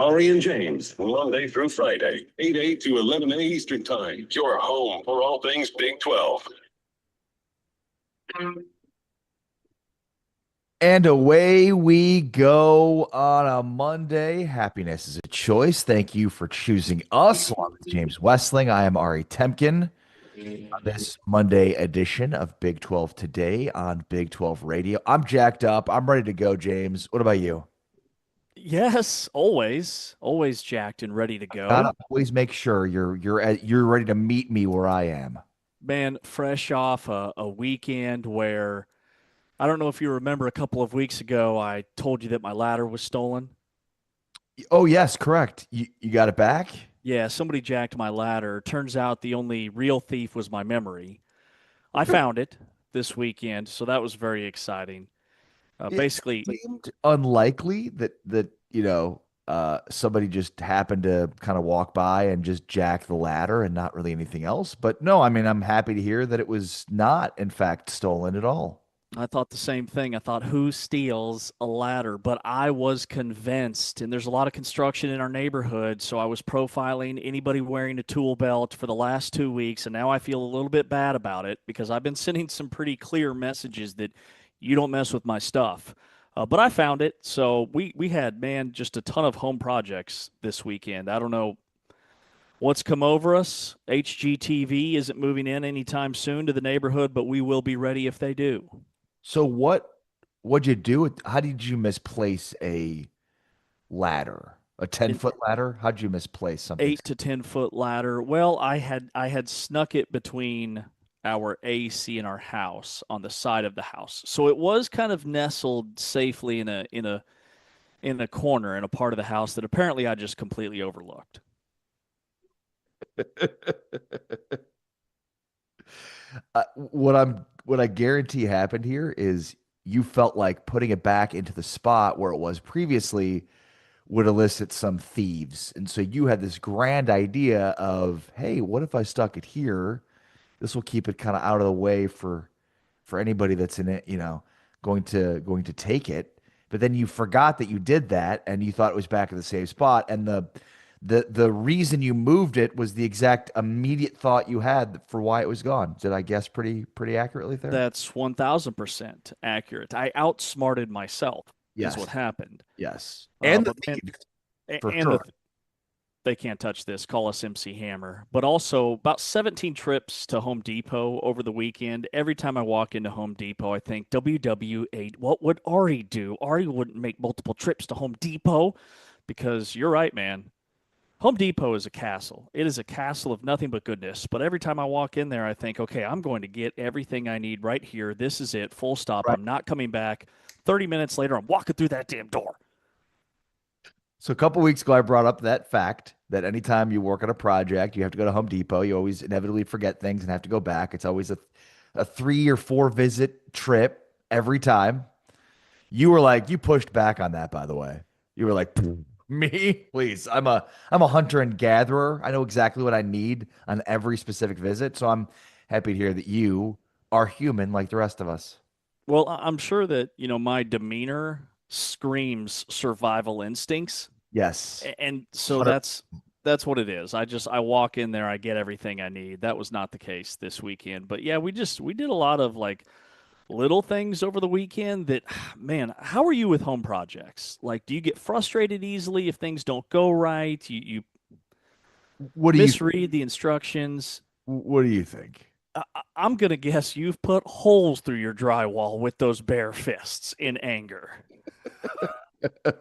Ari and James, Monday through Friday, 8 to 11 Eastern Time. Your home for all things Big 12. And away we go on a Monday. Happiness is a choice. Thank you for choosing us. Along with James Westling, I am Ari Temkin on this Monday edition of Big 12 Today on Big 12 Radio. I'm jacked up. I'm ready to go, James. What about you? Yes, always jacked and ready to Gotta go. always make sure you're ready to meet me where I am. Man, fresh off a weekend where I don't know if you remember a couple of weeks ago, I told you that my ladder was stolen. Oh, yes, correct. You got it back? Yeah, somebody jacked my ladder. Turns out the only real thief was my memory. I found it this weekend, so that was very exciting. It Basically, seemed unlikely that somebody just happened to kind of walk by and just jack the ladder and not really anything else. But no, I mean, I'm happy to hear that it was not, in fact, stolen at all. I thought the same thing. I thought, who steals a ladder? But I was convinced, and there's a lot of construction in our neighborhood, so I was profiling anybody wearing a tool belt for the last 2 weeks, and now I feel a little bit bad about it because I've been sending some pretty clear messages that you don't mess with my stuff. But I found it, so we had, man, just a ton of home projects this weekend. I don't know what's come over us. HGTV isn't moving in anytime soon to the neighborhood, but we will be ready if they do. So what'd you do? How did you misplace a ladder? A 10 An foot ladder? How'd you misplace something? 8 to 10 foot ladder. Well, I had snuck it between our AC and our house on the side of the house, so it was kind of nestled safely in a corner in a part of the house that apparently I just completely overlooked. What I guarantee happened here is you felt like putting it back into the spot where it was previously would elicit some thieves. And so you had this grand idea of, hey, what if I stuck it here? This will keep it kind of out of the way for anybody that's in it, going to take it. But then you forgot that you did that and you thought it was back at the same spot. And the reason you moved it was the exact immediate thought you had for why it was gone. Did I guess pretty accurately there? That's 1000% accurate. I outsmarted myself, is what Yes. happened. Yes. And the But man, thieves, for and sure. they can't touch this. Call us MC Hammer. But also about 17 trips to Home Depot over the weekend. Every time I walk into Home Depot, I think WW8. What would Ari do? Ari wouldn't make multiple trips to Home Depot because you're right, man. Home Depot is a castle. It is a castle of nothing but goodness. But every time I walk in there, I think, okay, I'm going to get everything I need right here. This is it. Full stop. Right. I'm not coming back. 30 minutes later, I'm walking through that damn door. So a couple weeks ago, I brought up that fact that anytime you work on a project, you have to go to Home Depot. You always inevitably forget things and have to go back. It's always a 3 or 4 visit trip every time. You pushed back on that, by the way. You were like, me, please. I'm a hunter and gatherer. I know exactly what I need on every specific visit. So I'm happy to hear that you are human like the rest of us. Well, I'm sure that, my demeanor screams survival instincts. Yes. And so 100. that's what it is. I walk in there, I get everything I need. That was not the case this weekend. But yeah, we did a lot of like little things over the weekend that man, how are you with home projects? Like do you get frustrated easily if things don't go right? You What do you misread the instructions. what do you think? I'm going to guess you've put holes through your drywall with those bare fists in anger.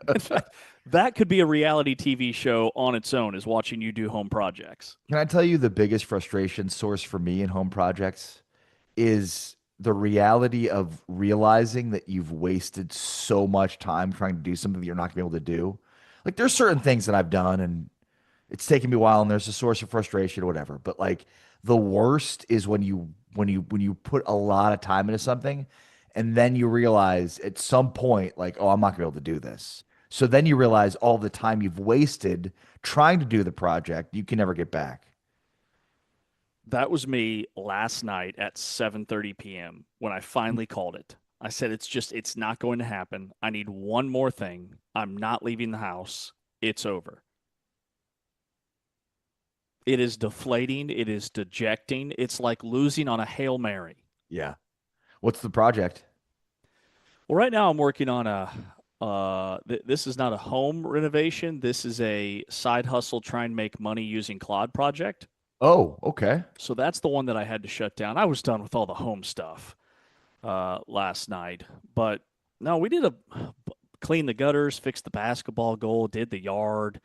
In fact, that could be a reality TV show on its own, is watching you do home projects. Can I tell you the biggest frustration source for me in home projects is the reality of realizing that you've wasted so much time trying to do something that you're not going to be able to do. Like there's certain things that I've done and it's taken me a while and there's a source of frustration or whatever. But like the worst is when you put a lot of time into something and then you realize at some point like, oh, I'm not gonna be able to do this. So then you realize all the time you've wasted trying to do the project, you can never get back. That was me last night at 7:30 p.m. when I finally called it. I said it's not going to happen. I need one more thing. I'm not leaving the house. it's over. It is deflating. It is dejecting. It's like losing on a Hail Mary. Yeah. What's the project? Well, right now I'm working on this is not a home renovation. This is a side hustle, try and make money using Claude project. Oh, okay. So that's the one that I had to shut down. I was done with all the home stuff last night, but no, we did a clean the gutters, fix the basketball goal, did the yard,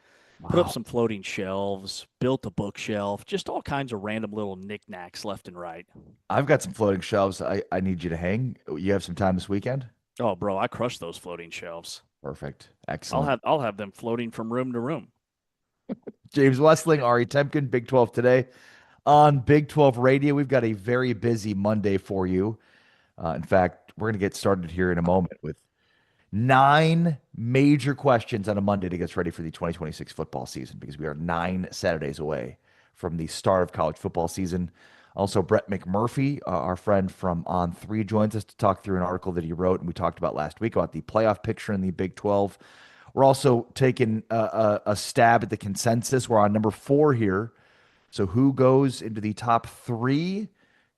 put up Wow. some floating shelves, built a bookshelf, just all kinds of random little knickknacks left and right. I've got some floating shelves I need you to hang. You have some time this weekend? Oh, bro, I crushed those floating shelves. Perfect. I'll Excellent. have I'll have them floating from room to room. James Westling, Ari Temkin, Big 12 today. On Big 12 Radio, we've got a very busy Monday for you. In fact, we're going to get started here in a moment with 9 major questions on a Monday to get us ready for the 2026 football season because we are 9 Saturdays away from the start of college football season. Also, Brett McMurphy, our friend from On3, joins us to talk through an article that he wrote and we talked about last week about the playoff picture in the Big 12. We're also taking a stab at the consensus. We're on number 4 here. So, who goes into the top 3?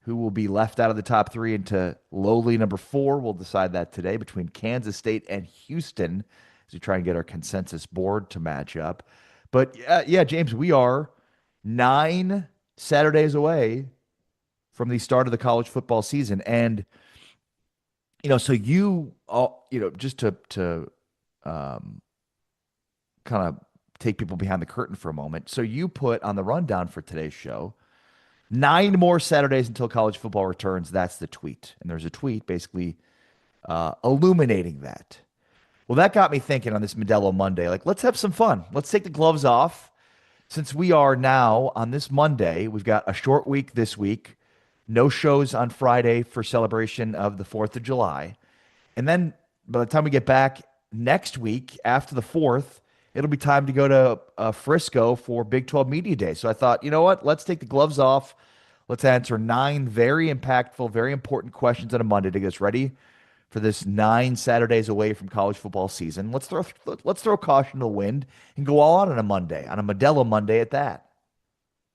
Who will be left out of the top 3 into lowly number 4? We'll decide that today between Kansas State and Houston as we try and get our consensus board to match up. But yeah, James, we are 9 Saturdays away from the start of the college football season. And, so just to um, kind of take people behind the curtain for a moment. So you put on the rundown for today's show 9 more Saturdays until college football returns. That's the tweet. And there's a tweet basically illuminating that. Well, that got me thinking on this Modelo Monday, like, let's have some fun. Let's take the gloves off. Since we are now on this Monday, we've got a short week this week, no shows on Friday for celebration of the 4th of July. And then by the time we get back next week after the 4th, it'll be time to go to Frisco for Big 12 Media Day. So I thought, you know what? Let's take the gloves off. Let's answer 9 very impactful, very important questions on a Monday to get us ready for this 9 Saturdays away from college football season. Let's throw caution to the wind and go all out on a Monday, on a Modelo Monday at that.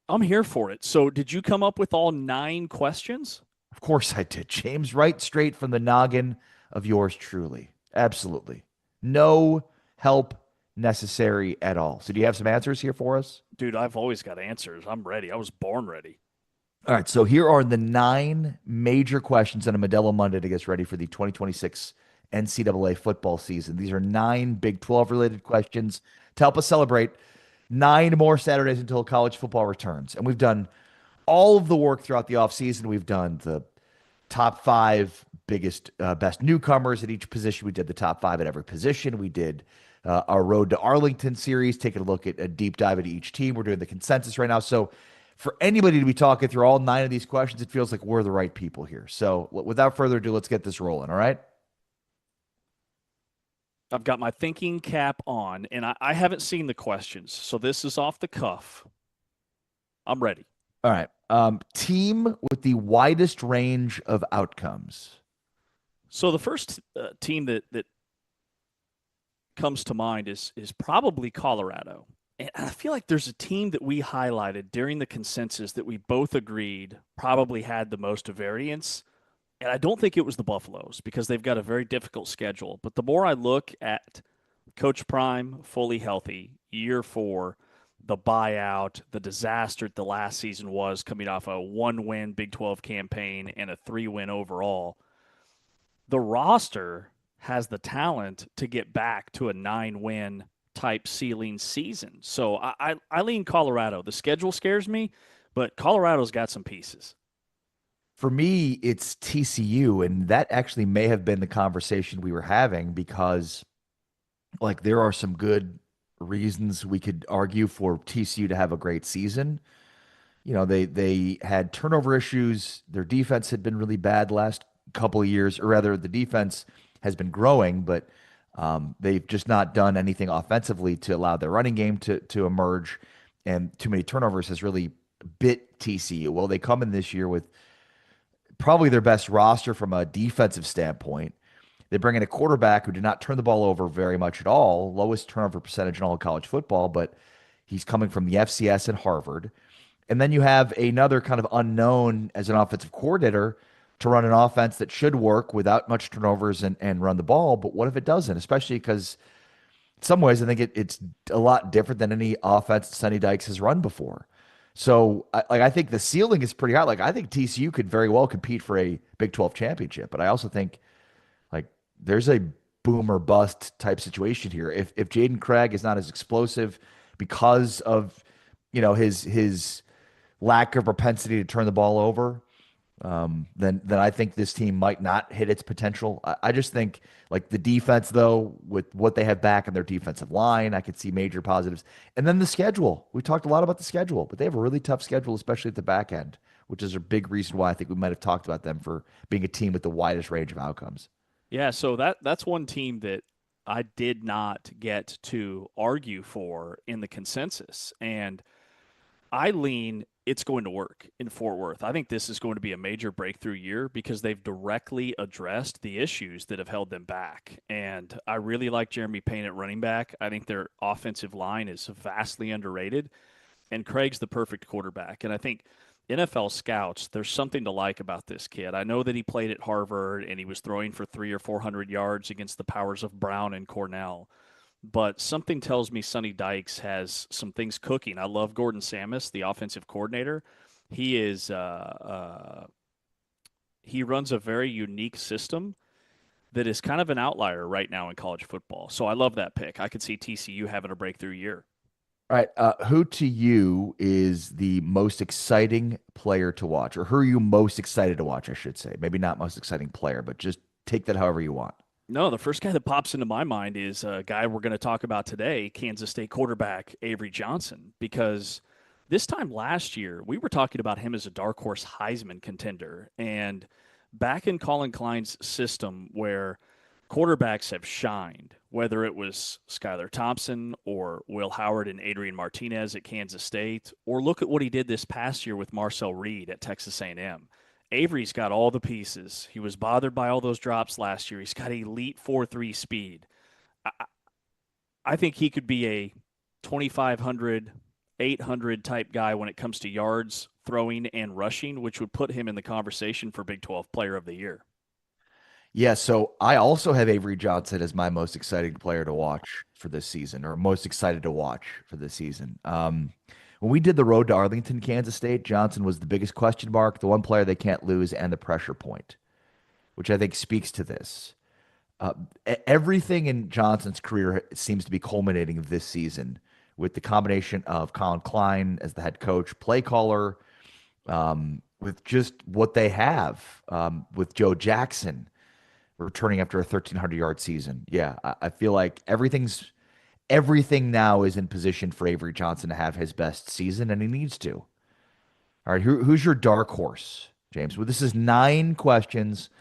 I'm here for it. So, did you come up with all 9 questions? Of course I did, James. Right straight from the noggin of yours truly. Absolutely. No help necessary at all. So do you have some answers here for us? Dude, I've always got answers. I'm ready. I was born ready. All right. So here are the 9 major questions on a Modelo Monday to get us ready for the 2026 NCAA football season. These are 9 Big 12 related questions to help us celebrate 9 more Saturdays until college football returns. And we've done all of the work throughout the offseason. We've done the top 5 biggest, best newcomers at each position. We did the top 5 at every position. We did our Road to Arlington series, taking a look at a deep dive into each team. We're doing the consensus right now. So for anybody to be talking through all 9 of these questions, it feels like we're the right people here. So without further ado, let's get this rolling. All right. I've got my thinking cap on, and I haven't seen the questions. So, this is off the cuff. I'm ready. All right. Team with the widest range of outcomes. So, the first team that comes to mind is probably Colorado. And I feel like there's a team that we highlighted during the consensus that we both agreed probably had the most variance. And I don't think it was the Buffaloes because they've got a very difficult schedule. But the more I look at Coach Prime fully healthy, year 4, the buyout, the disaster the last season was coming off a 1-win Big 12 campaign and a 3-win overall, the roster has the talent to get back to a 9-win type ceiling season. So I lean Colorado. The schedule scares me, but Colorado's got some pieces. For me, it's TCU, and that actually may have been the conversation we were having because, like, there are some good reasons we could argue for TCU to have a great season. They had turnover issues. Their defense had been really bad the last couple of years, or rather, the defense has been growing, but they've just not done anything offensively to allow their running game to emerge, and too many turnovers has really bit TCU. Well, they come in this year with probably their best roster from a defensive standpoint. They bring in a quarterback who did not turn the ball over very much at all, lowest turnover percentage in all of college football, but he's coming from the FCS and Harvard. And then you have another kind of unknown as an offensive coordinator to run an offense that should work without much turnovers and run the ball. But what if it doesn't? Especially because in some ways, I think it's a lot different than any offense Sonny Dykes has run before. So, I think the ceiling is pretty high. Like, I think TCU could very well compete for a Big 12 championship, but I also think like there's a boom or bust type situation here. If Jaden Craig is not as explosive because of his lack of propensity to turn the ball over, then I think this team might not hit its potential. I just think like the defense, though, with what they have back in their defensive line, I could see major positives. And then the schedule. We talked a lot about the schedule, but they have a really tough schedule, especially at the back end, which is a big reason why I think we might have talked about them for being a team with the widest range of outcomes. Yeah, so that's one team that I did not get to argue for in the consensus. And I lean it's going to work in Fort Worth. I think this is going to be a major breakthrough year because they've directly addressed the issues that have held them back. And I really like Jeremy Payne at running back. I think their offensive line is vastly underrated. And Craig's the perfect quarterback. And I think NFL scouts, there's something to like about this kid. I know that he played at Harvard and he was throwing for 300 or 400 yards against the powers of Brown and Cornell, but something tells me Sonny Dykes has some things cooking. I love Gordon Samus, the offensive coordinator. He is he runs a very unique system that is kind of an outlier right now in college football. So I love that pick. I could see TCU having a breakthrough year. All right. Who to you is the most exciting player to watch, or who are you most excited to watch? I should say, maybe not most exciting player, but just take that however you want. No, the first guy that pops into my mind is a guy we're going to talk about today, Kansas State quarterback Avery Johnson, because this time last year, we were talking about him as a dark horse Heisman contender. And back in Colin Klein's system, where quarterbacks have shined, whether it was Skylar Thompson or Will Howard and Adrian Martinez at Kansas State, or look at what he did this past year with Marcel Reed at Texas A&M. Avery's got all the pieces. He was bothered by all those drops last year. He's got elite 4.3 speed. I, I think he could be a 2,500, 800 type guy when it comes to yards, throwing, and rushing, which would put him in the conversation for Big 12 Player of the Year. Yeah, so I also have Avery Johnson as my most exciting player to watch for this season, or most excited to watch for this season. When we did the road to Arlington, Kansas State, Johnson was the biggest question mark, the one player they can't lose, and the pressure point, which I think speaks to this. Everything in Johnson's career seems to be culminating this season with the combination of Colin Klein as the head coach, play caller, with just what they have, with Joe Jackson returning after a 1,300-yard season. Yeah, I feel like everything now is in position for Avery Johnson to have his best season, and he needs to. All right, who's your dark horse, James? Well, this is 9 questions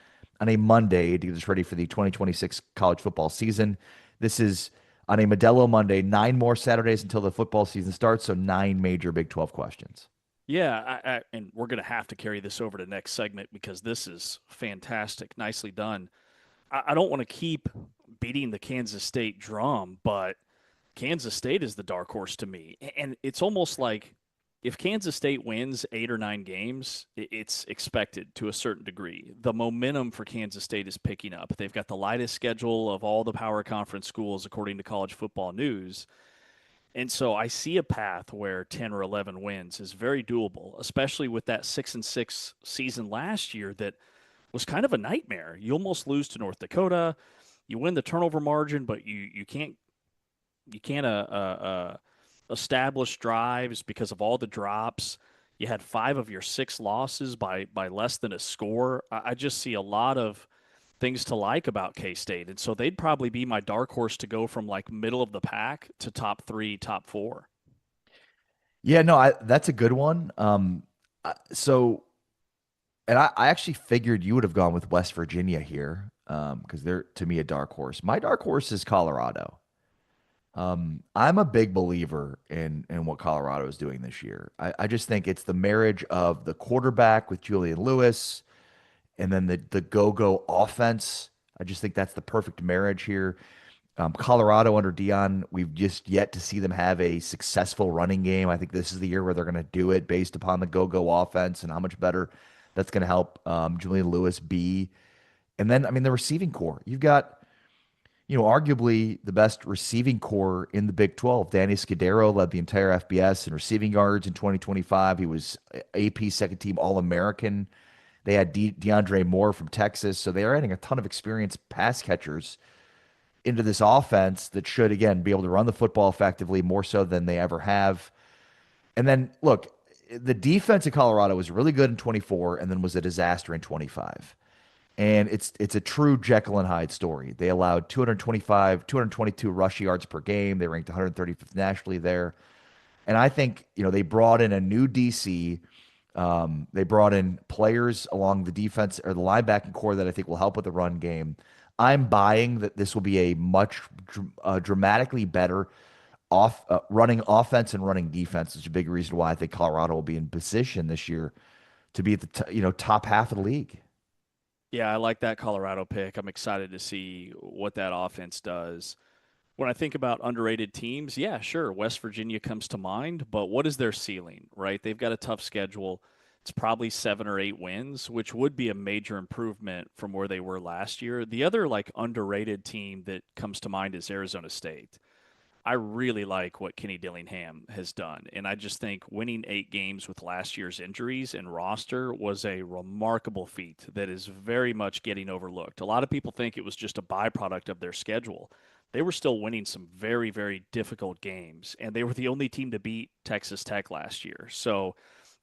on a Monday to get us ready for the 2026 college football season. This is on a Modelo Monday, 9 more Saturdays until the football season starts, so 9 major Big 12 questions. Yeah, and we're going to have to carry this over to next segment because this is fantastic. Nicely done. I don't want to keep beating the Kansas State drum, but Kansas State is the dark horse to me. And it's almost like if Kansas State wins 8 or 9 games, it's expected to a certain degree. The momentum for Kansas State is picking up. They've got the lightest schedule of all the power conference schools, according to College Football News. And so I see a path where 10 or 11 wins is very doable, especially with that 6-6 season last year that was kind of a nightmare. You almost lose to North Dakota. You win the turnover margin, but you can't establish drives because of all the drops. You had 5 of your 6 losses by less than a score. I just see a lot of things to like about K-State. And so they'd probably be my dark horse to go from like middle of the pack to top 3, top 4. Yeah, no, that's a good one. So, and I actually figured you would have gone with West Virginia here, because they're to me a dark horse. My dark horse is Colorado. I'm a big believer in what Colorado is doing this year. I just think it's the marriage of the quarterback with Julian Lewis and then the go-go offense. I just think that's the perfect marriage here. Colorado under Dion, we've just yet to see them have a successful running game. I think this is the year where they're going to do it based upon the go-go offense and how much better that's going to help Julian Lewis be. And then, I mean, the receiving core. You've got, arguably the best receiving core in the Big 12. Danny Scudero led the entire FBS in receiving yards in 2025. He was AP second team All-American. They had DeAndre Moore from Texas. So they are adding a ton of experienced pass catchers into this offense that should, again, be able to run the football effectively, more so than they ever have. And then, look, the defense of Colorado was really good in 24 and then was a disaster in 25. And it's a true Jekyll and Hyde story. They allowed 222 rush yards per game. They ranked 135th nationally there. And I think, they brought in a new DC. They brought in players along the defense or the linebacking core that I think will help with the run game. I'm buying that this will be a much dramatically better running offense and running defense. Is a big reason why I think Colorado will be in position this year to be at the top half of the league. Yeah, I like that Colorado pick. I'm excited to see what that offense does. When I think about underrated teams, yeah, sure, West Virginia comes to mind, but what is their ceiling, right? They've got a tough schedule. It's probably 7 or 8 wins, which would be a major improvement from where they were last year. The other underrated team that comes to mind is Arizona State. I really like what Kenny Dillingham has done, and I just think winning 8 games with last year's injuries and roster was a remarkable feat that is very much getting overlooked. A lot of people think it was just a byproduct of their schedule. They were still winning some very, very difficult games, and they were the only team to beat Texas Tech last year. So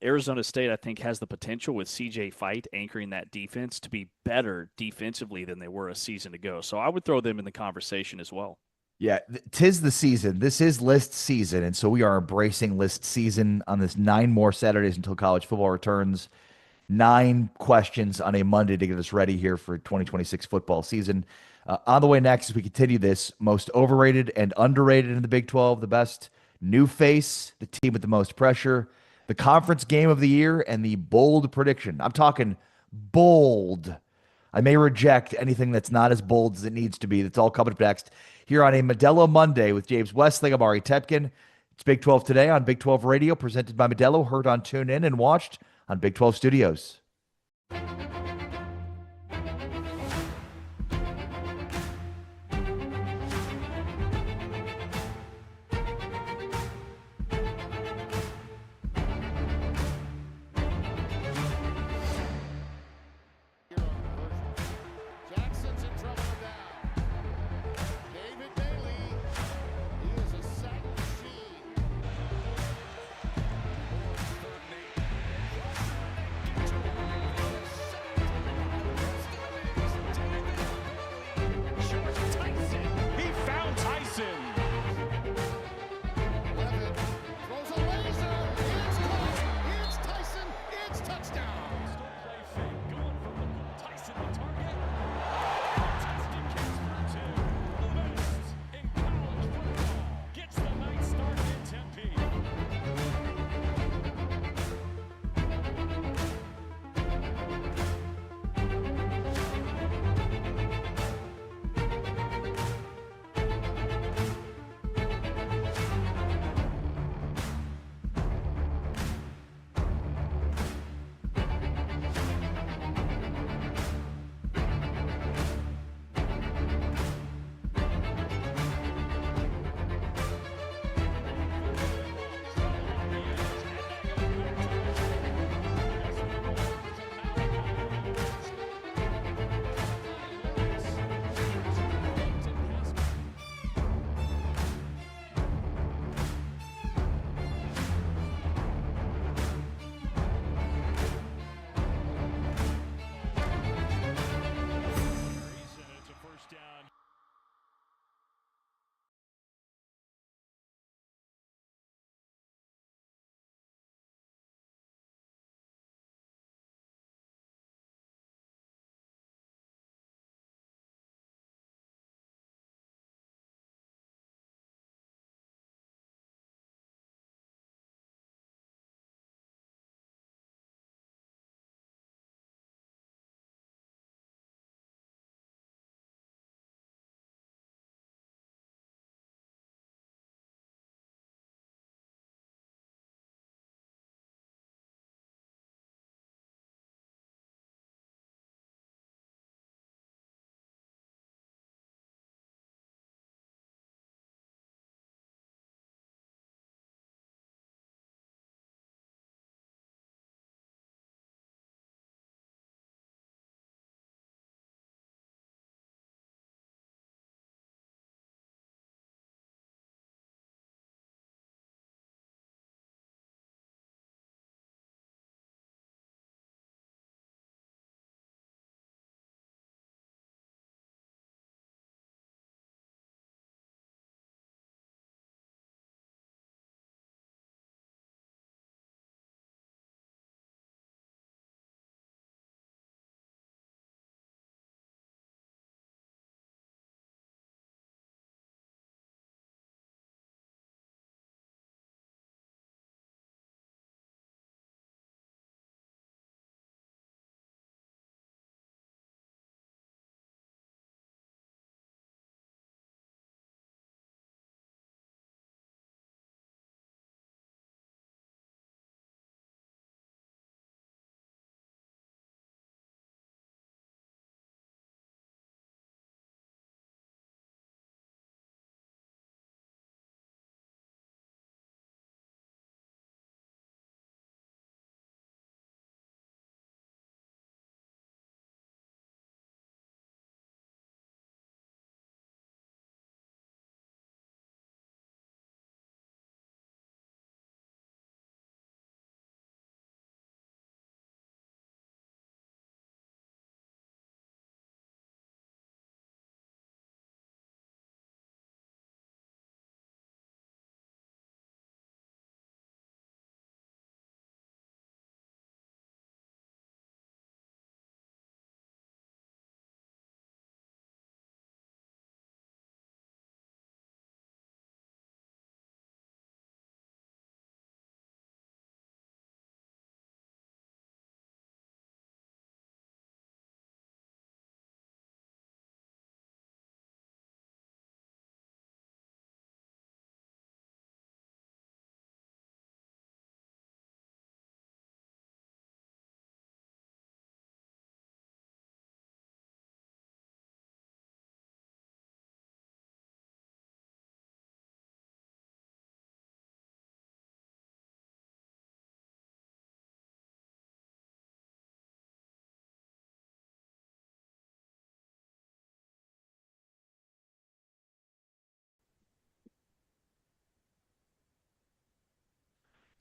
Arizona State, I think, has the potential with CJ Fight anchoring that defense to be better defensively than they were a season ago. So I would throw them in the conversation as well. Yeah, 'tis the season. This is list season, and so we are embracing list season on this 9 more Saturdays until college football returns. 9 questions on a Monday to get us ready here for 2026 football season. On the way next, as we continue this, most overrated and underrated in the Big 12, the best new face, the team with the most pressure, the conference game of the year, and the bold prediction. I'm talking bold. I may reject anything that's not as bold as it needs to be. That's all coming up next here on a Modelo Monday with James Westling. I'm Ari Tepkin. It's Big 12 Today on Big 12 Radio, presented by Modelo, heard on TuneIn and watched on Big 12 Studios.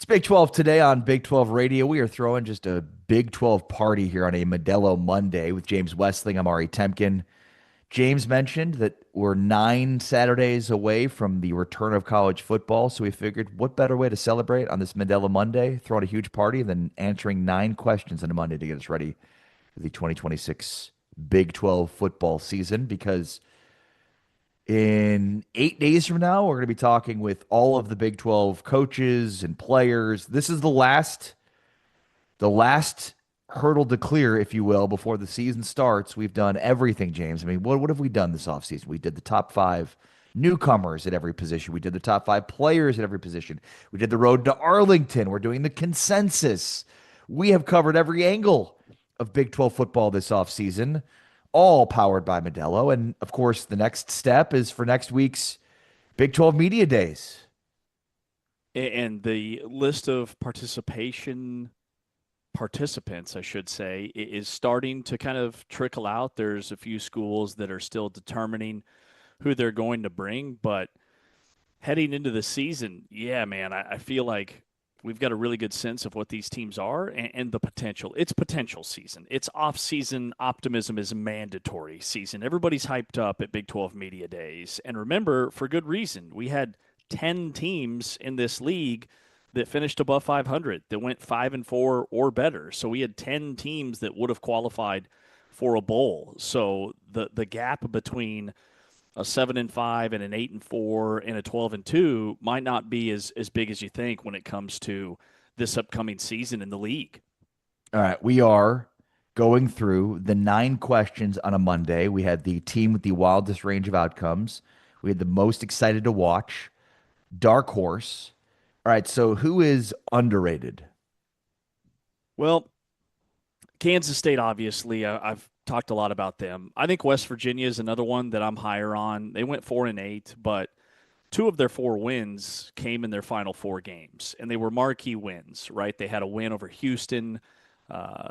Big 12 today on Big 12 Radio. We are throwing just a Big 12 party here on a Modelo Monday with James Westling. I'm Ari Temkin. James mentioned that we're 9 Saturdays away from the return of college football, so we figured what better way to celebrate on this Modelo Monday, throwing a huge party, than answering 9 questions on a Monday to get us ready for the 2026 Big 12 football season, because in 8 days from now, we're going to be talking with all of the Big 12 coaches and players. This is the last hurdle to clear, if you will, before the season starts. We've done everything, James. I mean, what have we done this offseason? We did the top 5 newcomers at every position. We did the top 5 players at every position. We did the road to Arlington. We're doing the consensus. We have covered every angle of Big 12 football this offseason, all powered by Modelo. And of course, the next step is for next week's Big 12 Media Days. And the list of participants, I should say, is starting to kind of trickle out. There's a few schools that are still determining who they're going to bring, but heading into the season, yeah, man, I feel like we've got a really good sense of what these teams are and the potential. It's potential season. It's off-season. Optimism is mandatory season. Everybody's hyped up at Big 12 Media Days. And remember, for good reason, we had 10 teams in this league that finished above 500, that went 5-4 or better. So we had 10 teams that would have qualified for a bowl. So the gap between a 7-5 and an 8-4 and a 12-2 might not be as big as you think when it comes to this upcoming season in the league. All right, we are going through the 9 questions on a Monday. We had the team with the wildest range of outcomes. We had the most excited to watch, dark horse. All right, so who is underrated? Well, Kansas State, obviously, I've talked a lot about them. I think West Virginia is another one that I'm higher on. They went 4-8, but 2 of their 4 wins came in their final 4 games, and they were marquee wins, right? They had a win over Houston.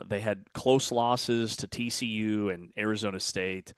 They had close losses to TCU and Arizona State.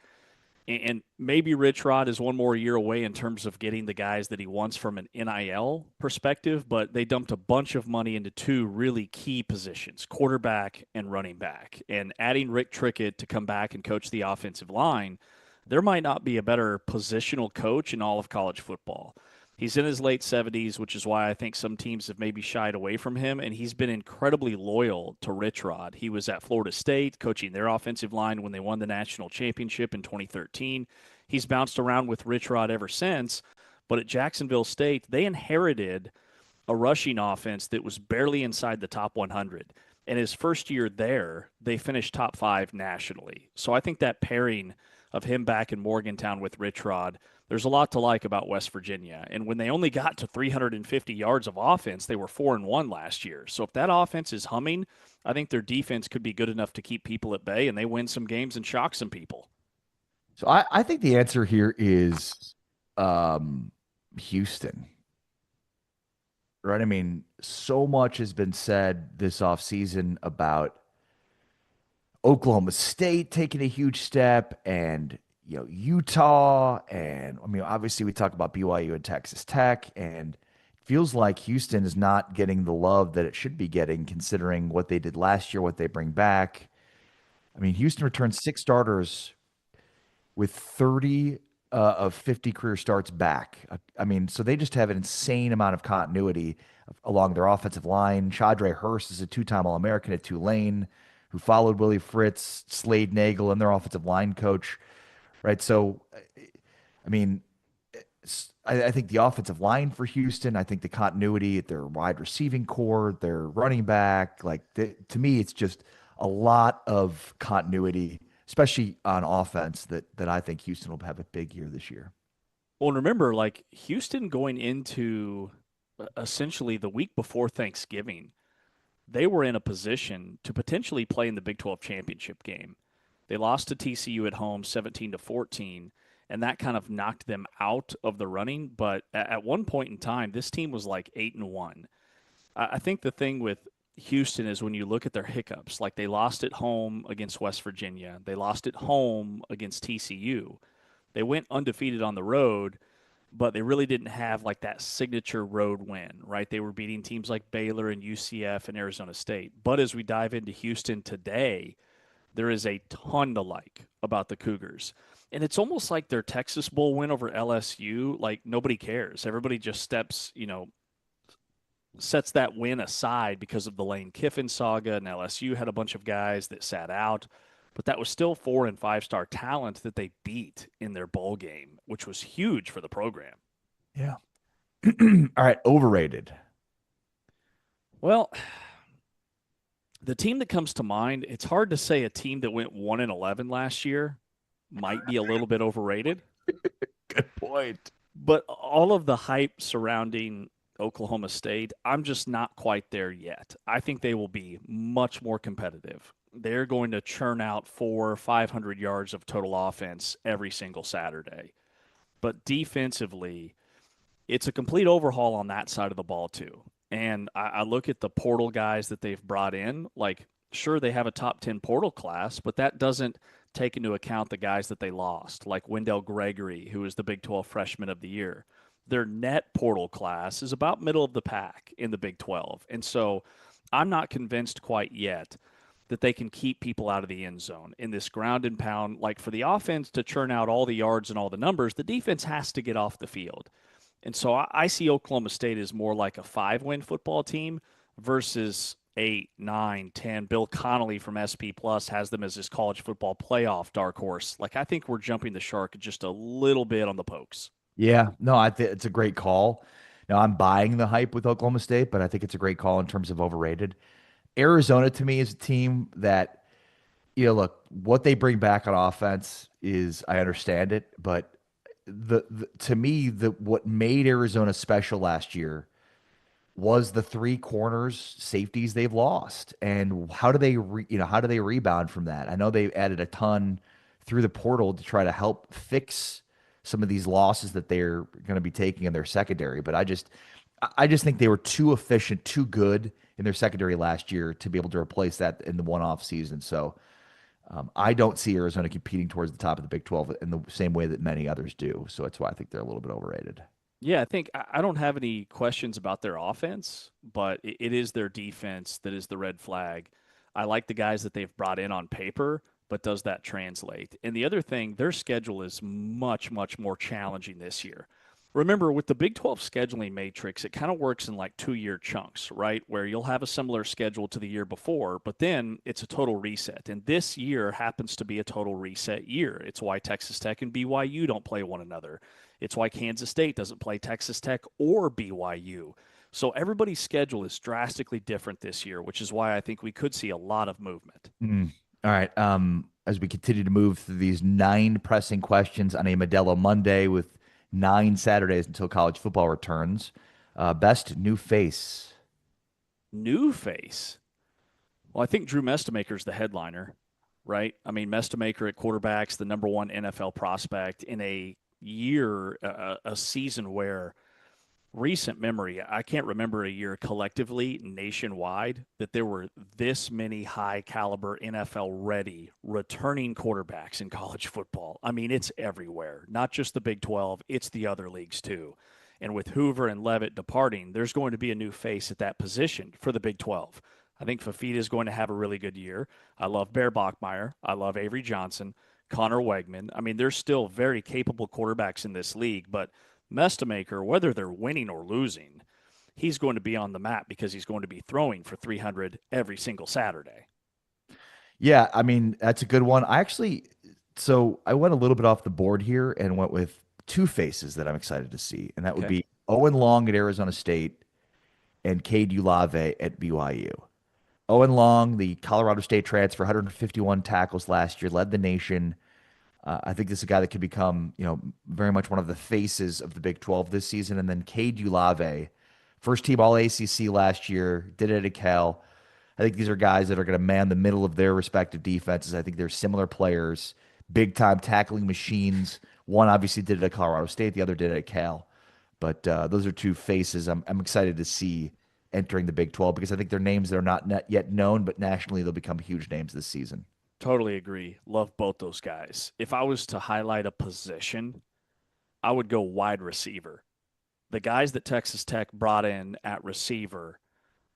And maybe Rich Rod is one more year away in terms of getting the guys that he wants from an NIL perspective, but they dumped a bunch of money into 2 really key positions, quarterback and running back. And adding Rick Trickett to come back and coach the offensive line, there might not be a better positional coach in all of college football. He's in his late 70s, which is why I think some teams have maybe shied away from him, and he's been incredibly loyal to Rich Rod. He was at Florida State coaching their offensive line when they won the national championship in 2013. He's bounced around with Rich Rod ever since, but at Jacksonville State, they inherited a rushing offense that was barely inside the top 100. And his first year there, they finished top 5 nationally. So I think that pairing of him back in Morgantown with Rich Rod, there's a lot to like about West Virginia. And when they only got to 350 yards of offense, they were 4-1 last year. So if that offense is humming, I think their defense could be good enough to keep people at bay, and they win some games and shock some people. So I think the answer here is Houston. Right? I mean, so much has been said this offseason about Oklahoma State taking a huge step, and Utah, and I mean, obviously we talk about BYU and Texas Tech, and it feels like Houston is not getting the love that it should be getting, considering what they did last year, what they bring back. I mean, Houston returned 6 starters with 30 of 50 career starts back. I mean, so they just have an insane amount of continuity along their offensive line. Chadre Hurst is a 2-time All-American at Tulane, who followed Willie Fritz, Slade Nagel, and their offensive line coach. Right. So, I mean, I think the offensive line for Houston, I think the continuity at their wide receiving core, their running back, to me, it's just a lot of continuity, especially on offense, that I think Houston will have a big year this year. Well, and remember, like Houston going into essentially the week before Thanksgiving, they were in a position to potentially play in the Big 12 championship game. They lost to TCU at home 17-14, and that kind of knocked them out of the running. But at one point in time, this team was like 8-1. I think the thing with Houston is when you look at their hiccups, like they lost at home against West Virginia, they lost at home against TCU. They went undefeated on the road, but they really didn't have like that signature road win, right? They were beating teams like Baylor and UCF and Arizona State. But as we dive into Houston today, there is a ton to like about the Cougars. And it's almost like their Texas Bowl win over LSU, like nobody cares. Everybody just sets that win aside because of the Lane Kiffin saga, and LSU had a bunch of guys that sat out. But that was still 4 and 5 star talent that they beat in their bowl game, which was huge for the program. Yeah. All right, overrated. Well, the team that comes to mind, it's hard to say a team that went 1-11 last year might be a little bit overrated. Good point. But all of the hype surrounding Oklahoma State, I'm just not quite there yet. I think they will be much more competitive. They're going to churn out 400-500 yards of total offense every single Saturday. But defensively, it's a complete overhaul on that side of the ball, too. And I look at the portal guys that they've brought in. Like, sure, they have a top 10 portal class, but that doesn't take into account the guys that they lost, like Wendell Gregory, who is the Big 12 Freshman of the Year. Their net portal class is about middle of the pack in the Big 12. And so I'm not convinced quite yet that they can keep people out of the end zone in this ground and pound. Like, for the offense to churn out all the yards and all the numbers, the defense has to get off the field. And so I see Oklahoma State as more like a 5-win football team versus 8, 9, 10. Bill Connolly from SP Plus has them as his college football playoff dark horse. Like, I think we're jumping the shark just a little bit on the Pokes. Yeah, no, I think it's a great call. Now I'm buying the hype with Oklahoma State, but I think it's a great call in terms of overrated. Arizona to me is a team that, look, what they bring back on offense is I understand it, but the to me the what made Arizona special last year was the three corners safeties they've lost, and how do they rebound from that? I know they added a ton through the portal to try to help fix some of these losses that they're going to be taking in their secondary, but I just think they were too efficient, too good in their secondary last year to be able to replace that in the one-off season. So I don't see Arizona competing towards the top of the Big 12 in the same way that many others do. So that's why I think they're a little bit overrated. Yeah, I think I don't have any questions about their offense, but it is their defense that is the red flag. I like the guys that they've brought in on paper, but does that translate? And the other thing, their schedule is much, much more challenging this year. Remember, with the Big 12 scheduling matrix, it kind of works in like 2-year chunks, right? Where you'll have a similar schedule to the year before, but then it's a total reset. And this year happens to be a total reset year. It's why Texas Tech and BYU don't play one another. It's why Kansas State doesn't play Texas Tech or BYU. So everybody's schedule is drastically different this year, which is why I think we could see a lot of movement. All right. As we continue to move through these 9 pressing questions on a Modelo Monday with 9 Saturdays until college football returns, best new face. New face. Well, I think Drew Mestamaker's the headliner, right? I mean, Mestamaker at quarterback's the number 1 NFL prospect in a year, a season where recent memory, I can't remember a year collectively nationwide that there were this many high caliber NFL ready returning quarterbacks in college football. I mean, it's everywhere, not just the Big 12, it's the other leagues too. And with Hoover and Levitt departing, there's going to be a new face at that position for the Big 12. I think Fafita is going to have a really good year. I love Bear Bachmeier. I love Avery Johnson, Connor Wegman. I mean, there's still very capable quarterbacks in this league, but Mestamaker, whether they're winning or losing, he's going to be on the map because he's going to be throwing for 300 every single Saturday. Yeah, I mean, that's a good one. So I went a little bit off the board here and went with 2 faces that I'm excited to see, and that would be Owen Long at Arizona State and Cade Ulave at BYU. Owen Long, the Colorado State transfer, 151 tackles last year, led the nation. I think this is a guy that could become, very much one of the faces of the Big 12 this season. And then Cade Ulave, first team All ACC last year, did it at Cal. I think these are guys that are going to man the middle of their respective defenses. I think they're similar players, big time tackling machines. One obviously did it at Colorado State, the other did it at Cal. But those are 2 faces I'm excited to see entering the Big 12 because I think they're names that are not yet known, but nationally they'll become huge names this season. Totally agree. Love both those guys. If I was to highlight a position, I would go wide receiver. The guys that Texas Tech brought in at receiver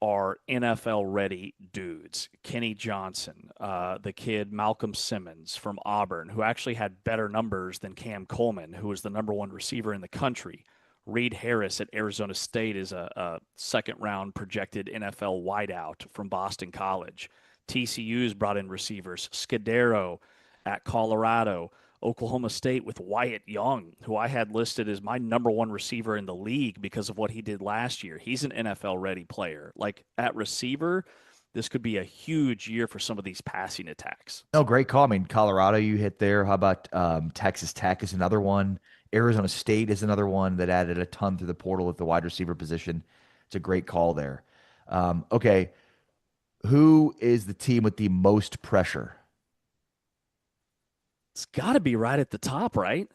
are NFL ready dudes. Kenny Johnson, the kid Malcolm Simmons from Auburn, who actually had better numbers than Cam Coleman, who was the number one receiver in the country. Reed Harris at Arizona State is a second round projected NFL wideout from Boston College. TCU's brought in receivers. Scudero at Colorado. Oklahoma State with Wyatt Young, who I had listed as my number one receiver in the league because of what he did last year. He's an NFL ready player. Like at receiver, this could be a huge year for some of these passing attacks. No, great call. I mean, Colorado, you hit there. How about Texas Tech is another one. Arizona State is another one that added a ton through the portal at the wide receiver position. It's a great call there. Okay, who is the team with the most pressure? It's got to be right at the top, right?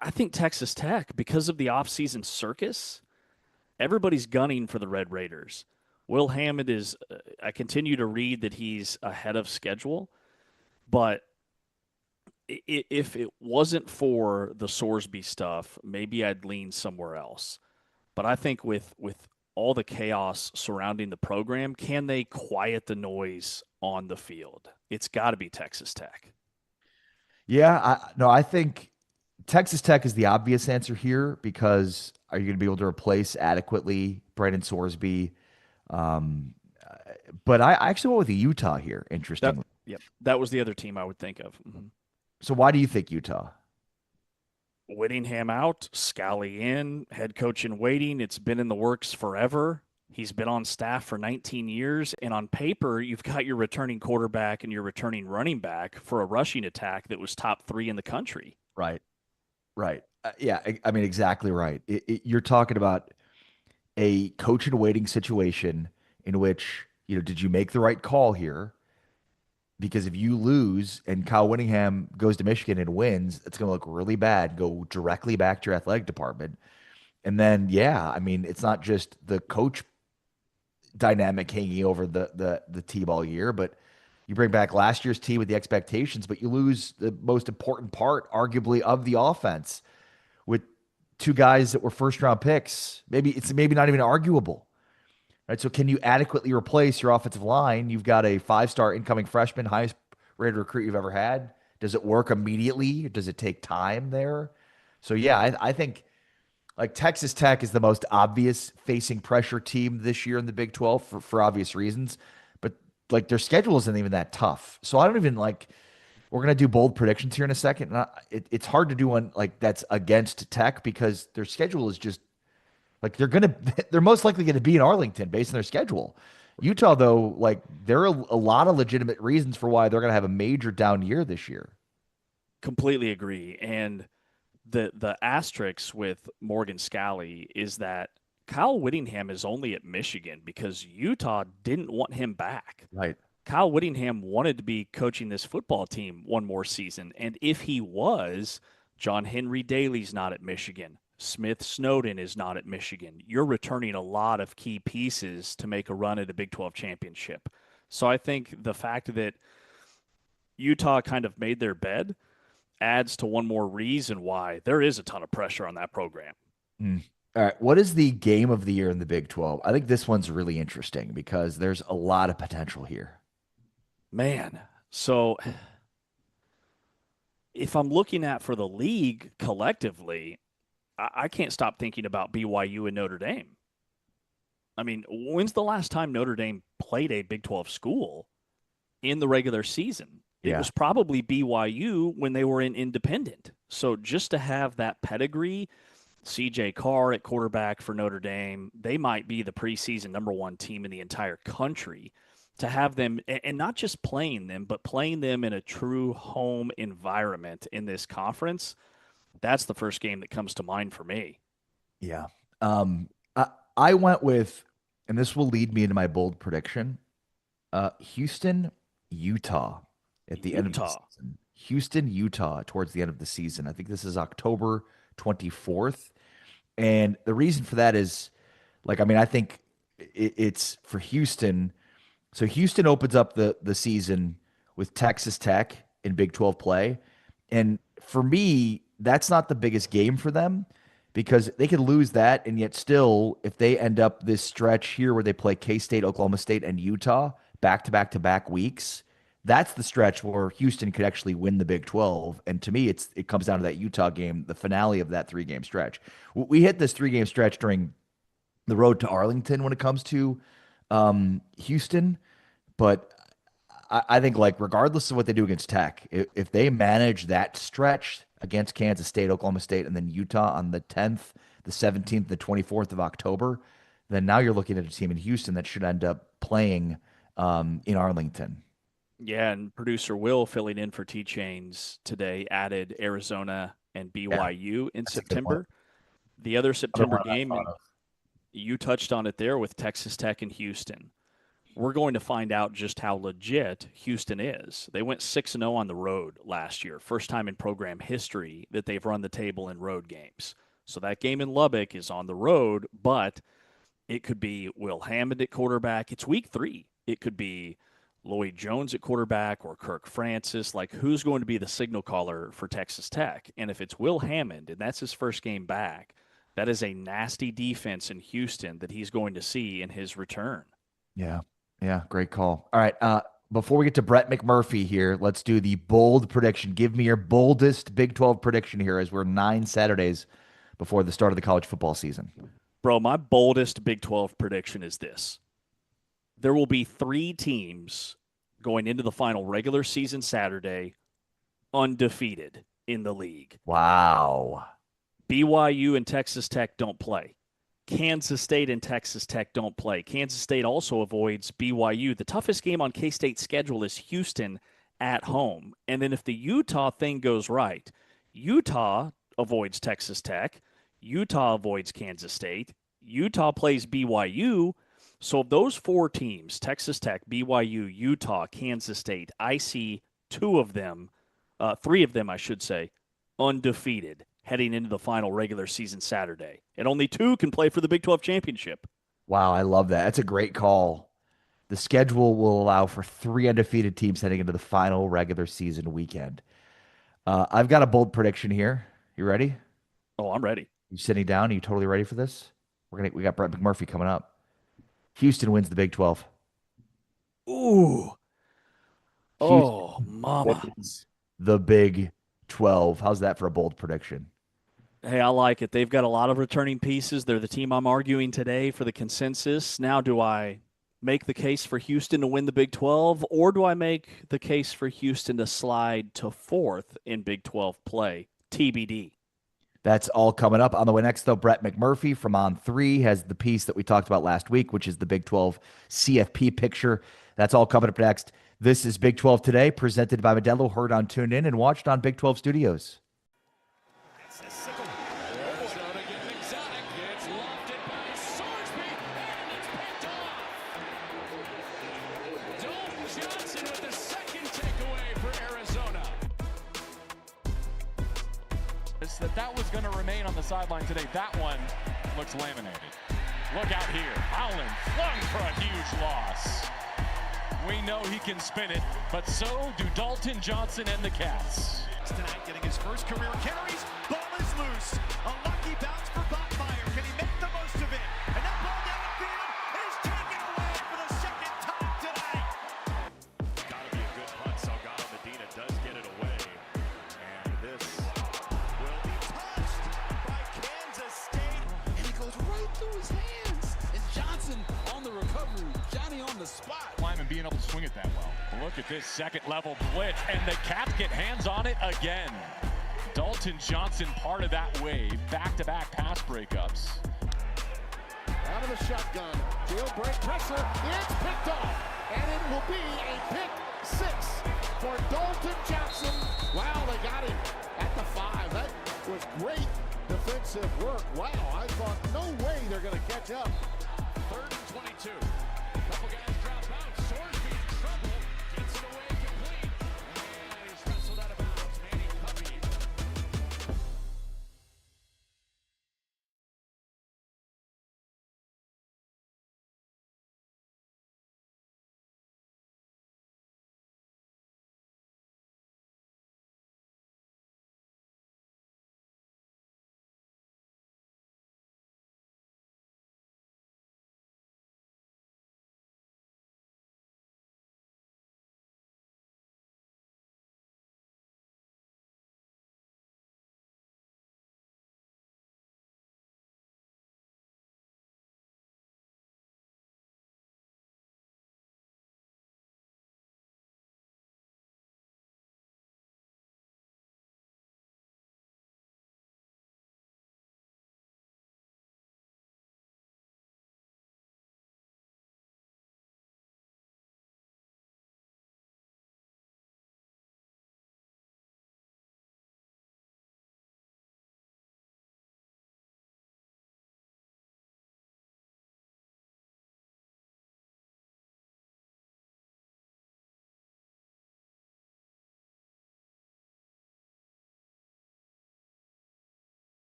I think Texas Tech, because of the offseason circus, everybody's gunning for the Red Raiders. Will Hammond is, I continue to read that he's ahead of schedule, but if it wasn't for the Sorsby stuff, maybe I'd lean somewhere else. But I think with all the chaos surrounding the program, can they quiet the noise on the field? It's got to be Texas Tech. Yeah, I think Texas Tech is the obvious answer here because are you going to be able to replace adequately Brandon Sorsby? But I actually went with the Utah here, interestingly. That was the other team I would think of. Mm-hmm. So why do you think Utah? Whittingham out, Scally in, head coach in waiting. It's been in the works forever. He's been on staff for 19 years. And on paper, you've got your returning quarterback and your returning running back for a rushing attack that was top 3 in the country. Right. Yeah, I mean, exactly right. You're talking about a coach in waiting situation in which, did you make the right call here? Because if you lose and Kyle Whittingham goes to Michigan and wins, it's going to look really bad. Go directly back to your athletic department. And then, yeah, I mean, it's not just the coach dynamic hanging over the team all year, but you bring back last year's team with the expectations, but you lose the most important part, arguably, of the offense with 2 guys that were first round picks. Maybe not even arguable. Right. So can you adequately replace your offensive line? You've got a 5-star incoming freshman, highest rated recruit you've ever had. Does it work immediately? Or does it take time there? So yeah, I think like Texas Tech is the most obvious facing pressure team this year in the Big 12 for obvious reasons. But like their schedule isn't even that tough. So I don't even like, we're going to do bold predictions here in a second. And it's hard to do one like that's against Tech because their schedule is just like they're most likely going to be in Arlington based on their schedule. Utah, though, like there are a lot of legitimate reasons for why they're going to have a major down year this year. Completely agree. And the asterisk with Morgan Scally is that Kyle Whittingham is only at Michigan because Utah didn't want him back. Right. Kyle Whittingham wanted to be coaching this football team one more season. And if he was, John Henry Daly's not at Michigan. Smith Snowden is not at Michigan. You're returning a lot of key pieces to make a run at a Big 12 championship. So I think the fact that Utah kind of made their bed adds to one more reason why there is a ton of pressure on that program. All right. What is the game of the year in the Big 12? I think this one's really interesting because there's a lot of potential here. Man, so if I'm looking at for the league collectively, I can't stop thinking about BYU and Notre Dame. I mean, when's the last time Notre Dame played a Big 12 school in the regular season? It was probably BYU when they were in independent. So just to have that pedigree, CJ Carr at quarterback for Notre Dame, they might be the preseason number 1 team in the entire country. To have them, and not just playing them, but playing them in a true home environment in this conference, that's the first game that comes to mind for me. Yeah. I went with, and this will lead me into my bold prediction, Houston, Utah at the end of the season. Houston, Utah towards the end of the season. I think this is October 24th. And the reason for that is, like, I mean, I think it's for Houston. So Houston opens up the season with Texas Tech in Big 12 play. And for me, that's not the biggest game for them because they could lose that. And yet, still, if they end up this stretch here where they play K State, Oklahoma State, and Utah back to back to back weeks, that's the stretch where Houston could actually win the Big 12. And to me, it comes down to that Utah game, the finale of that 3-game stretch. We hit this 3-game stretch during the road to Arlington when it comes to Houston, but I think like regardless of what they do against Tech, if they manage that stretch against Kansas State, Oklahoma State, and then Utah on the 10th, the 17th, the 24th of October, then now you're looking at a team in Houston that should end up playing in Arlington. Yeah, and producer Will filling in for T Chains today added Arizona and Yeah, BYU in that's a good point. September. The other Other September one I game, thought and you touched on it there with Texas Tech and Houston. We're going to find out just how legit Houston is. They went 6-0 on the road last year, first time in program history that they've run the table in road games. So that game in Lubbock is on the road, but it could be Will Hammond at quarterback. It's week 3. It could be Lloyd Jones at quarterback or Kirk Francis. Like, who's going to be the signal caller for Texas Tech? And if it's Will Hammond and that's his first game back, that is a nasty defense in Houston that he's going to see in his return. Yeah. Yeah. Great call. All right. Before we get to Brett McMurphy here, let's do the bold prediction. Give me your boldest Big 12 prediction here as we're 9 Saturdays before the start of the college football season. Bro, my boldest Big 12 prediction is this. There will be 3 teams going into the final regular season Saturday undefeated in the league. Wow. BYU and Texas Tech don't play. Kansas State and Texas Tech don't play. Kansas State also avoids BYU. The toughest game on K-State's schedule is Houston at home. And then if the Utah thing goes right, Utah avoids Texas Tech. Utah avoids Kansas State. Utah plays BYU. So of those 4 teams, Texas Tech, BYU, Utah, Kansas State, I see 2 of them, 3 of them, I should say, undefeated heading into the final regular season Saturday. And only 2 can play for the Big 12 championship. Wow. I love that. That's a great call. The schedule will allow for 3 undefeated teams heading into the final regular season weekend. I've got a bold prediction here. You ready? Oh, I'm ready. You sitting down? Are you totally ready for this? We got Brett McMurphy coming up. Houston wins the Big 12. Ooh. Houston Oh, mama. wins the Big 12. How's that for a bold prediction? Hey, I like it. They've got a lot of returning pieces. They're the team I'm arguing today for the consensus. Now, do I make the case for Houston to win the Big 12, or do I make the case for Houston to slide to 4th in Big 12 play? TBD. That's all coming up. On the way next, though, Brett McMurphy from On3 has the piece that we talked about last week, which is the Big 12 CFP picture. That's all coming up next. This is Big 12 Today, presented by Modelo, heard on TuneIn and watched on Big 12 Studios. That was going to remain on the sideline today. That one looks laminated. Look out here. Howland flung for a huge loss. We know he can spin it, but so do Dalton Johnson and the Cats. Tonight getting his first career carries. Ball is loose. A lucky bounce for Bachmeyer. Can he make the most of it? And that ball down the field is taken away for the second time tonight. Gotta be a good punt. Salgado Medina does get it away. And this will be touched by Kansas State. And it goes right through his hands. And Johnson on the recovery. Johnny on the spot. Lyman being able to swing it that well. Look at this second level blitz, and the Cats get hands on it again. Dalton Johnson part of that wave. Back-to-back pass breakups. Out of the shotgun. Jailbreak pressure. It's picked off. And it will be a pick 6 for Dalton Johnson. Wow, they got him at the 5. That was great defensive work. Wow, I thought no way they're going to catch up. 3rd and 22. Couple guys drop out. Sorsby in trouble. Gets it away complete. And he's wrestled out of bounds. Manny Puppy.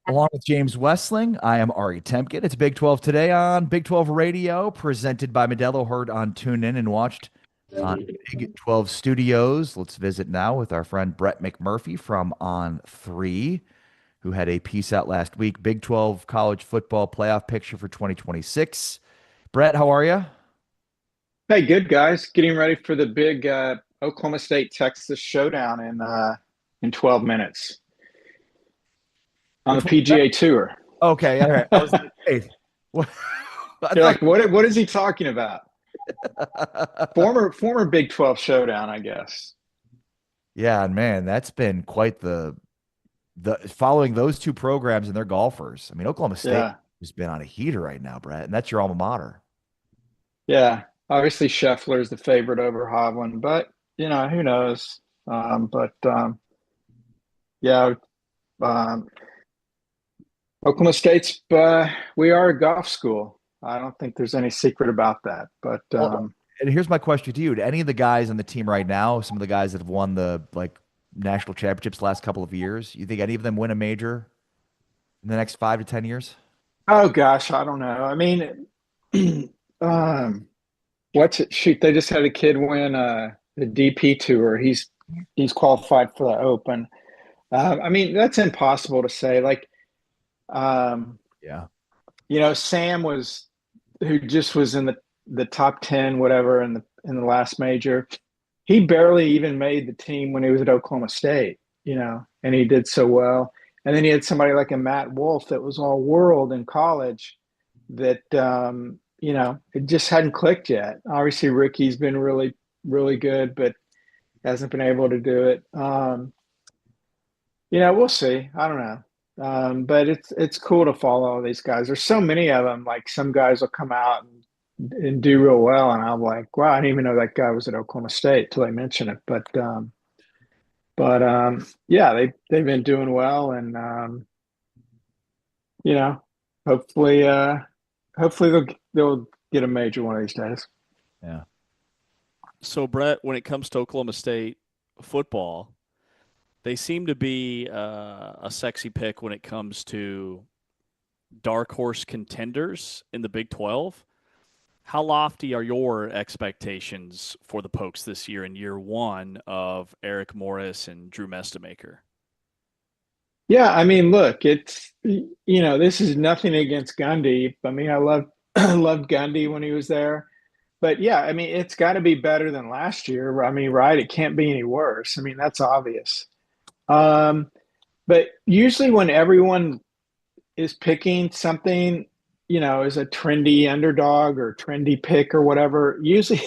Along with James Westling, I am Ari Temkin. It's Big 12 today on Big 12 Radio, presented by Modelo, heard on TuneIn and watched on Big 12 Studios. Let's visit now with our friend Brett McMurphy from On3, who had a piece out last week, Big 12 college football playoff picture for 2026. Brett, how are you? Hey, good guys. Getting ready for the big Oklahoma State Texas showdown in 12 minutes on the PGA Tour. Okay, all right. I was hey, what? You're like, what is he talking about? Former Big 12 showdown, I guess. Yeah, and man, that's been quite the following those two programs and their golfers. I mean, Oklahoma State has been on a heater right now, Brett, and that's your alma mater. Yeah, obviously Scheffler is the favorite over Hovland, but who knows? Oklahoma State's we are a golf school. I don't think there's any secret about that. But and here's my question to you: do any of the guys on the team right now, some of the guys that have won the national championships the last couple of years, you think any of them win a major in the next 5 to 10 years? Oh gosh, I don't know. I mean, shoot, they just had a kid win the DP Tour. He's qualified for the Open. I mean, that's impossible to say. Sam who just was in the top 10, whatever, in the last major. He barely even made the team when he was at Oklahoma State, and he did so well. And then he had somebody like a Matt Wolf that was all world in college that, it just hadn't clicked yet. Obviously, Ricky's been really, really good, but hasn't been able to do it. We'll see. I don't know. But it's cool to follow all these guys. There's so many of them. Like some guys will come out and do real well, and I'm like, wow, I didn't even know that guy was at Oklahoma State till I mentioned it. But they've been doing well, and hopefully they'll get a major one of these days. Yeah. So Brett, when it comes to Oklahoma State football, they seem to be a sexy pick when it comes to dark horse contenders in the Big 12. How lofty are your expectations for the Pokes this year in year one of Eric Morris and Drew Mestamaker? Yeah, I mean, look, it's this is nothing against Gundy. I mean, I loved Gundy when he was there. But yeah, I mean, it's got to be better than last year. I mean, right? It can't be any worse. I mean, that's obvious. But usually when everyone is picking something, as a trendy underdog or trendy pick or whatever, usually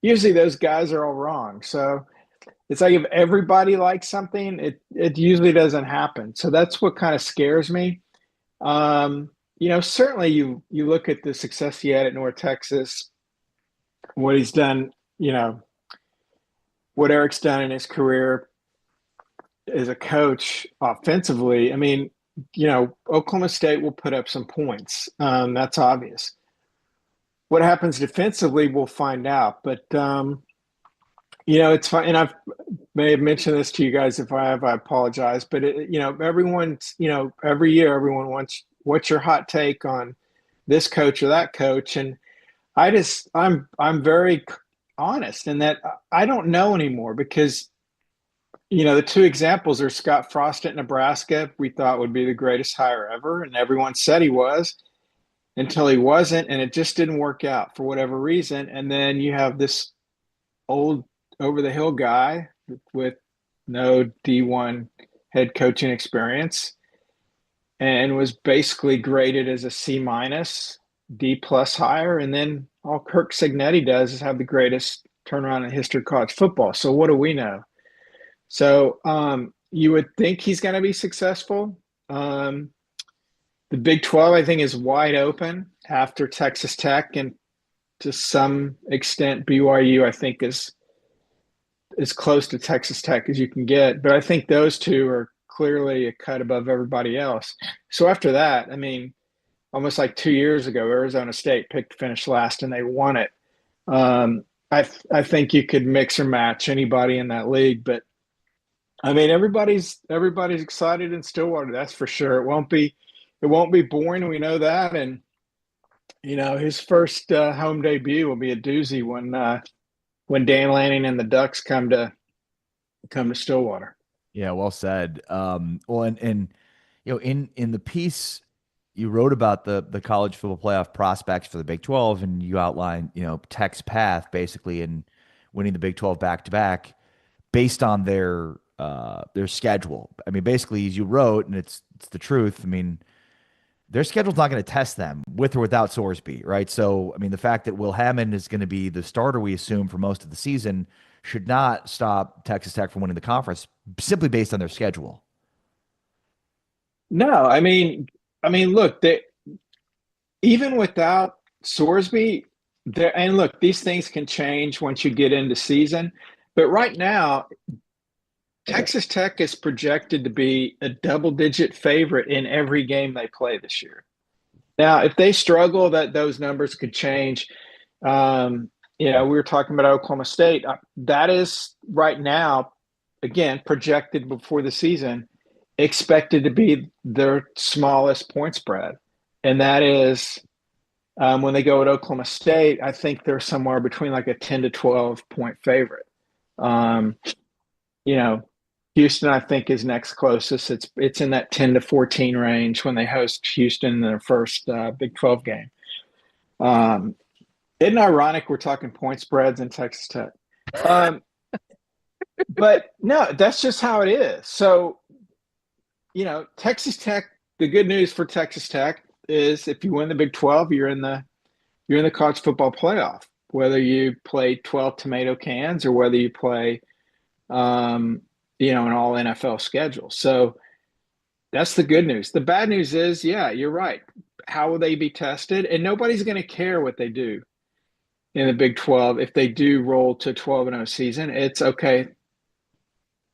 those guys are all wrong. So it's like if everybody likes something, it usually doesn't happen. So that's what kind of scares me. Certainly you look at the success he had at North Texas, what he's done, what Eric's done in his career as a coach offensively. I mean, Oklahoma State will put up some points. That's obvious. What happens defensively, we'll find out. But, it's fine. And I may have mentioned this to you guys. If I have, I apologize. But, everyone's, every year everyone wants, what's your hot take on this coach or that coach? And I'm very honest in that I don't know anymore because the two examples are Scott Frost at Nebraska, we thought would be the greatest hire ever, and everyone said he was until he wasn't, and it just didn't work out for whatever reason. And then you have this old over-the-hill guy with no D1 head coaching experience and was basically graded as a C-, D+ hire, and then all Kirk Cignetti does is have the greatest turnaround in the history of college football. So what do we know? So you would think he's going to be successful. The Big 12, I think, is wide open after Texas Tech, and to some extent BYU, I think, is as close to Texas Tech as you can get. But I think those two are clearly a cut above everybody else. So after that, I mean, almost like 2 years ago, Arizona State picked to finish last, and they won it. I think you could mix or match anybody in that league, but I mean, everybody's excited in Stillwater. That's for sure. It won't be boring. We know that. And his first home debut will be a doozy when Dan Lanning and the Ducks come to Stillwater. Yeah, well said. Well, and in the piece you wrote about the college football playoff prospects for the Big 12, and you outlined Tech's path basically in winning the Big 12 back to back based on their schedule. I mean, basically, as you wrote, and it's the truth. I mean, their schedule's not going to test them with or without Sorsby, right? So, I mean, the fact that Will Hammond is going to be the starter, we assume, for most of the season should not stop Texas Tech from winning the conference simply based on their schedule. No, look, even without Sorsby, and look, these things can change once you get into season. But right now, Texas Tech is projected to be a double-digit favorite in every game they play this year. Now, if they struggle, those numbers could change. We were talking about Oklahoma State. That is right now, again, projected before the season, expected to be their smallest point spread. And that is when they go at Oklahoma State, I think they're somewhere between like a 10 to 12 point favorite. Houston, I think, is next closest. It's in that 10 to 14 range when they host Houston in their first Big 12 game. Isn't it ironic we're talking point spreads in Texas Tech? But no, that's just how it is. So, Texas Tech, the good news for Texas Tech is if you win the Big 12, you're in the college football playoff, whether you play 12 tomato cans or whether you play an all NFL schedule. So that's the good news. The bad news is, yeah, you're right. How will they be tested? And nobody's going to care what they do in the Big 12 if they do roll to 12-0 season. It's okay.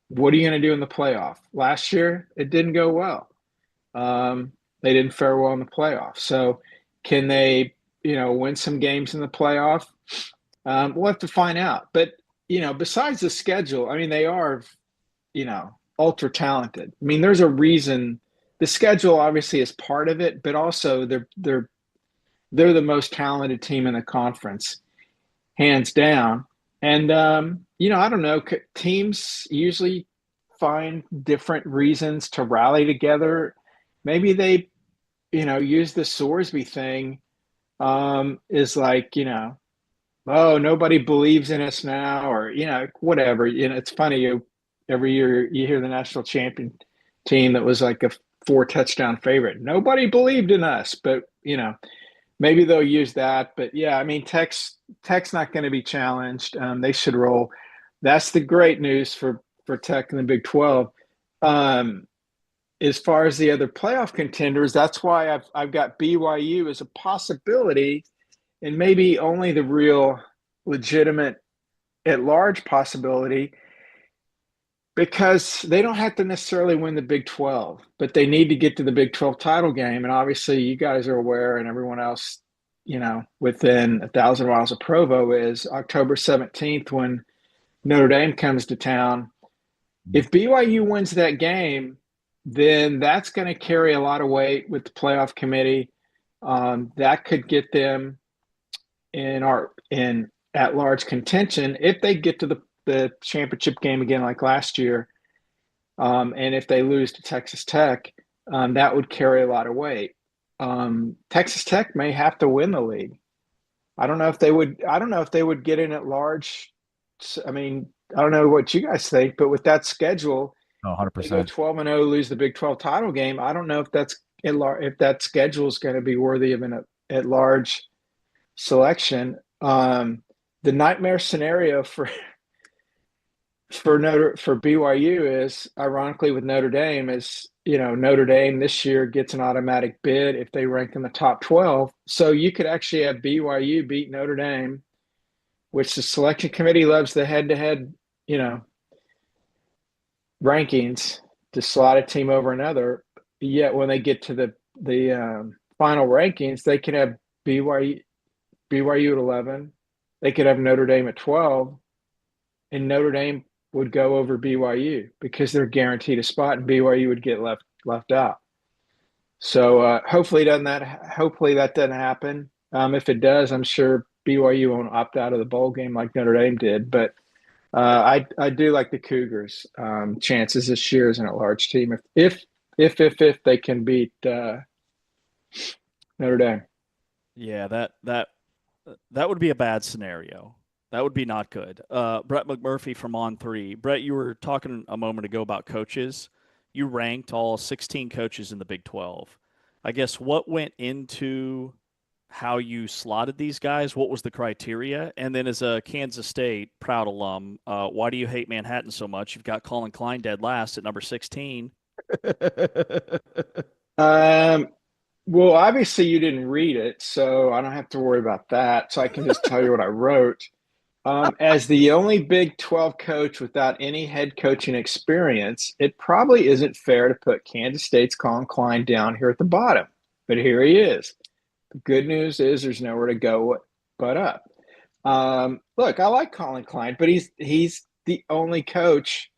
What are you going to do in the playoff? Last year, it didn't go well. They didn't fare well in the playoff. So can they, win some games in the playoff? We'll have to find out. But, besides the schedule, I mean, they are, ultra talented. I mean, there's a reason. The schedule obviously is part of it, but also they're the most talented team in the conference, hands down. And, I don't know, teams usually find different reasons to rally together. Maybe they, use the Sorsby thing is like, oh, nobody believes in us now, or, whatever. It's funny. Every year you hear the national champion team that was like a 4-touchdown favorite. Nobody believed in us, but, maybe they'll use that. But yeah, I mean, Tech's not going to be challenged. They should roll. That's the great news for Tech in the Big 12. As far as the other playoff contenders, that's why I've got BYU as a possibility, and maybe only the real legitimate at-large possibility, because they don't have to necessarily win the Big 12, but they need to get to the Big 12 title game. And obviously you guys are aware, and everyone else, within 1,000 miles of Provo, is October 17th when Notre Dame comes to town. If BYU wins that game, then that's going to carry a lot of weight with the playoff committee. That could get them in at-large contention if they get to the championship game again like last year. And if they lose to Texas Tech, that would carry a lot of weight. Texas Tech may have to win the league. I don't know if they would get in at large. I mean, I don't know what you guys think, but with that schedule, 100%. They go 12-0, lose the Big 12 title game. I don't know if that schedule is going to be worthy of an at-large selection. The nightmare scenario for BYU is, ironically, with Notre Dame, is Notre Dame this year gets an automatic bid if they rank in the top 12. So you could actually have BYU beat Notre Dame, which the selection committee loves the head-to-head, rankings to slot a team over another. Yet when they get to the final rankings, they could have BYU at 11. They could have Notre Dame at 12, and Notre Dame would go over BYU because they're guaranteed a spot, and BYU would get left out. So hopefully that doesn't happen. If it does, I'm sure BYU won't opt out of the bowl game like Notre Dame did. But I do like the Cougars' chances this year as an at-large team if they can beat Notre Dame. Yeah, that would be a bad scenario. That would be not good. Brett McMurphy from On3. Brett, you were talking a moment ago about coaches. You ranked all 16 coaches in the Big 12. I guess what went into how you slotted these guys? What was the criteria? And then as a Kansas State proud alum, why do you hate Manhattan so much? You've got Colin Klein dead last at number 16. Well, obviously you didn't read it, so I don't have to worry about that. So I can just tell you what I wrote. As the only Big 12 coach without any head coaching experience, it probably isn't fair to put Kansas State's Colin Klein down here at the bottom. But here he is. The good news is there's nowhere to go but up. Look, I like Colin Klein, but he's the only coach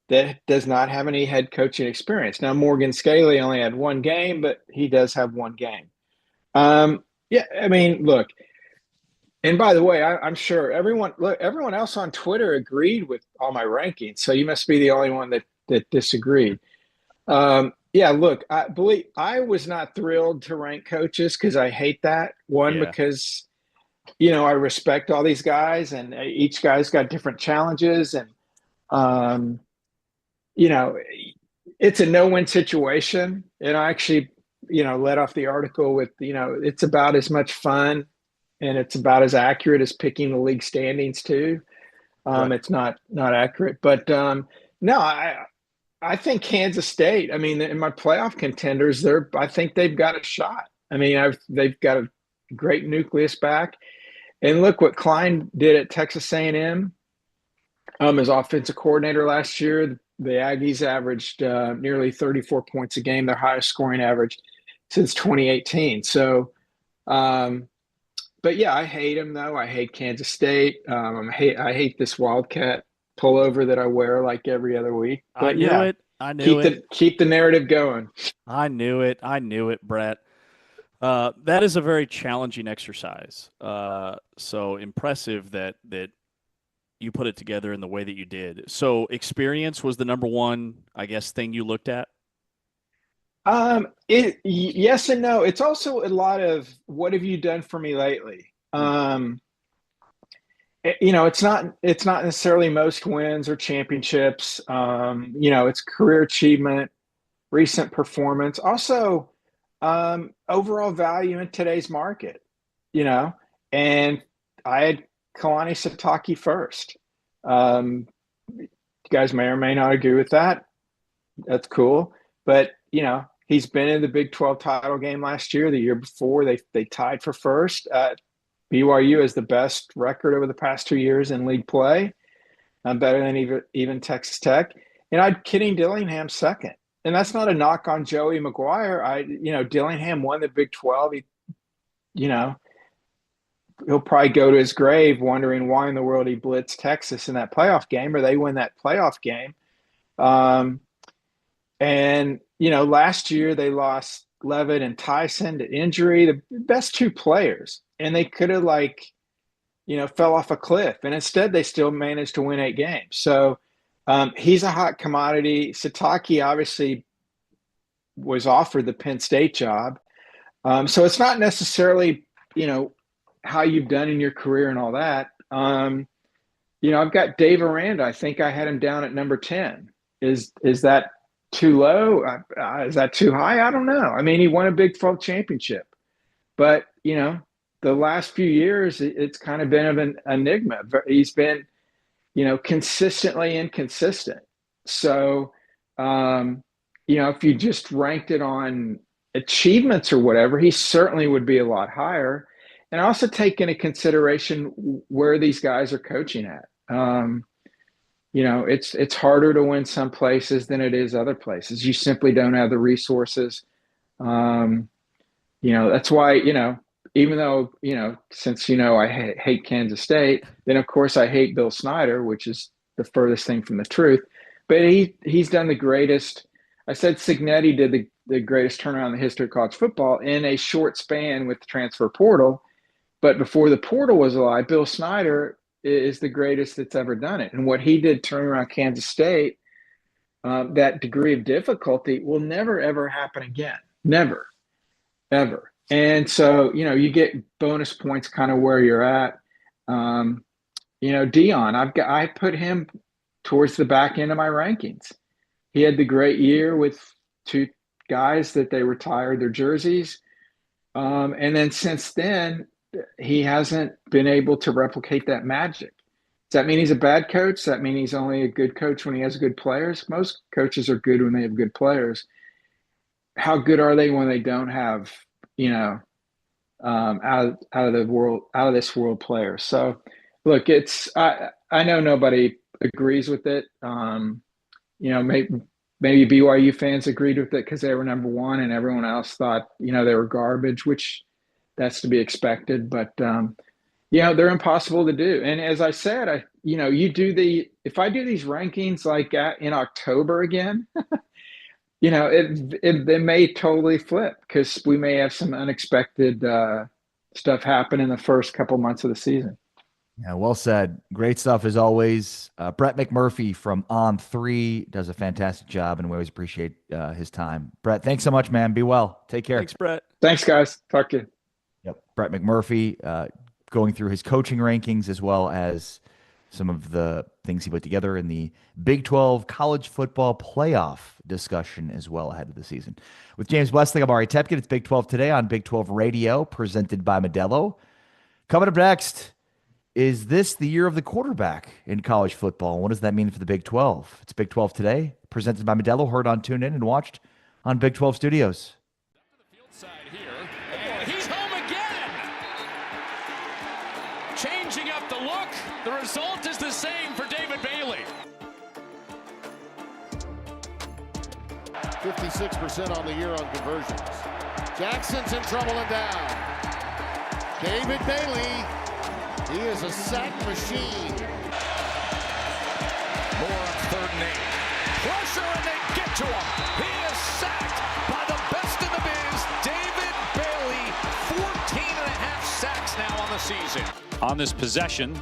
that does not have any head coaching experience. Now, Morgan Scaley only had one game, but he does have one game. Yeah, I mean, look, and by the way, I'm sure everyone else on Twitter agreed with all my rankings, so you must be the only one that disagreed. Yeah, look, I was not thrilled to rank coaches because I hate that. Because I respect all these guys, and each guy's got different challenges, and it's a no-win situation. And I actually, led off the article with, it's about as much fun and it's about as accurate as picking the league standings too. Right. It's not accurate, but no, I think Kansas State, I mean, in my playoff contenders, I think they've got a shot. I mean, they've got a great nucleus back. And look what Klein did at Texas A&M. As offensive coordinator last year, the Aggies averaged nearly 34 points a game, their highest scoring average since 2018. So, but yeah, I hate him though. I hate Kansas State. I hate this Wildcat pullover that I wear like every other week. But I knew it. Keep the narrative going. I knew it, Brett. That is a very challenging exercise. So impressive that you put it together in the way that you did. So experience was the number one, I guess, thing you looked at? Yes and no. It's also a lot of what have you done for me lately? It's not necessarily most wins or championships. It's career achievement, recent performance, also overall value in today's market, and I had Kalani Sitake first. You guys may or may not agree with that. That's cool. But, he's been in the Big 12 title game last year. The year before, they tied for first. BYU has the best record over the past 2 years in league play, better than even Texas Tech. And I had Kenny Dillingham second. And that's not a knock on Joey McGuire. Dillingham won the Big 12. He'll probably go to his grave wondering why in the world he blitzed Texas in that playoff game, or they win that playoff game. Last year they lost Levitt and Tyson to injury, the best two players, and they could have fell off a cliff. And instead they still managed to win 8 games. So he's a hot commodity. Sitake obviously was offered the Penn State job. So it's not necessarily, how you've done in your career and all that. I've got Dave Aranda. I think I had him down at number 10. Is that too low? Is that too high? I don't know. I mean, he won a Big 12 championship, but the last few years, it's kind of been of an enigma. He's been, consistently inconsistent. So, if you just ranked it on achievements or whatever, he certainly would be a lot higher. And also take into consideration where these guys are coaching at. It's harder to win some places than it is other places. You simply don't have the resources. That's why, even though, since, I hate Kansas State, then of course I hate Bill Snyder, which is the furthest thing from the truth. But he's done the greatest. I said Cignetti did the greatest turnaround in the history of college football in a short span with the transfer portal. But before the portal was alive, Bill Snyder is the greatest that's ever done it. And what he did turning around Kansas State, that degree of difficulty will never, ever happen again. Never, ever. And so, you get bonus points kind of where you're at. Dion, I put him towards the back end of my rankings. He had the great year with two guys that they retired their jerseys. And then since then, he hasn't been able to replicate that magic. Does that mean he's a bad coach? Does that mean he's only a good coach when he has good players? Most coaches are good when they have good players. How good are they when they don't have, out of this world players? So, look, I know nobody agrees with it. Maybe BYU fans agreed with it because they were number one, and everyone else thought they were garbage, which that's to be expected. But they're impossible to do. And as I said, if I do these rankings like in October again, it may totally flip because we may have some unexpected stuff happen in the first couple months of the season. Yeah, well said. Great stuff as always. Brett McMurphy from On3 does a fantastic job, and we always appreciate his time. Brett, thanks so much, man. Be well. Take care. Thanks, Brett. Thanks, guys. Talk to you. Yep. Brett McMurphy going through his coaching rankings as well as some of the things he put together in the Big 12 college football playoff discussion as well ahead of the season. With James Westling, I'm Ari Tepkin. It's Big 12 Today on Big 12 Radio, presented by Modelo. Coming up next, is this the year of the quarterback in college football? What does that mean for the Big 12? It's Big 12 Today, presented by Modelo, heard on TuneIn and watched on Big 12 Studios. He's home again. Changing up the look. The result is the same for David Bailey. 56% on the year on conversions. Jackson's in trouble and down. David Bailey, he is a sack machine. More on 3rd and 8. Pressure and they get to him. He is sacked by the best in the biz, David Bailey. 14 and a half sacks now on the season. On this possession,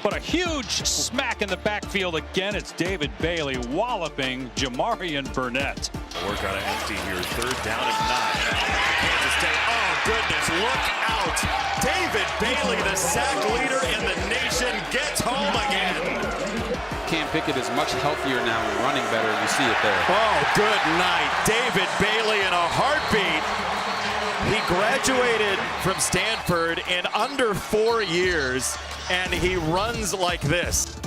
but a huge smack in the backfield again. It's David Bailey walloping Jamarian Burnett. Work on an empty here. 3rd down and 9. Kansas State. Oh, goodness. Look out. David Bailey, the sack leader in the nation, gets home again. Cam Pickett is much healthier now and running better. You see it there. Oh, good night. David Bailey in a heartbeat. He graduated from Stanford in under 4 years, and he runs like this.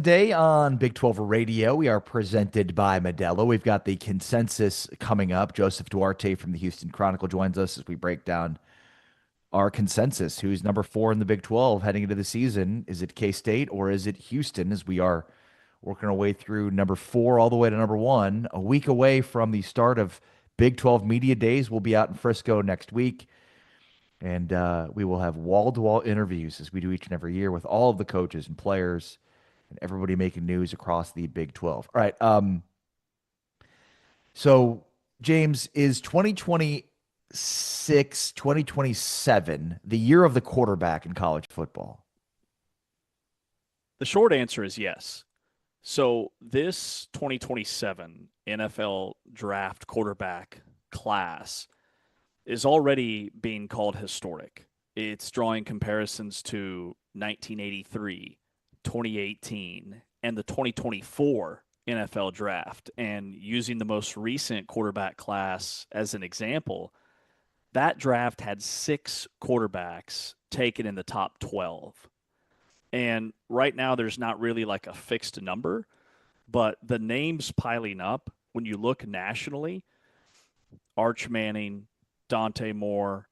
Today on Big 12 Radio, we are presented by Modelo. We've got the consensus coming up. Joseph Duarte from the Houston Chronicle joins us as we break down our consensus. Who's number 4 in the Big 12 heading into the season? Is it K-State or is it Houston, as we are working our way through number 4 all the way to number 1, a week away from the start of Big 12 Media Days. We'll be out in Frisco next week, and we will have wall-to-wall interviews as we do each and every year with all of the coaches and players and everybody making news across the Big 12. All right. So, James, is 2026, 2027 the year of the quarterback in college football? The short answer is yes. So this 2027 NFL draft quarterback class is already being called historic. It's drawing comparisons to 1983, 2018, and the 2024 NFL draft. And using the most recent quarterback class as an example, that draft had 6 quarterbacks taken in the top 12. And right now there's not really like a fixed number, but the names piling up when you look nationally, Arch Manning, Dante Moore,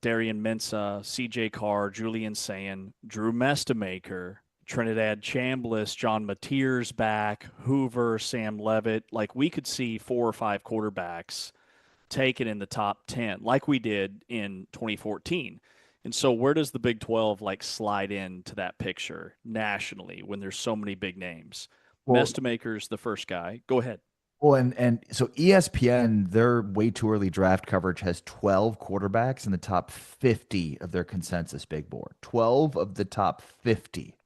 Darian Mensah, CJ Carr, Julian Sayin, Drew Mestamaker, Trinidad Chambliss, John Mateer's back, Hoover, Sam Levitt. Like, we could see 4 or 5 quarterbacks taken in the top 10 like we did in 2014. And so where does the Big 12 like slide into that picture nationally when there's so many big names? Well, Mestamaker's the first guy. Go ahead. Well, and so ESPN, their way too early draft coverage has 12 quarterbacks in the top 50 of their consensus big board. 12 of the top 50.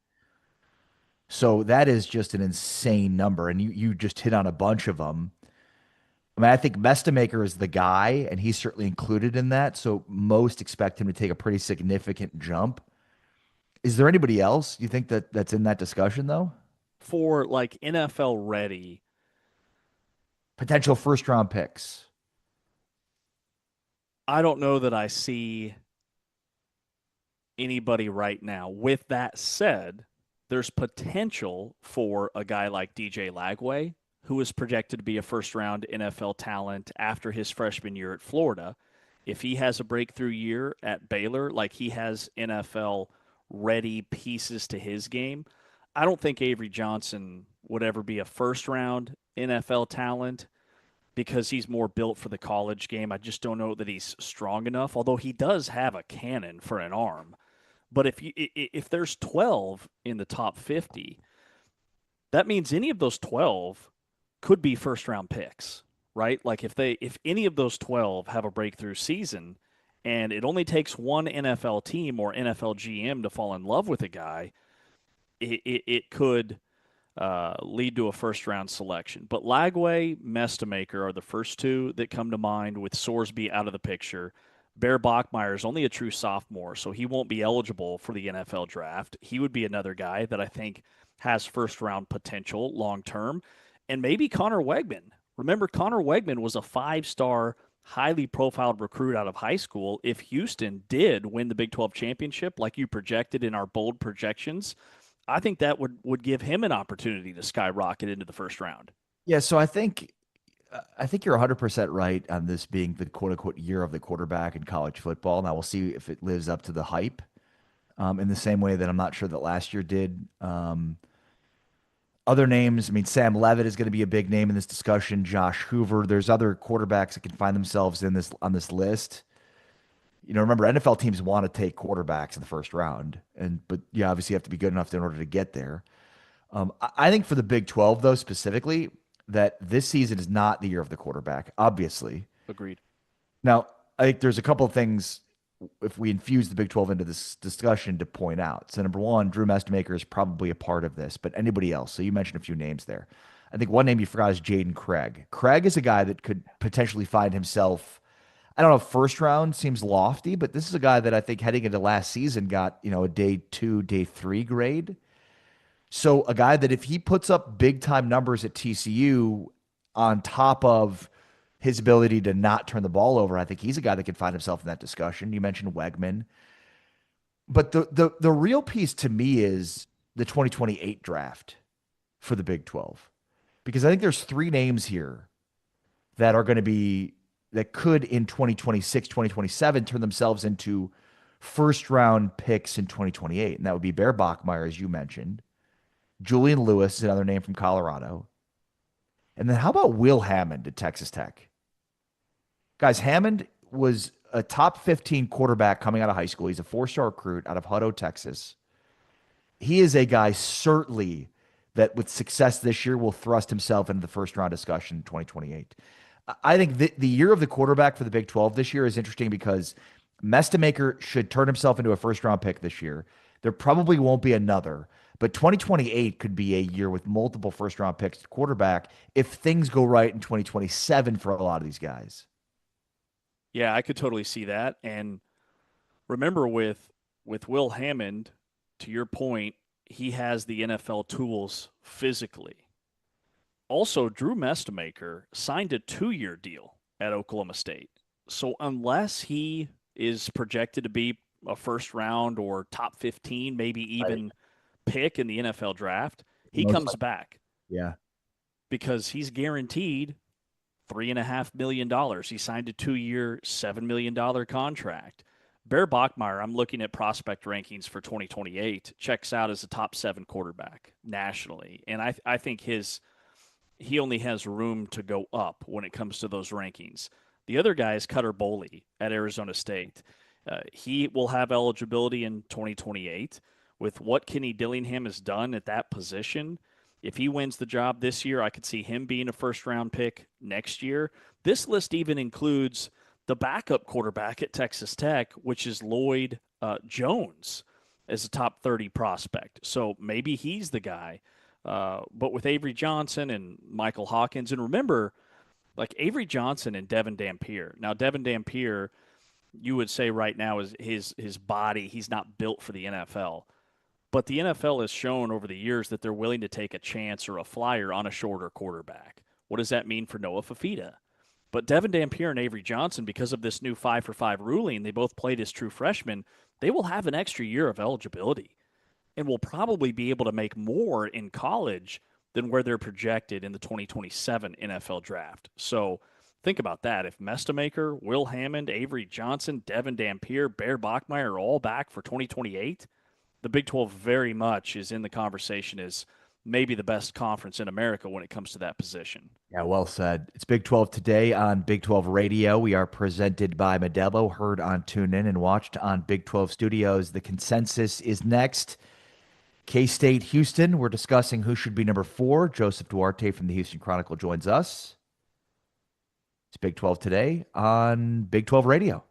So that is just an insane number. And you just hit on a bunch of them. I mean, I think Mestamaker is the guy, and he's certainly included in that. So most expect him to take a pretty significant jump. Is there anybody else you think that's in that discussion, though? For like NFL ready, potential first-round picks. I don't know that I see anybody right now. With that said, there's potential for a guy like DJ Lagway, who is projected to be a first-round NFL talent after his freshman year at Florida. If he has a breakthrough year at Baylor, like he has NFL-ready pieces to his game, I don't think Avery Johnson would ever be a first-round NFL talent because he's more built for the college game. I just don't know that he's strong enough, although he does have a cannon for an arm. But if there's 12 in the top 50, that means any of those 12 could be first-round picks, right? Like if any of those 12 have a breakthrough season and it only takes one NFL team or NFL GM to fall in love with a guy, it could lead to a first-round selection. But Lagway, Mestamaker are the first 2 that come to mind, with Sorsby out of the picture. Bear Bachmeier is only a true sophomore, so he won't be eligible for the NFL draft. He would be another guy that I think has first-round potential long-term. And maybe Connor Wegman. Remember, Connor Wegman was a 5-star, highly profiled recruit out of high school. If Houston did win the Big 12 championship like you projected in our bold projections, I think that would give him an opportunity to skyrocket into the first round. Yeah, so I think you're 100% right on this being the quote-unquote year of the quarterback in college football. Now we'll see if it lives up to the hype in the same way that I'm not sure that last year did. Other names, I mean, Sam Levitt is going to be a big name in this discussion. Josh Hoover. There's other quarterbacks that can find themselves on this list. You know, remember, NFL teams want to take quarterbacks in the first round, but you obviously have to be good enough in order to get there. I think for the Big 12, though, specifically, that this season is not the year of the quarterback, obviously. Agreed. Now, I think there's a couple of things, if we infuse the Big 12 into this discussion, to point out. So, number one, Drew Mestamaker is probably a part of this, but anybody else? So you mentioned a few names there. I think one name you forgot is Jaden Craig. Craig is a guy that could potentially find himself, I don't know, first round seems lofty, but this is a guy that I think heading into last season got, a day 2, day 3 grade. So a guy that if he puts up big time numbers at TCU on top of his ability to not turn the ball over, I think he's a guy that could find himself in that discussion. You mentioned Wegman. But the real piece to me is the 2028 draft for the Big 12? Because I think there's 3 names here that are going to be, that could in 2026, 2027 turn themselves into first round picks in 2028. And that would be Bear Bachmeier, as you mentioned. Julian Lewis is another name from Colorado. And then how about Will Hammond at Texas Tech? Guys, Hammond was a top 15 quarterback coming out of high school. He's a 4-star recruit out of Hutto, Texas. He is a guy certainly that with success this year will thrust himself into the first round discussion in 2028. I think the year of the quarterback for the Big 12 this year is interesting because Mestamaker should turn himself into a first round pick this year. There probably won't be another, but 2028 could be a year with multiple first round picks at quarterback if things go right in 2027 for a lot of these guys. Yeah, I could totally see that. And remember with Will Hammond, to your point, he has the NFL tools physically. Also, Drew Mestamaker signed a 2-year deal at Oklahoma State. So unless he is projected to be a first round or top 15, maybe even pick in the NFL draft, he comes back. Yeah. Because he's guaranteed $3.5 million. He signed a 2-year, $7 million contract. Bear Bachmeier, I'm looking at prospect rankings for 2028, checks out as a top 7 quarterback nationally. And I think he only has room to go up when it comes to those rankings. The other guy is Cutter Boley at Arizona State. He will have eligibility in 2028. With what Kenny Dillingham has done at that position, if he wins the job this year, I could see him being a first-round pick next year. This list even includes the backup quarterback at Texas Tech, which is Lloyd Jones, as a top 30 prospect. So maybe he's the guy. But with Avery Johnson and Michael Hawkins, and remember, like Avery Johnson and Devin Dampier. Now, Devin Dampier, you would say right now is his body, he's not built for the NFL. But the NFL has shown over the years that they're willing to take a chance or a flyer on a shorter quarterback. What does that mean for Noah Fafita? But Devin Dampier and Avery Johnson, because of this new 5-for-5 ruling, they both played as true freshmen, they will have an extra year of eligibility and will probably be able to make more in college than where they're projected in the 2027 NFL draft. So think about that. If Mestamaker, Will Hammond, Avery Johnson, Devin Dampier, Bear Bachmeier are all back for 2028, the Big 12 very much is in the conversation as maybe the best conference in America when it comes to that position. Yeah, well said. It's Big 12 today on Big 12 Radio. We are presented by Modelo, heard on TuneIn and watched on Big 12 Studios. The consensus is next. K-State, Houston. We're discussing who should be number 4. Joseph Duarte from the Houston Chronicle joins us. It's Big 12 today on Big 12 Radio.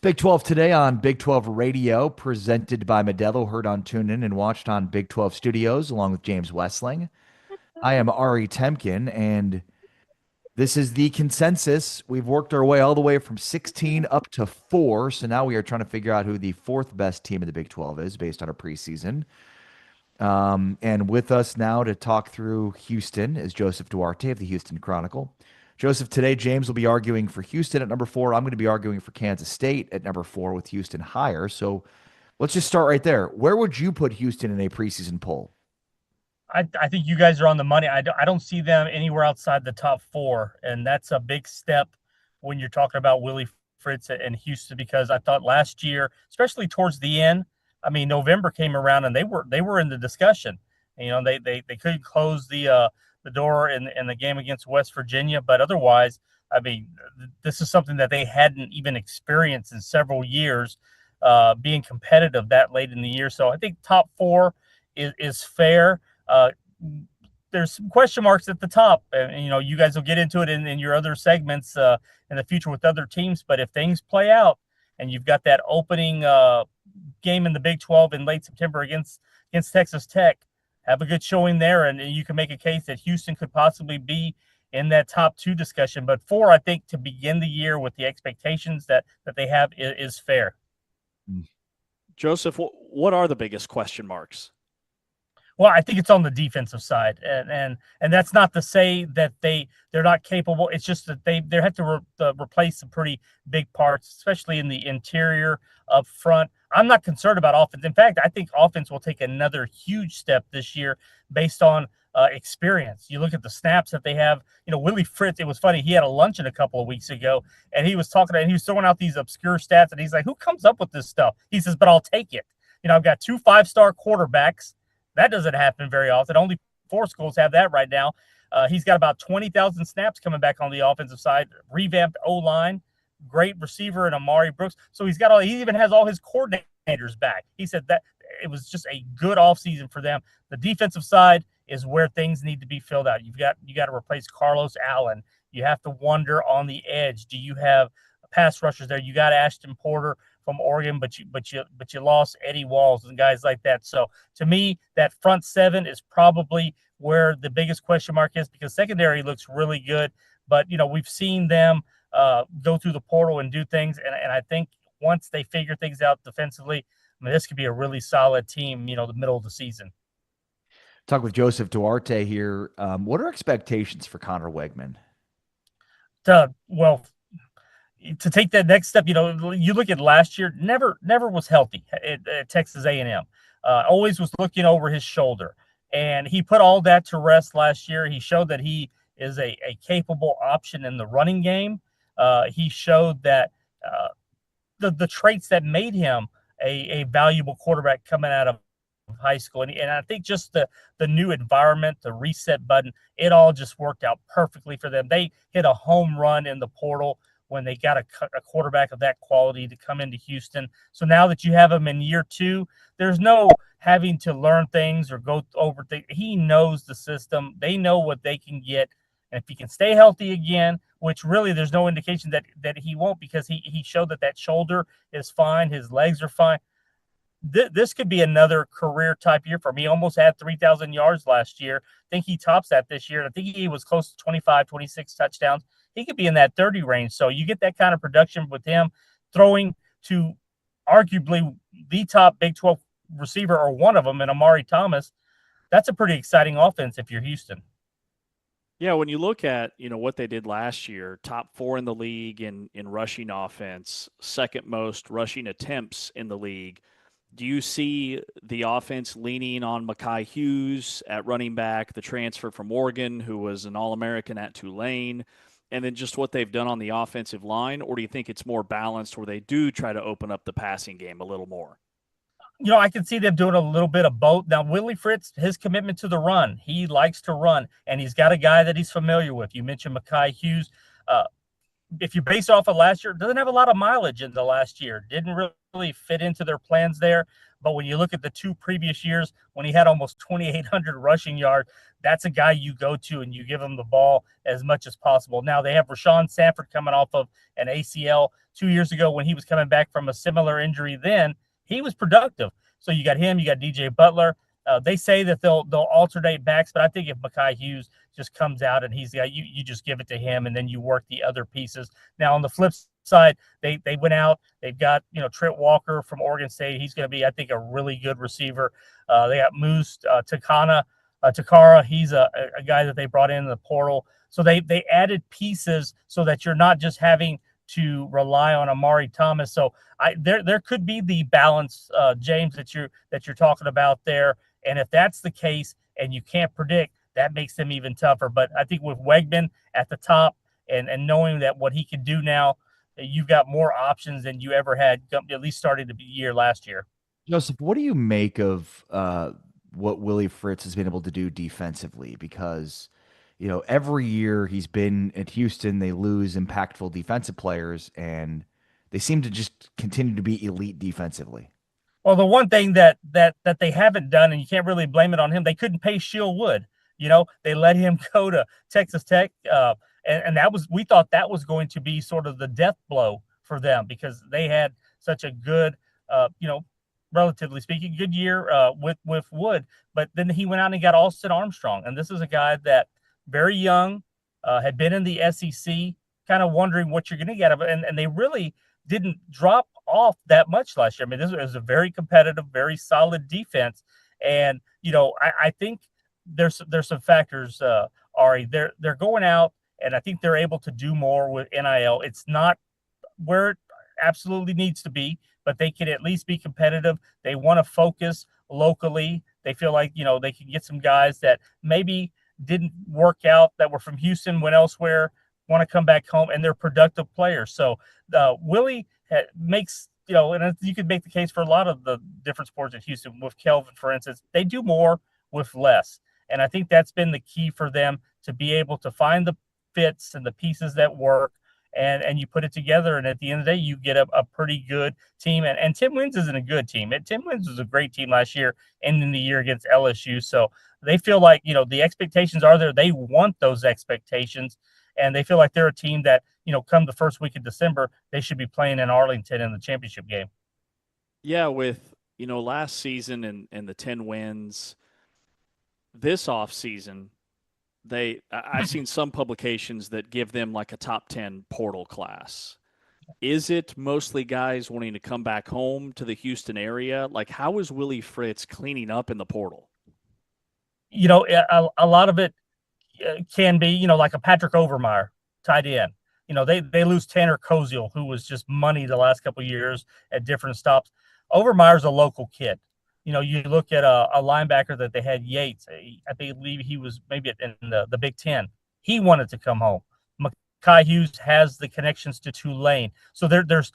Big 12 today on Big 12 Radio, presented by Modelo, heard on TuneIn and watched on Big 12 Studios, along with James Westling. I am Ari Temkin, and this is the consensus. We've worked our way all the way from 16 up to 4, so now we are trying to figure out who the fourth best team in the Big 12 is based on our preseason. And with us now to talk through Houston is Joseph Duarte of the Houston Chronicle. Joseph, today James will be arguing for Houston at number 4. I'm going to be arguing for Kansas State at number 4 with Houston higher. So let's just start right there. Where would you put Houston in a preseason poll? I think you guys are on the money. I don't see them anywhere outside the top 4, and that's a big step when you're talking about Willie Fritz and Houston, because I thought last year, especially towards the end, I mean, November came around and they were in the discussion. You know, they couldn't close the door in the game against West Virginia, but otherwise, I mean, this is something that they hadn't even experienced in several years, being competitive that late in the year. So I think top 4 is fair. There's some question marks at the top, and you know, you guys will get into it in your other segments in the future with other teams. But if things play out and you've got that opening game in the Big 12 in late September against Texas Tech, have a good showing there, and you can make a case that Houston could possibly be in that top 2 discussion. But 4, I think, to begin the year with the expectations that they have is fair. Joseph, what are the biggest question marks? Well, I think it's on the defensive side, and that's not to say that they're not capable. It's just that they have to replace some pretty big parts, especially in the interior up front. I'm not concerned about offense. In fact, I think offense will take another huge step this year based on experience. You look at the snaps that they have. You know, Willie Fritz, it was funny. He had a luncheon a couple of weeks ago, and he was talking, and he was throwing out these obscure stats, and he's like, who comes up with this stuff? He says, but I'll take it. You know, I've got 2 5-star quarterbacks. That doesn't happen very often. Only 4 schools have that right now. He's got about 20,000 snaps coming back on the offensive side, revamped O-line, great receiver in Amari Brooks. So he even has all his coordinators back. He said that it was just a good offseason for them. The defensive side is where things need to be filled out. You got to replace Carlos Allen. You have to wonder on the edge. Do you have pass rushers there? You got Ashton Porter from Oregon, but you lost Eddie Walls and guys like that. So to me, that front 7 is probably where the biggest question mark is, because secondary looks really good, but you know, we've seen them go through the portal and do things, and I think once they figure things out defensively, I mean, this could be a really solid team, you know, the middle of the season. Talk with Joseph Duarte here. What are expectations for Connor Wegman? Well, to take that next step, you know, you look at last year, never was healthy at Texas A&M. Always was looking over his shoulder, and he put all that to rest last year. He showed that he is a capable option in the running game. He showed that the traits that made him a valuable quarterback coming out of high school. And I think just the new environment, the reset button, it all just worked out perfectly for them. They hit a home run in the portal when they got a quarterback of that quality to come into Houston. So now that you have him in year 2, there's no having to learn things or go over things. He knows the system. They know what they can get. And if he can stay healthy again, which really there's no indication that he won't, because he showed that shoulder is fine. His legs are fine. This could be another career type year for him. He almost had 3,000 yards last year. I think he tops that this year. I think he was close to 25, 26 touchdowns. He could be in that 30 range. So you get that kind of production with him throwing to arguably the top Big 12 receiver, or one of them, in Amari Thomas. That's a pretty exciting offense if you're Houston. Yeah, when you look at, you know, what they did last year, top 4 in the league in rushing offense, second most rushing attempts in the league. Do you see the offense leaning on Mekhi Hughes at running back, the transfer from Oregon, who was an All-American at Tulane, and then just what they've done on the offensive line? Or do you think it's more balanced where they do try to open up the passing game a little more? You know, I can see them doing a little bit of both. Now, Willie Fritz, his commitment to the run, he likes to run, and he's got a guy that he's familiar with. You mentioned Mekhi Hughes. if you base off of last year, it doesn't have a lot of mileage in the last year. Didn't really fit into their plans there. But when you look at the 2 previous years, when he had almost 2,800 rushing yards, that's a guy you go to and you give him the ball as much as possible. Now they have Rashawn Sanford coming off of an ACL 2 years ago when he was coming back from a similar injury. Then he was productive. So you got him, you got DJ Butler. They say that they'll alternate backs, but I think if Mekhi Hughes just comes out and he's got you just give it to him and then you work the other pieces. Now on the flip side, they went out. They've got Trent Walker from Oregon State. He's going to be, I think, a really good receiver. They got Moose Takara. He's a guy that they brought in the portal. So they added pieces so that you're not just having to rely on Amari Thomas. So there could be the balance, James, that you're talking about there. And if that's the case and you can't predict, that makes them even tougher. But I think with Wegman at the top and knowing that what he can do now, you've got more options than you ever had, at least starting the year last year. Joseph, what do you make of what Willie Fritz has been able to do defensively? Because, every year he's been at Houston, they lose impactful defensive players, and they seem to just continue to be elite defensively. Well, the one thing that they haven't done, and you can't really blame it on him, they couldn't pay Shield Wood. They let him go to Texas Tech, and we thought that was going to be sort of the death blow for them because they had such a good, relatively speaking, good year with Wood. But then he went out and got Austin Armstrong, and this is a guy that very young, had been in the SEC, kind of wondering what you're going to get out of it, and they really didn't drop off that much last year. I mean, this was a very competitive, very solid defense, and I think there's some factors, Ari. They're going out, and I think they're able to do more with NIL. It's not where it absolutely needs to be, but they can at least be competitive. They want to focus locally. They feel like they can get some guys that maybe didn't work out that were from Houston, went elsewhere, want to come back home, and they're productive players. So Willie makes, and you could make the case for a lot of the different sports at Houston. With Kelvin, for instance, they do more with less. And I think that's been the key for them to be able to find the fits and the pieces that work, and you put it together. And at the end of the day, you get a pretty good team. And Tim Wins isn't a good team. Tim Wins was a great team last year, ending the year against LSU. So they feel like, the expectations are there. They want those expectations. And they feel like they're a team that, come the first week of December, they should be playing in Arlington in the championship game. Yeah, with, last season and the 10 wins, this offseason, I've seen some publications that give them like a top 10 portal class. Is it mostly guys wanting to come back home to the Houston area? Like, how is Willie Fritz cleaning up in the portal? A lot of it can be, like a Patrick Overmeyer tight end. They lose Tanner Koziel, who was just money the last couple of years at different stops. Overmeyer's a local kid. You look at a linebacker that they had, Yates. I believe he was maybe in the Big Ten. He wanted to come home. Mekhi Hughes has the connections to Tulane. So there's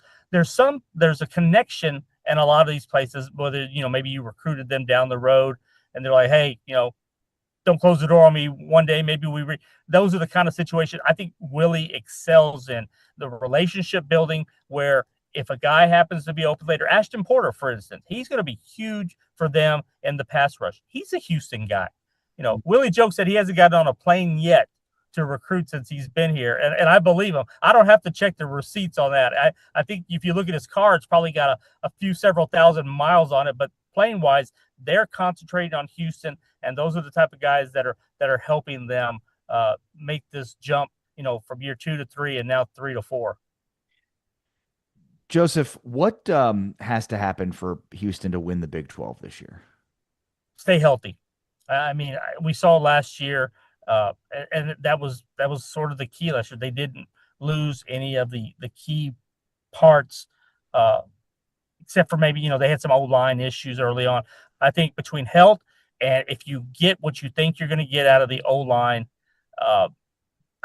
a connection in a lot of these places, whether, maybe you recruited them down the road and they're like, hey, don't close the door on me one day. Maybe those are the kind of situations I think Willie excels in. The relationship building where if a guy happens to be open later, Ashton Porter, for instance, he's going to be huge for them in the pass rush. He's a Houston guy. Willie jokes that he hasn't gotten on a plane yet to recruit since he's been here. And I believe him. I don't have to check the receipts on that. I think if you look at his car, it's probably got several thousand miles on it, but plane wise, they're concentrated on Houston. And those are the type of guys that are helping them make this jump, from year 2 to 3 and now 3 to 4. Joseph, what has to happen for Houston to win the Big 12 this year? Stay healthy. I mean, we saw last year, and that was sort of the key last year. They didn't lose any of the key parts, except for maybe, they had some O-line issues early on. I think between health and if you get what you think you're going to get out of the O-line, I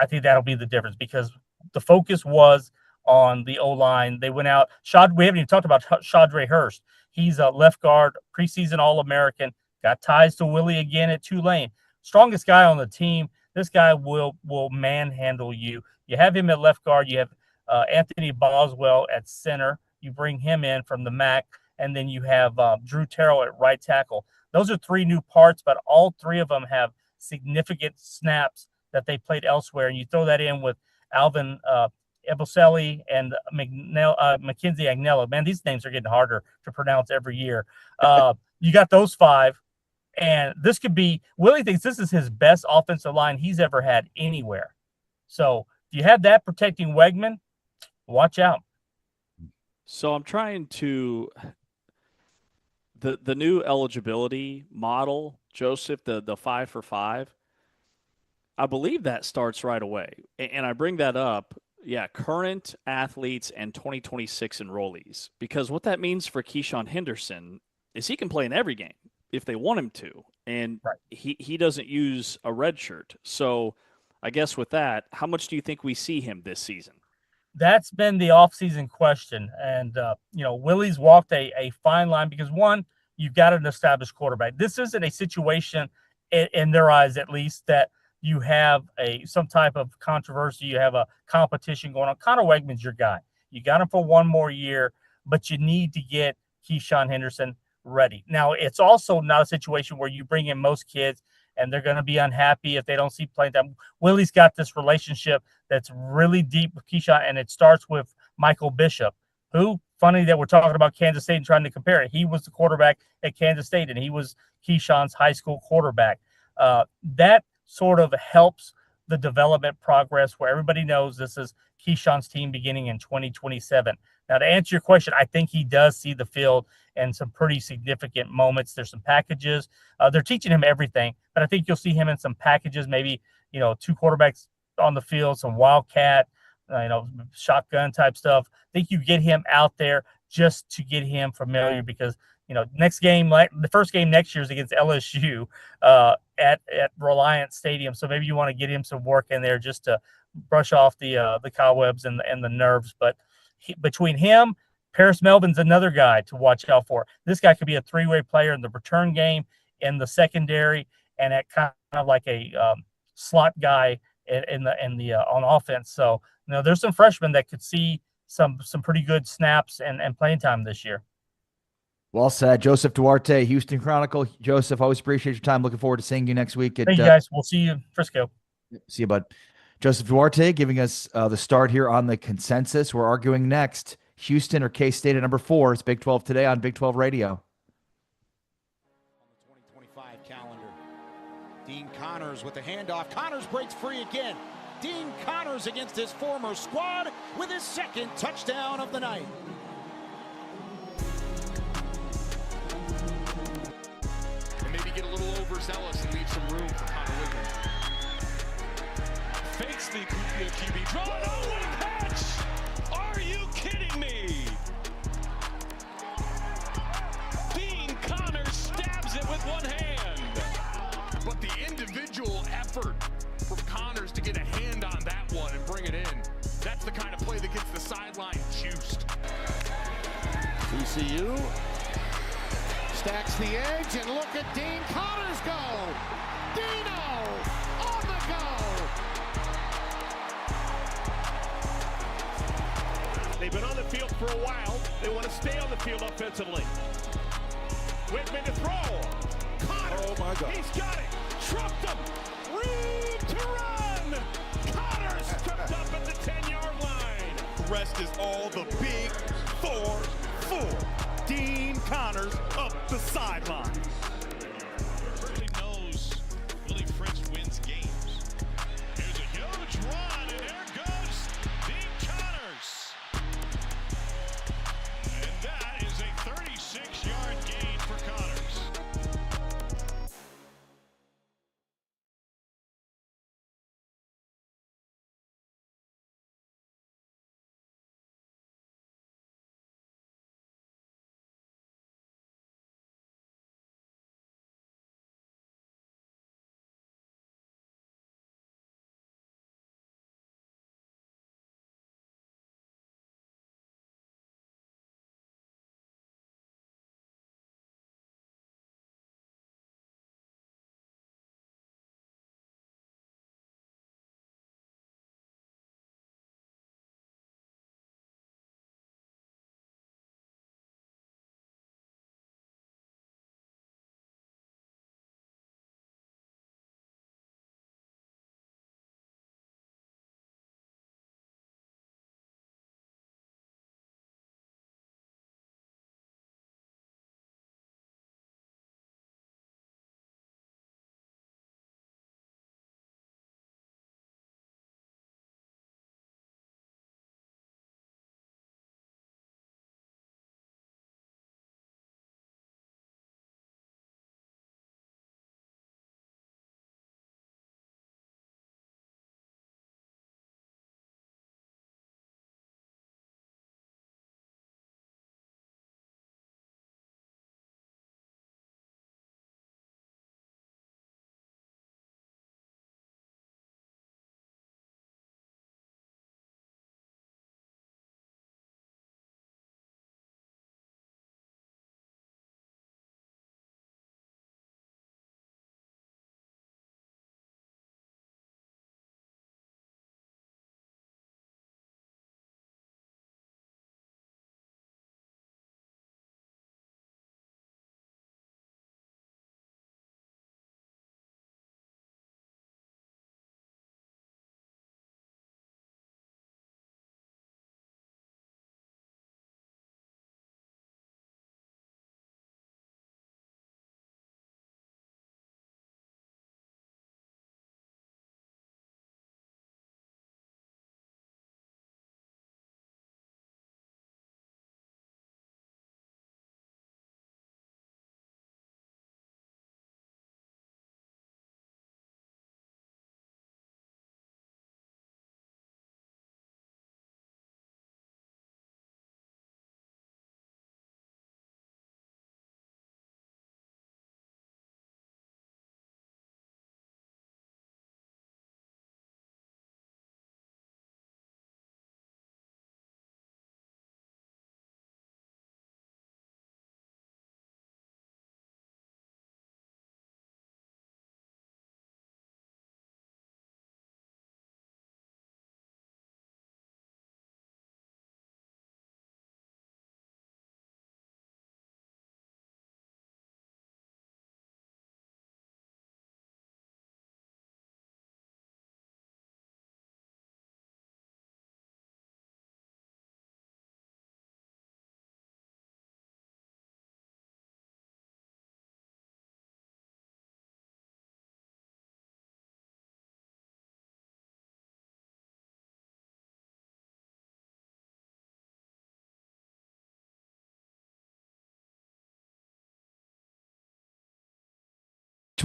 think that'll be the difference because the focus was on the O-line. They went out. We haven't even talked about Shadre Hurst. He's a left guard, preseason All-American, got ties to Willie again at Tulane. Strongest guy on the team. This guy will manhandle you. You have him at left guard. You have Anthony Boswell at center. You bring him in from the MAC, and then you have Drew Terrell at right tackle. Those are 3 new parts, but all 3 of them have significant snaps that they played elsewhere. And you throw that in with Alvin Eboselli and Mackenzie Agnello. Man, these names are getting harder to pronounce every year. You got those 5. And this could be – Willie thinks this is his best offensive line he's ever had anywhere. So if you have that protecting Wegman, watch out. So I'm trying to the new eligibility model, Joseph, the 5 for 5. I believe that starts right away. And I bring that up, current athletes and 2026 enrollees. Because what that means for Keyshawn Henderson is he can play in every game if they want him to. And he doesn't use a red shirt. So I guess with that, how much do you think we see him this season? That's been the offseason question. And, Willie's walked a fine line because, one, you've got an established quarterback. This isn't a situation, in their eyes at least, that you have some type of controversy. You have a competition going on. Connor Wegman's your guy. You got him for 1 more year, but you need to get Keyshawn Henderson ready. Now, it's also not a situation where you bring in most kids and they're going to be unhappy if they don't see playing time. Willie's got this relationship that's really deep with Keyshawn, and it starts with Michael Bishop, who, funny that we're talking about Kansas State and trying to compare it. He was the quarterback at Kansas State, and he was Keyshawn's high school quarterback. That sort of helps the development progress where everybody knows this is Keyshawn's team beginning in 2027. Now, to answer your question, I think he does see the field in some pretty significant moments. There's some packages. They're teaching him everything, but I think you'll see him in some packages, maybe, 2 quarterbacks on the field, some wildcat, shotgun type stuff. I think you get him out there just to get him familiar because, next game, like the first game next year is against LSU at Reliant Stadium. So maybe you want to get him some work in there just to brush off the cobwebs and the nerves. But between him, Paris Melvin's another guy to watch out for. This guy could be a 3-way player in the return game, in the secondary, and at kind of like a slot guy on offense. So there's some freshmen that could see some pretty good snaps and playing time this year. Well said. Joseph Duarte, Houston Chronicle. Joseph, always appreciate your time. Looking forward to seeing you next week. Thank you, guys. We'll see you in Frisco. See you, bud. Joseph Duarte giving us the start here on the consensus. We're arguing next. Houston or K-State at number 4. It's Big 12 today on Big 12 Radio. On the 2025 calendar, Dean Connors with the handoff. Connors breaks free again. Dean Connors against his former squad with his 2nd touchdown of the night. And maybe get a little overzealous and leave some room for Connor Wiggins. Fakes the QB draw. No way catch! Are you kidding me? Dean Connors stabs it with one hand. But the individual effort from Connors to get a hand on that one and bring it in, that's the kind of play that gets the sideline juiced. TCU stacks the edge, and look at Dean Connors go. Dino on the go. They've been on the field for a while. They want to stay on the field offensively. Whitman to throw. Connors. Oh, my God. He's got it. Trumped him. Room to run. Connors tripped up at the 10-yard line. The rest is all the big 4-4. Dean Connors up the sideline.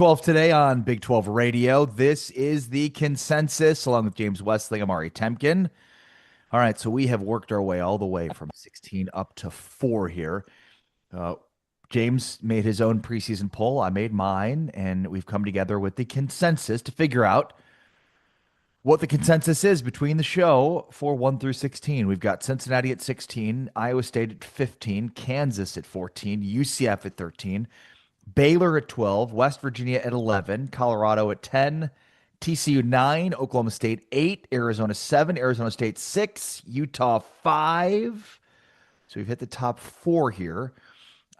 12 today on Big 12 Radio. This is the consensus, along with James Wesley, Amari Temkin. All right, so we have worked our way all the way from 16 up to 4 here. James made his own preseason poll. I made mine, and we've come together with the consensus to figure out what the consensus is between the show for 1 through 16. We've got Cincinnati at 16, Iowa State at 15, Kansas at 14, UCF at 13, Baylor at 12, West Virginia at 11, Colorado at 10, TCU 9, Oklahoma State 8, Arizona 7, Arizona State 6, Utah 5. So we've hit the top 4 here.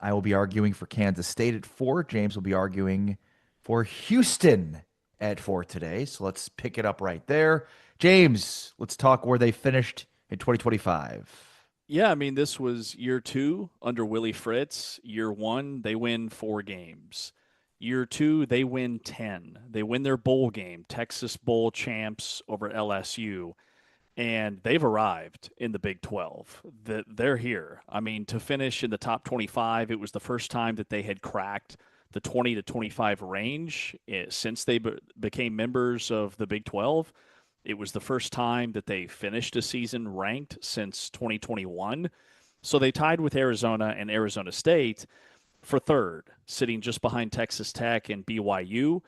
I will be arguing for Kansas State at 4. James will be arguing for Houston at 4 today. So let's pick it up right there. James, let's talk where they finished in 2025. Yeah, I mean, this was year 2 under Willie Fritz. Year 1, they win 4 games. Year 2, they win 10. They win their bowl game, Texas Bowl champs over LSU. And they've arrived in the Big 12. They're here. I mean, to finish in the top 25, it was the first time that they had cracked the 20 to 25 range since they became members of the Big 12. It was the first time that they finished a season ranked since 2021. So they tied with Arizona and Arizona State for third, sitting just behind Texas Tech and BYU.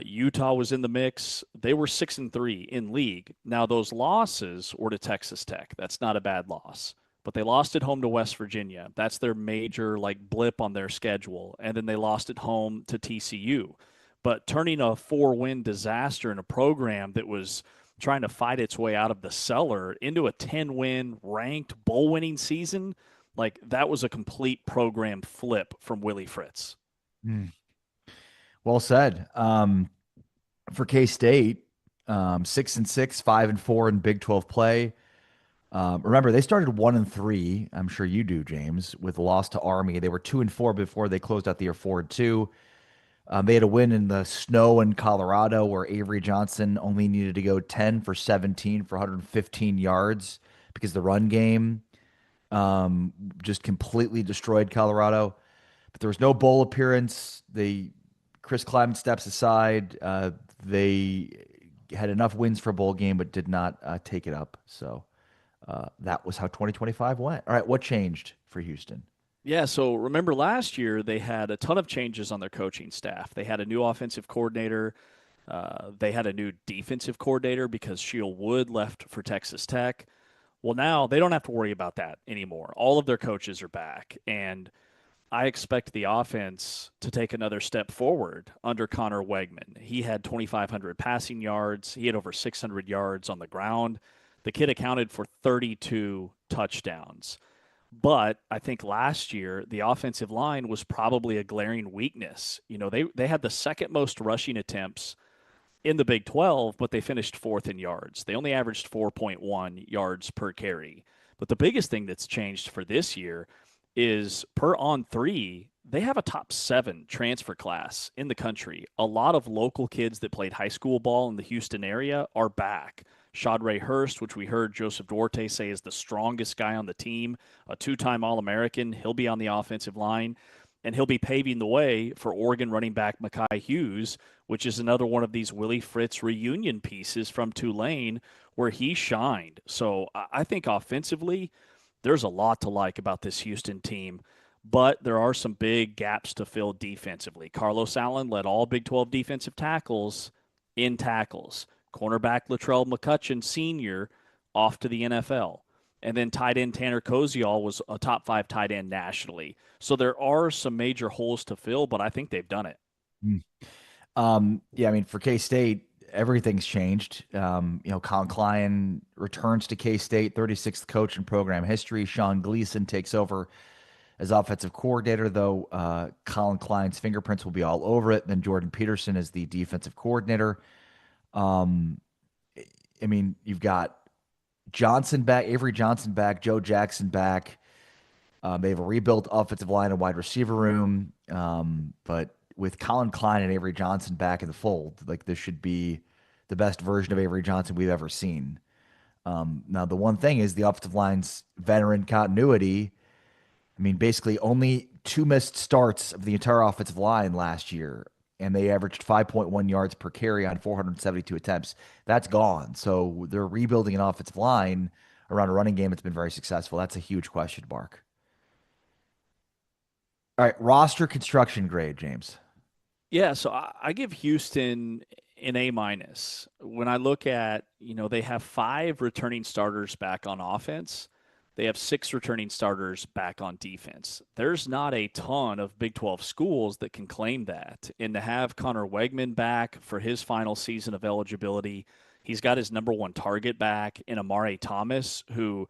Utah was in the mix. They were 6-3 in league. Now, those losses were to Texas Tech. That's not a bad loss. But they lost at home to West Virginia. That's their major blip on their schedule. And then they lost at home to TCU. But turning a 4-win disaster in a program that was trying to fight its way out of the cellar into a 10-win ranked bowl-winning season, that was a complete program flip from Willie Fritz. Well said. For K-State, 6-6, 5-4 in Big 12 play. Remember, they started 1-3. I'm sure you do, James, with a loss to Army. They were 2-4 before they closed out the year 4-2. They had a win in the snow in Colorado where Avery Johnson only needed to go 10 for 17 for 115 yards because the run game just completely destroyed Colorado. But there was no bowl appearance. Chris Kleiman steps aside. They had enough wins for a bowl game but did not take it up. So that was how 2025 went. All right, what changed for Houston? Yeah, so remember last year they had a ton of changes on their coaching staff. They had a new offensive coordinator. They had a new defensive coordinator because Sheil Wood left for Texas Tech. Well, now they don't have to worry about that anymore. All of their coaches are back, and I expect the offense to take another step forward under Connor Wegman. He had 2,500 passing yards. He had over 600 yards on the ground. The kid accounted for 32 touchdowns. But I think last year, the offensive line was probably a glaring weakness. They had the second most rushing attempts in the Big 12, but they finished 4th in yards. They only averaged 4.1 yards per carry. But the biggest thing that's changed for this year is per on 3, they have a top 7 transfer class in the country. A lot of local kids that played high school ball in the Houston area are back. Shadray Hurst, which we heard Joseph Duarte say is the strongest guy on the team, a 2-time All-American. He'll be on the offensive line, and he'll be paving the way for Oregon running back Mekhi Hughes, which is another one of these Willie Fritz reunion pieces from Tulane where he shined. So I think offensively, there's a lot to like about this Houston team, but there are some big gaps to fill defensively. Carlos Allen led all Big 12 defensive tackles in tackles. Cornerback Latrell McCutcheon Sr. off to the NFL. And then tight end Tanner Koziol was a top 5 tight end nationally. So there are some major holes to fill, but I think they've done it. Yeah, I mean, for K-State, everything's changed. Colin Klein returns to K-State, 36th coach in program history. Sean Gleason takes over as offensive coordinator, though Colin Klein's fingerprints will be all over it. Then Jordan Peterson is the defensive coordinator. I mean, you've got Johnson back, Avery Johnson back, Joe Jackson back. They have a rebuilt offensive line and wide receiver room. But with Colin Klein and Avery Johnson back in the fold, this should be the best version of Avery Johnson we've ever seen. Now, the one thing is the offensive line's veteran continuity. I mean, basically only 2 missed starts of the entire offensive line last year. and they averaged 5.1 yards per carry on 472 attempts. That's gone. So they're rebuilding an offensive line around a running game that's been very successful. That's a huge question mark. All right, roster construction grade, James. Yeah, so I give Houston an A minus. When I look at, they have 5 returning starters back on offense. They have 6 returning starters back on defense. There's not a ton of Big 12 schools that can claim that. And to have Connor Wegman back for his final season of eligibility, he's got his number 1 target back in Amare Thomas, who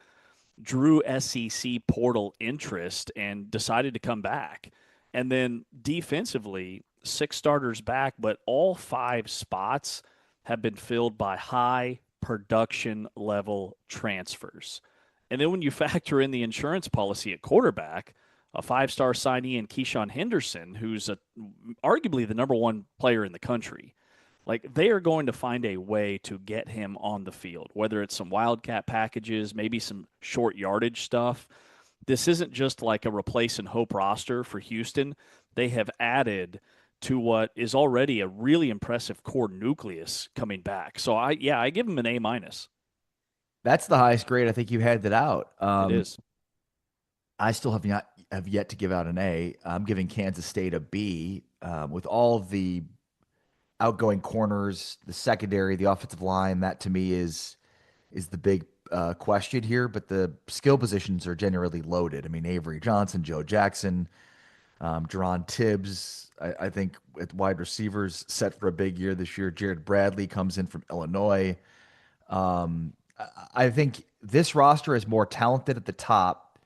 drew SEC portal interest and decided to come back. And then defensively, 6 starters back, but all 5 spots have been filled by high production level transfers. And then when you factor in the insurance policy at quarterback, a 5-star signee in Keyshawn Henderson, who's arguably the number 1 player in the country, like, they are going to find a way to get him on the field, whether it's some wildcat packages, maybe some short yardage stuff. This isn't just like a replace and hope roster for Houston. They have added to what is already a really impressive core nucleus coming back. So I give them an A minus. That's the highest grade I think you handed out. It is. I still have yet to give out an A. I'm giving Kansas State a B. With all of the outgoing corners, the secondary, the offensive line, that to me is the big question here. But the skill positions are generally loaded. I mean, Avery Johnson, Joe Jackson, Jerron Tibbs, I think at wide receivers set for a big year this year. Jared Bradley comes in from Illinois. I think this roster is more talented at the top,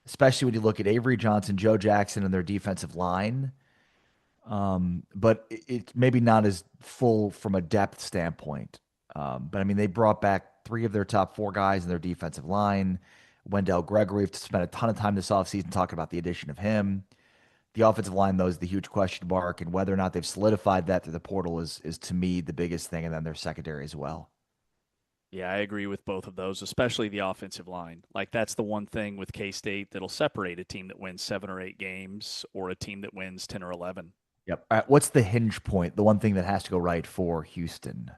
especially when you look at Avery Johnson, Joe Jackson, and their defensive line. But it's maybe not as full from a depth standpoint. But I mean, they brought back 3 of their top 4 guys in their defensive line. Wendell Gregory, we've spent a ton of time this offseason talking about the addition of him. The offensive line, though, is the huge question mark, and whether or not they've solidified that through the portal is to me the biggest thing, and then their secondary as well. Yeah, I agree with both of those, especially the offensive line. Like, that's the one thing with K-State that'll separate a team that wins 7 or 8 games or a team that wins 10 or 11. Yep. All right, what's the hinge point, the one thing that has to go right for Houston?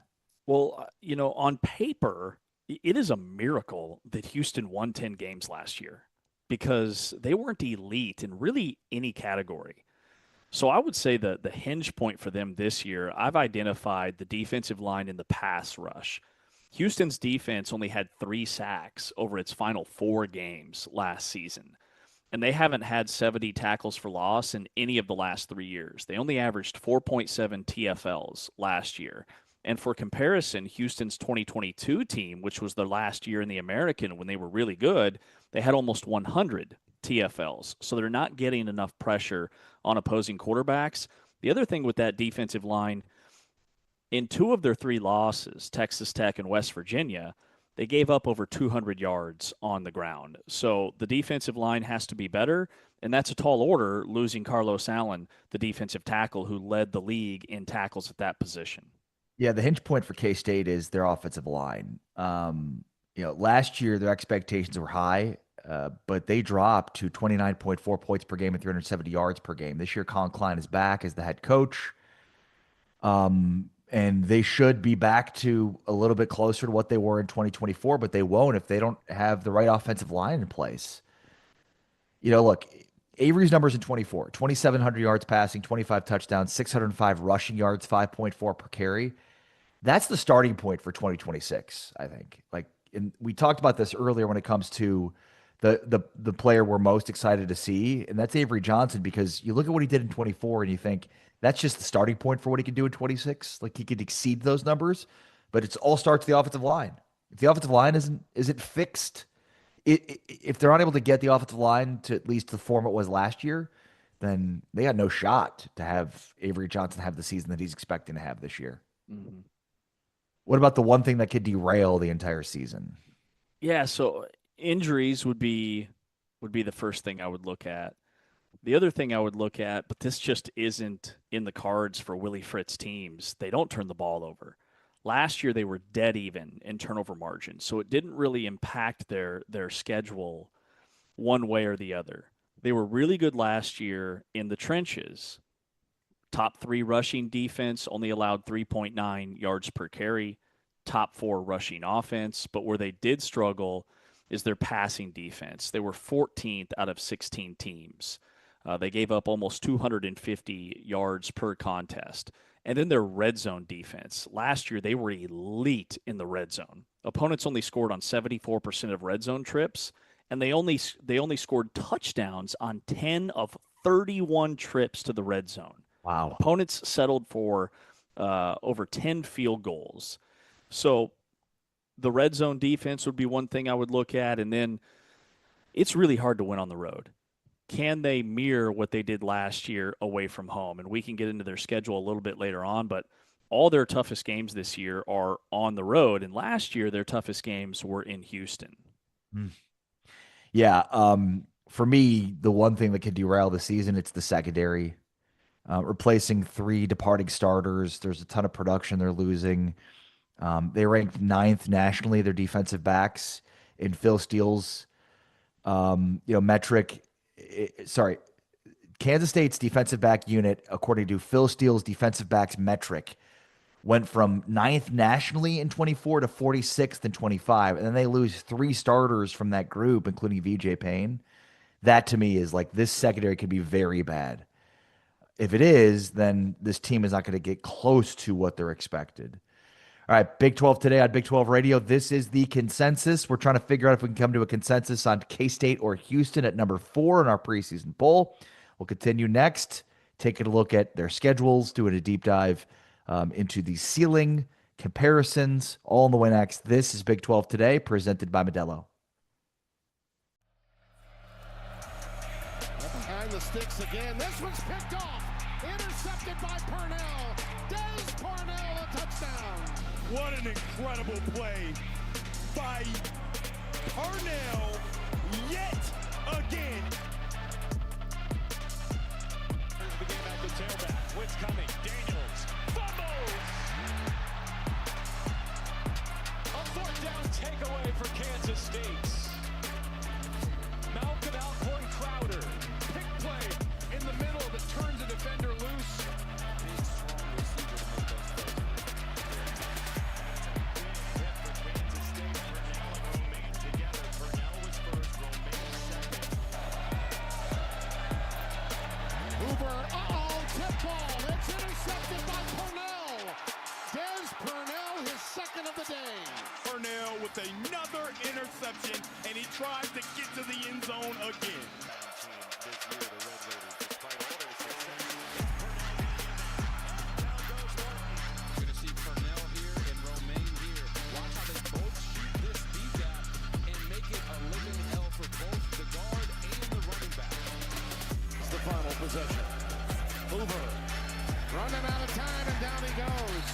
Well, on paper, it is a miracle that Houston won 10 games last year because they weren't elite in really any category. So I would say that the hinge point for them this year, I've identified the defensive line in the pass rush. Houston's defense only had 3 sacks over its final 4 games last season. And they haven't had 70 tackles for loss in any of the last 3 years. They only averaged 4.7 TFLs last year. And for comparison, Houston's 2022 team, which was their last year in the American when they were really good, they had almost 100 TFLs. So they're not getting enough pressure on opposing quarterbacks. The other thing with that defensive line, in 2 of their 3 losses, Texas Tech and West Virginia, they gave up over 200 yards on the ground. So the defensive line has to be better, and that's a tall order, losing Carlos Allen, the defensive tackle who led the league in tackles at that position. Yeah, the hinge point for K-State is their offensive line. Last year their expectations were high, but they dropped to 29.4 points per game and 370 yards per game. This year, Colin Klein is back as the head coach. And they should be back to a little bit closer to what they were in 2024, but they won't if they don't have the right offensive line in place. Look, Avery's numbers in 24, 2,700 yards passing, 25 touchdowns, 605 rushing yards, 5.4 per carry. That's the starting point for 2026, I think. And we talked about this earlier when it comes to the player we're most excited to see, and that's Avery Johnson, because you look at what he did in 24 and you think that's just the starting point for what he can do in 26. Like, he could exceed those numbers, but it's all starts with the offensive line. If the offensive line isn't fixed, if they're unable to get the offensive line to at least the form it was last year, then they got no shot to have Avery Johnson have the season that he's expecting to have this year. Mm-hmm. What about the one thing that could derail the entire season? Yeah, so injuries would be the first thing I would look at. The other thing I would look at, but this just isn't in the cards for Willie Fritz teams, they don't turn the ball over. Last year they were dead even in turnover margin, so it didn't really impact their schedule one way or the other. They were really good last year in the trenches. Top 3 rushing defense, only allowed 3.9 yards per carry. Top 4 rushing offense, but where they did struggle is their passing defense. They were 14th out of 16 teams. They gave up almost 250 yards per contest. And then their red zone defense. Last year, they were elite in the red zone. Opponents only scored on 74% of red zone trips, and they only scored touchdowns on 10 of 31 trips to the red zone. Wow. Opponents settled for over 10 field goals. So the red zone defense would be one thing I would look at, and then it's really hard to win on the road. Can they mirror what they did last year away from home? And we can get into their schedule a little bit later on, but all their toughest games this year are on the road. And last year, their toughest games were in Houston. Yeah. For me, the one thing that could derail the season, it's the secondary. Replacing 3 departing starters. There's a ton of production they're losing. They ranked 9th nationally, their defensive backs, in Phil Steele's metric. Kansas State's defensive back unit, according to Phil Steele's defensive backs metric, went from 9th nationally in 24 to 46th in 25. And then they lose 3 starters from that group, including VJ Payne. That to me is like, this secondary could be very bad. If it is, then this team is not going to get close to what they're expected. All right, Big 12 today on Big 12 Radio. This is the consensus. We're trying to figure out if we can come to a consensus on K-State or Houston at number 4 in our preseason poll. We'll continue next, taking a look at their schedules, doing a deep dive into the ceiling comparisons, all on the way next. This is Big 12 Today, presented by Modelo. Behind the sticks again. This one's picked off. Intercepted by Purnell. Des Purnell, a touchdown. What an incredible play by Purnell yet again. The game back to tailback. Blitz coming. Daniels fumbles. A 4th down takeaway for Kansas State. Malcolm Alcorn Crowder. Pick play in the middle that turns a defender loose. Big strong receiver to make those plays. Hit for Kansas State. Purnell and Romaine together. Purnell was first. Romaine second. Hoover, tip ball. It's intercepted by Purnell. Des Purnell, his second of the day. Purnell with another interception, and he tries to get to the end zone again. Going to see Purnell here and Romaine here. Watch how they both shoot this B-gap and make it a living hell for both the guard and the running back. It's the final possession. Hoover running out of time, and down he goes.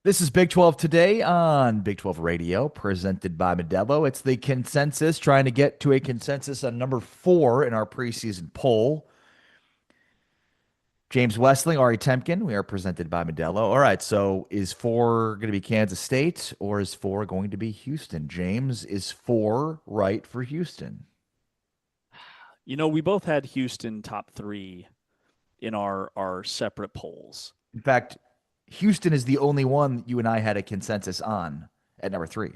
This is Big 12 Today on Big 12 Radio, presented by Modelo. It's the consensus, trying to get to a consensus on number 4 in our preseason poll. James Westling, Ari Temkin, we are presented by Modelo. All right, so is 4 going to be Kansas State or is 4 going to be Houston? James, is 4 right for Houston? You know, we both had Houston top 3 in our separate polls. In fact, Houston is the only one you and I had a consensus on at number 3.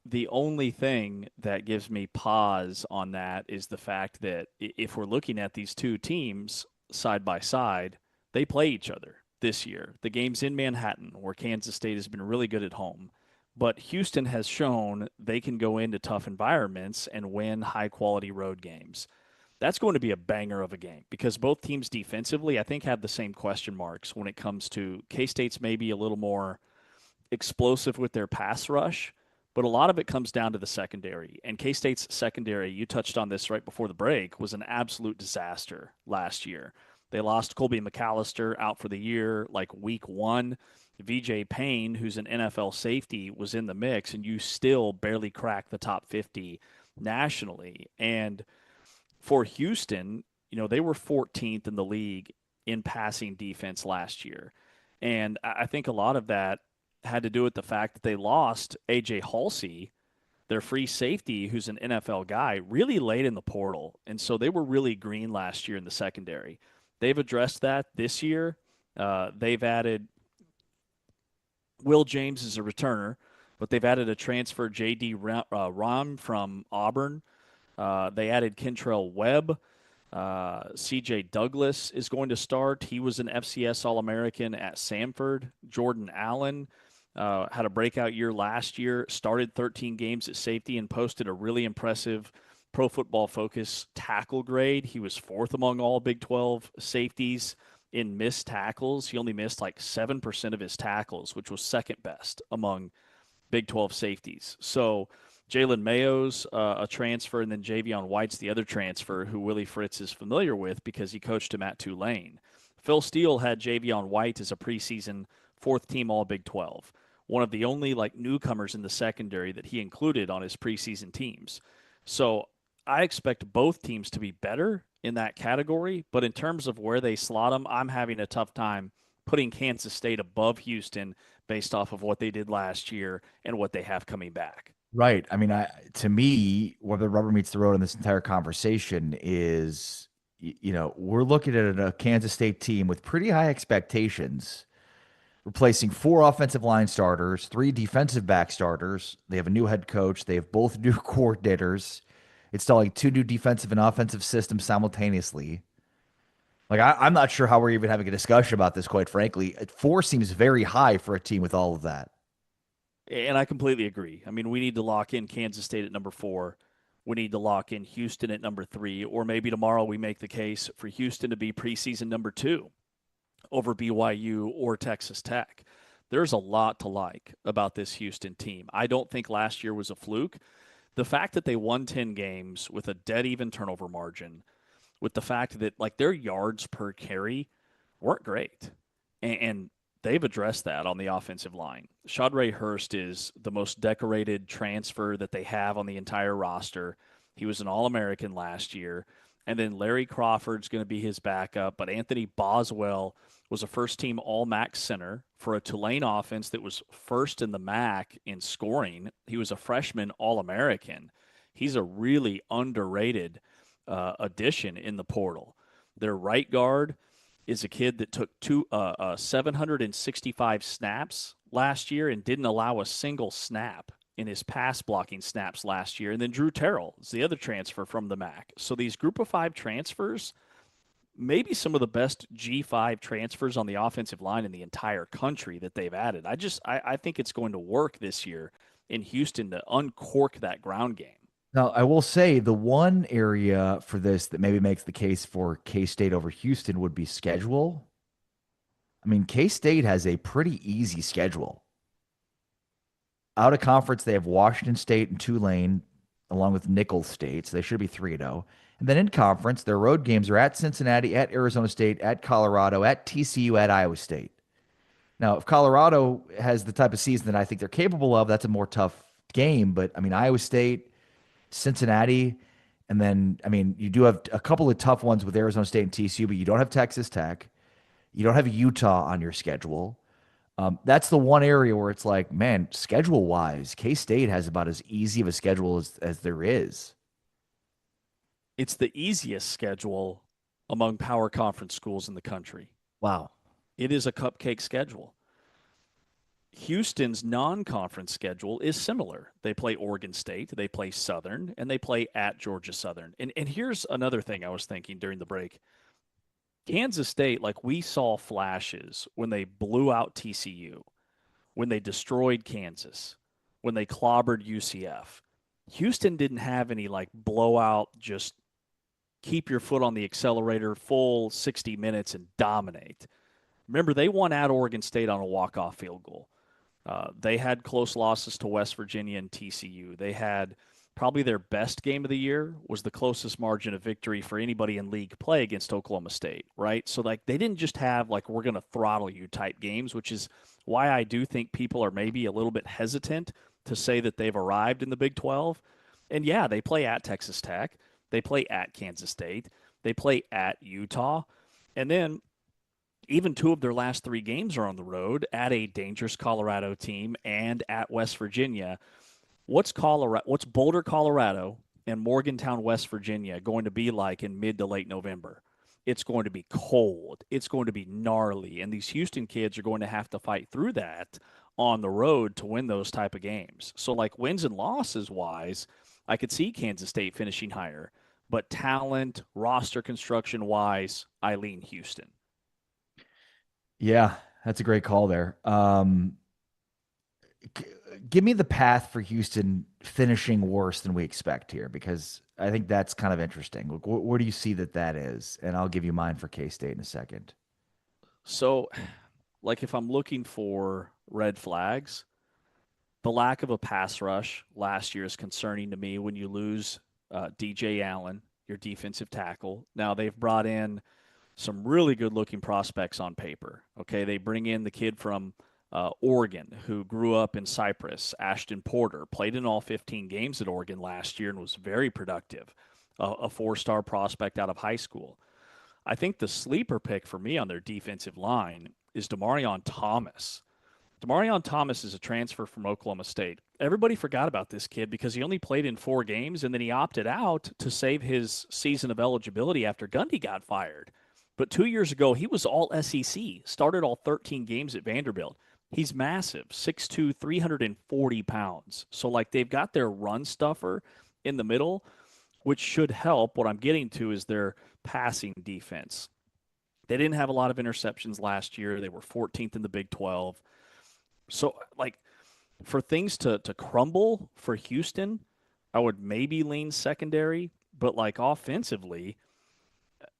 The only thing that gives me pause on that is the fact that if we're looking at these two teams side by side, they play each other this year. The game's in Manhattan, where Kansas State has been really good at home. But Houston has shown they can go into tough environments and win high-quality road games. That's going to be a banger of a game because both teams defensively, I think, have the same question marks when it comes to K-State's maybe a little more explosive with their pass rush, but a lot of it comes down to the secondary. And K-State's secondary, you touched on this right before the break, was an absolute disaster last year. They lost Colby McAllister out for the year like week 1. VJ Payne, who's an NFL safety, was in the mix, and you still barely cracked the top 50 nationally. And for Houston, you know, they were 14th in the league in passing defense last year. And I think a lot of that had to do with the fact that they lost A.J. Halsey, their free safety, who's an NFL guy, really late in the portal. And so they were really green last year in the secondary. They've addressed that this year. They've added Will James as a returner, but they've added a transfer, J.D. Ram from Auburn. They added Kentrell Webb. C.J. Douglas is going to start. He was an FCS All-American at Samford. Jordan Allen had a breakout year last year, started 13 games at safety and posted a really impressive Pro Football Focus tackle grade. He was 4th among all Big 12 safeties in missed tackles. He only missed like 7% of his tackles, which was second best among Big 12 safeties. So Jalen Mayo's a transfer, and then Javion White's the other transfer who Willie Fritz is familiar with because he coached him at Tulane. Phil Steele had Javion White as a preseason 4th team All Big 12, one of the only like newcomers in the secondary that he included on his preseason teams. So I expect both teams to be better in that category, but in terms of where they slot them, I'm having a tough time putting Kansas State above Houston based off of what they did last year and what they have coming back. Right. I mean, to me, where the rubber meets the road in this entire conversation is, you know, we're looking at a Kansas State team with pretty high expectations, replacing 4 offensive line starters, 3 defensive back starters. They have a new head coach. They have both new coordinators, installing 2 new defensive and offensive systems simultaneously. Like, I'm not sure how we're even having a discussion about this, quite frankly. 4 seems very high for a team with all of that. And I completely agree. I mean, we need to lock in Kansas State at number 4. We need to lock in Houston at number 3. Or maybe tomorrow we make the case for Houston to be preseason number 2 over BYU or Texas Tech. There's a lot to like about this Houston team. I don't think last year was a fluke. The fact that they won 10 games with a dead even turnover margin, with the fact that like their yards per carry weren't great. And they've addressed that on the offensive line. Shadray Hurst is the most decorated transfer that they have on the entire roster. He was an All-American last year. And then Larry Crawford's going to be his backup. But Anthony Boswell was a first-team All-MAC center for a Tulane offense that was first in the MAC in scoring. He was a freshman All-American. He's a really underrated addition in the portal. Their right guard is a kid that took 765 snaps last year and didn't allow a single snap in his pass blocking snaps last year. And then Drew Terrell is the other transfer from the MAC. So these group of 5 transfers, maybe some of the best G5 transfers on the offensive line in the entire country that they've added. I think it's going to work this year in Houston to uncork that ground game. Now, I will say the one area for this that maybe makes the case for K-State over Houston would be schedule. I mean, K-State has a pretty easy schedule. Out of conference, they have Washington State and Tulane, along with Nicholls State, so they should be 3-0. And then in conference, their road games are at Cincinnati, at Arizona State, at Colorado, at TCU, at Iowa State. Now, if Colorado has the type of season that I think they're capable of, that's a more tough game. But I mean, Iowa State, Cincinnati, and then, I mean, you do have a couple of tough ones with Arizona State and TCU, but you don't have Texas Tech. You don't have Utah on your schedule. That's the one area where it's like, man, schedule wise, K State has about as easy of a schedule as there is. It's the easiest schedule among power conference schools in the country. Wow. It is a cupcake schedule. Houston's non-conference schedule is similar. They play Oregon State, they play Southern, and they play at Georgia Southern. And here's another thing I was thinking during the break. Kansas State, like we saw flashes when they blew out TCU, when they destroyed Kansas, when they clobbered UCF. Houston didn't have any like blowout, just keep your foot on the accelerator full 60 minutes and dominate. Remember, they won at Oregon State on a walk-off field goal. They had close losses to West Virginia and TCU. They had probably their best game of the year was the closest margin of victory for anybody in league play against Oklahoma State, right? So, like, they didn't just have, like, we're going to throttle you type games, which is why I do think people are maybe a little bit hesitant to say that they've arrived in the Big 12. And, yeah, they play at Texas Tech. They play at Kansas State. They play at Utah. And then even two of their last three games are on the road at a dangerous Colorado team and at West Virginia. What's Boulder, Colorado, and Morgantown, West Virginia going to be like in mid to late November? It's going to be cold. It's going to be gnarly. And these Houston kids are going to have to fight through that on the road to win those type of games. So, like, wins and losses wise, I could see Kansas State finishing higher. But talent, roster construction wise, I lean Houston. Yeah, that's a great call there. Give me the path for Houston finishing worse than we expect here, because I think that's kind of interesting. Where do you see that is? And I'll give you mine for K-State in a second. So, like, if I'm looking for red flags, the lack of a pass rush last year is concerning to me when you lose DJ Allen, your defensive tackle. Now, they've brought in some really good-looking prospects on paper. Okay, they bring in the kid from Oregon who grew up in Cyprus, Ashton Porter, played in all 15 games at Oregon last year and was very productive, a four-star prospect out of high school. I think the sleeper pick for me on their defensive line is Demarion Thomas. Demarion Thomas is a transfer from Oklahoma State. Everybody forgot about this kid because he only played in 4 games, and then he opted out to save his season of eligibility after Gundy got fired. But 2 years ago, he was all SEC, started all 13 games at Vanderbilt. He's massive, 6'2", 340 pounds. So, like, they've got their run stuffer in the middle, which should help. What I'm getting to is their passing defense. They didn't have a lot of interceptions last year. They were 14th in the Big 12. So, like, for things to crumble for Houston, I would maybe lean secondary. But, like, offensively,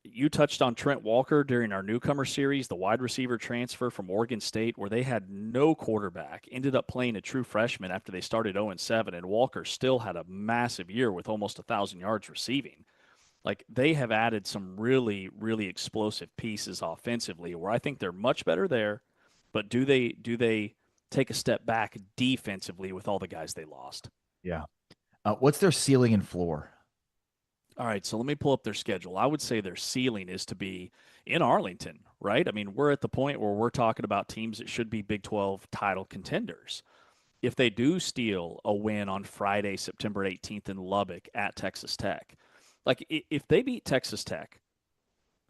you touched on Trent Walker during our newcomer series, the wide receiver transfer from Oregon State, where they had no quarterback, ended up playing a true freshman after they started 0-7, and Walker still had a massive year with almost 1,000 yards receiving. Like, they have added some really, really explosive pieces offensively where I think they're much better there, but do they take a step back defensively with all the guys they lost? Yeah. What's their ceiling and floor? All right, so let me pull up their schedule. I would say their ceiling is to be in Arlington, right? I mean, we're at the point where we're talking about teams that should be Big 12 title contenders. If they do steal a win on Friday, September 18th in Lubbock at Texas Tech, like if they beat Texas Tech,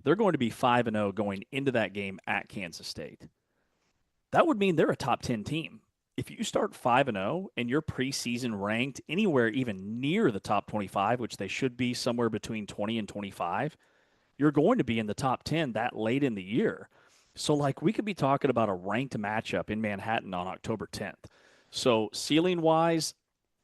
they're going to be 5-0 going into that game at Kansas State. That would mean they're a top 10 team. If you start 5-0 and you're preseason ranked anywhere even near the top 25, which they should be somewhere between 20 and 25, you're going to be in the top 10 that late in the year. So, like, we could be talking about a ranked matchup in Manhattan on October 10th. So, ceiling-wise,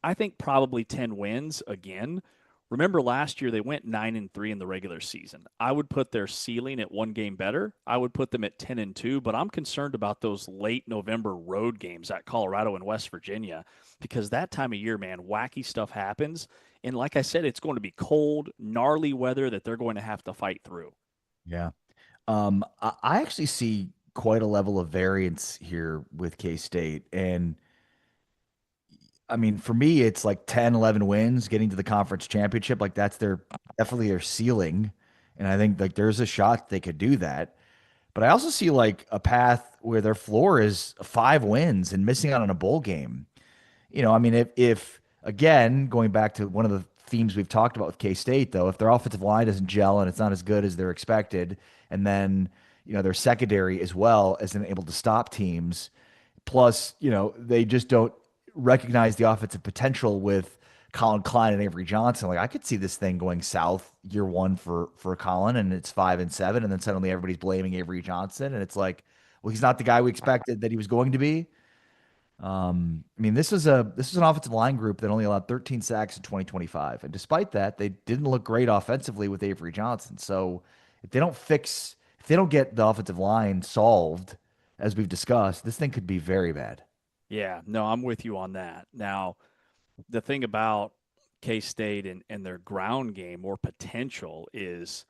I think probably 10 wins again. Remember last year they went 9-3 in the regular season. I would put their ceiling at 1 game better. I would put them at 10-2, but I'm concerned about those late November road games at Colorado and West Virginia because that time of year, man, wacky stuff happens. And like I said, it's going to be cold, gnarly weather that they're going to have to fight through. Yeah. I actually see quite a level of variance here with K-State. And I mean, for me, it's like 10, 11 wins getting to the conference championship. Like that's definitely their ceiling. And I think like there's a shot they could do that. But I also see like a path where their floor is 5 wins and missing out on a bowl game. I mean, if again, going back to one of the themes we've talked about with K-State, though, if their offensive line doesn't gel and it's not as good as they're expected, and then, their secondary as well isn't able to stop teams, plus, they just don't recognize the offensive potential with Colin Klein and Avery Johnson. Like I could see this thing going south year one for Colin, and it's 5-7, and then suddenly everybody's blaming Avery Johnson, and it's like, well, he's not the guy we expected that he was going to be. I mean, this is an offensive line group that only allowed 13 sacks in 2025, and despite that, they didn't look great offensively with Avery Johnson. So if they don't get the offensive line solved, as we've discussed, this thing could be very bad. Yeah, no, I'm with you on that. Now, the thing about K-State and their ground game or potential is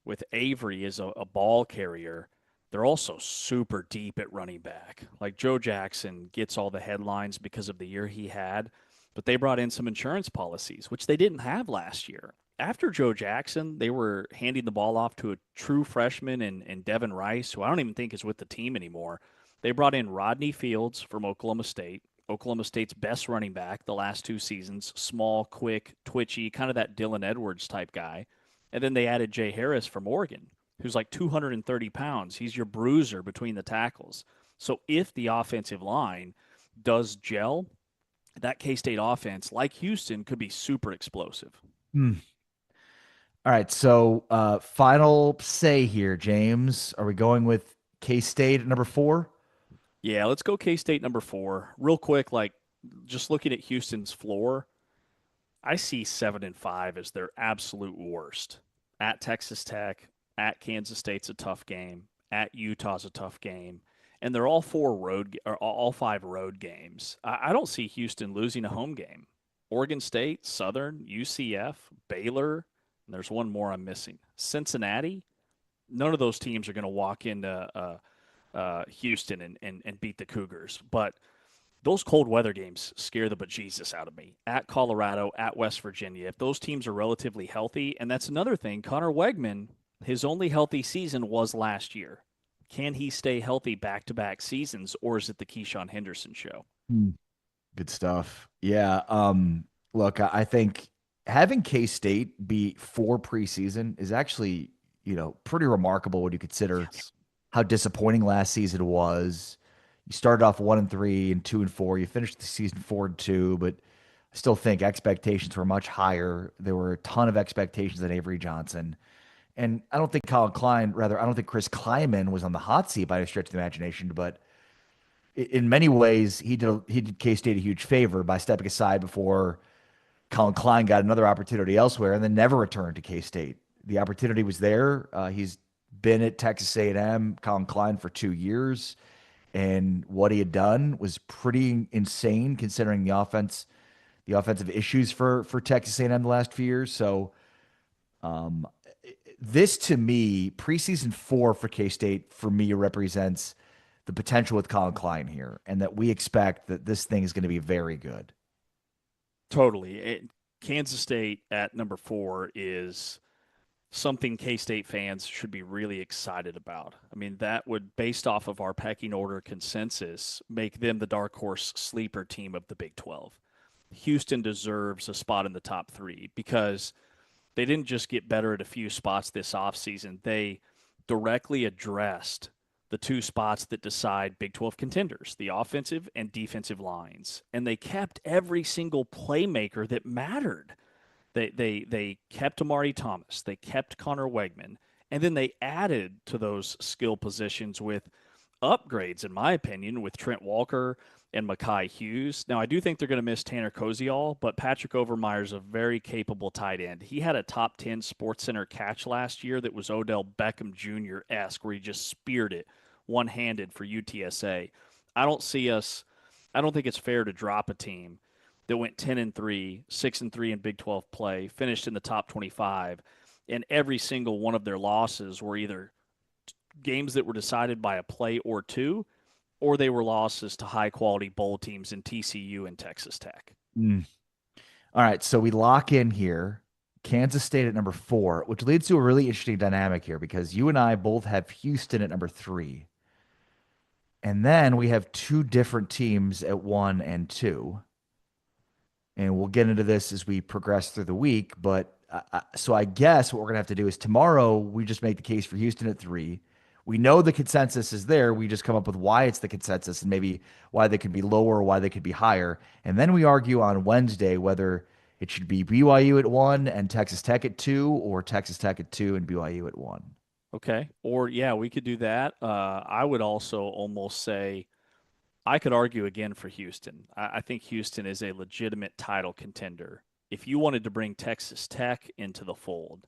with Avery as a ball carrier, they're also super deep at running back. Like Joe Jackson gets all the headlines because of the year he had, but they brought in some insurance policies, which they didn't have last year. After Joe Jackson, they were handing the ball off to a true freshman in Devin Rice, who I don't even think is with the team anymore. They brought in Rodney Fields from Oklahoma State, Oklahoma State's best running back the last 2 seasons, small, quick, twitchy, kind of that Dylan Edwards type guy. And then they added Jay Harris from Oregon, who's like 230 pounds. He's your bruiser between the tackles. So if the offensive line does gel, that K-State offense, like Houston, could be super explosive. All right, so final say here, James. Are we going with K-State at number 4? Yeah, let's go K-State number 4. Real quick, like just looking at Houston's floor, I see 7-5 as their absolute worst. At Texas Tech, at Kansas State's a tough game, at Utah's a tough game, and they're all 5 road games. I don't see Houston losing a home game. Oregon State, Southern, UCF, Baylor, and there's one more I'm missing. Cincinnati. None of those teams are going to walk into Houston and beat the Cougars, but those cold weather games scare the bejesus out of me. At Colorado, at West Virginia, if those teams are relatively healthy, and that's another thing, Connor Wegman, his only healthy season was last year. Can he stay healthy back-to-back seasons, or is it the Keyshawn Henderson show? Good stuff. Yeah. Look, I think having K-State be 4 preseason is actually, pretty remarkable when you consider how disappointing last season was. You started off 1-3 and 2-4. You finished the season 4-2, but I still think expectations were much higher. There were a ton of expectations on Avery Johnson. And I don't think I don't think Chris Kleiman was on the hot seat by a stretch of the imagination, but in many ways, he did K-State a huge favor by stepping aside before Colin Klein got another opportunity elsewhere and then never returned to K-State. The opportunity was there. He's been at Texas A&M, Colin Klein, for 2 years. And what he had done was pretty insane considering the offensive issues for Texas A&M the last few years. So this, to me, preseason 4 for K-State, for me, represents the potential with Colin Klein here, and that we expect that this thing is going to be very good. Totally. Kansas State at number 4 is something K-State fans should be really excited about. I mean, that would, based off of our pecking order consensus, make them the dark horse sleeper team of the Big 12. Houston deserves a spot in the top 3 because they didn't just get better at a few spots this offseason. They directly addressed the 2 spots that decide Big 12 contenders, the offensive and defensive lines. And they kept every single playmaker that mattered. They kept Amari Thomas. They kept Connor Wegman. And then they added to those skill positions with upgrades, in my opinion, with Trent Walker and Mekhi Hughes. Now, I do think they're going to miss Tanner Koziol, but Patrick Overmyer is a very capable tight end. He had a top 10 SportsCenter catch last year that was Odell Beckham Jr.-esque, where he just speared it one-handed for UTSA. I don't think it's fair to drop a team that went 10-3, 6-3 in Big 12 play, finished in the top 25, and every single one of their losses were either games that were decided by a play or two, or they were losses to high-quality bowl teams in TCU and Texas Tech. All right, so we lock in here. Kansas State at number 4, which leads to a really interesting dynamic here because you and I both have Houston at number 3. And then we have 2 different teams at 1 and 2. And we'll get into this as we progress through the week. But so I guess what we're going to have to do is tomorrow we just make the case for Houston at 3. We know the consensus is there. We just come up with why it's the consensus and maybe why they could be lower or why they could be higher. And then we argue on Wednesday whether it should be BYU at 1 and Texas Tech at 2 or Texas Tech at 2 and BYU at 1. Okay. Or, yeah, we could do that. I would also almost say I could argue again for Houston. I think Houston is a legitimate title contender. If you wanted to bring Texas Tech into the fold,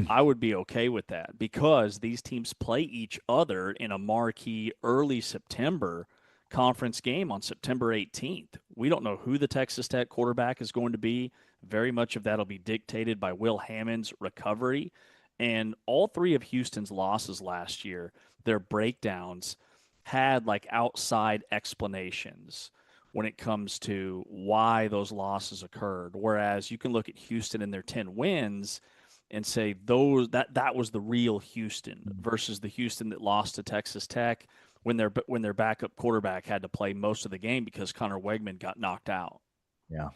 I would be okay with that because these teams play each other in a marquee early September conference game on September 18th. We don't know who the Texas Tech quarterback is going to be. Very much of that will be dictated by Will Hammond's recovery. And all 3 of Houston's losses last year, their breakdowns had like outside explanations when it comes to why those losses occurred. Whereas you can look at Houston and their 10 wins and say that was the real Houston versus the Houston that lost to Texas Tech when their backup quarterback had to play most of the game because Connor Wegman got knocked out. Yeah.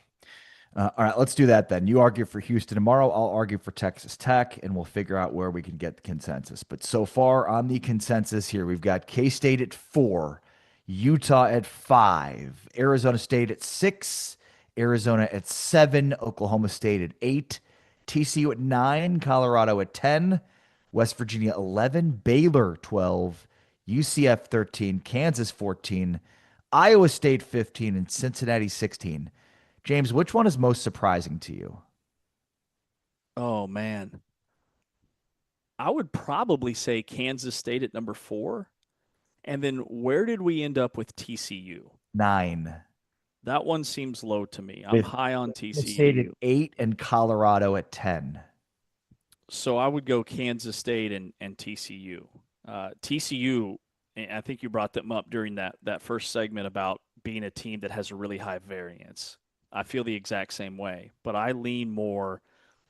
All right, let's do that then. You argue for Houston tomorrow. I'll argue for Texas Tech, and we'll figure out where we can get the consensus. But so far on the consensus here, we've got K-State at 4, Utah at 5, Arizona State at 6, Arizona at 7, Oklahoma State at 8, TCU at 9, Colorado at 10, West Virginia 11, Baylor 12, UCF 13, Kansas 14, Iowa State 15, and Cincinnati 16. James, which one is most surprising to you? Oh, man. I would probably say Kansas State at number 4. And then where did we end up with TCU? 9. That one seems low to me. I'm high on TCU. State at 8 and Colorado at 10. So I would go Kansas State and TCU. TCU, I think you brought them up during that first segment about being a team that has a really high variance. I feel the exact same way, but I lean more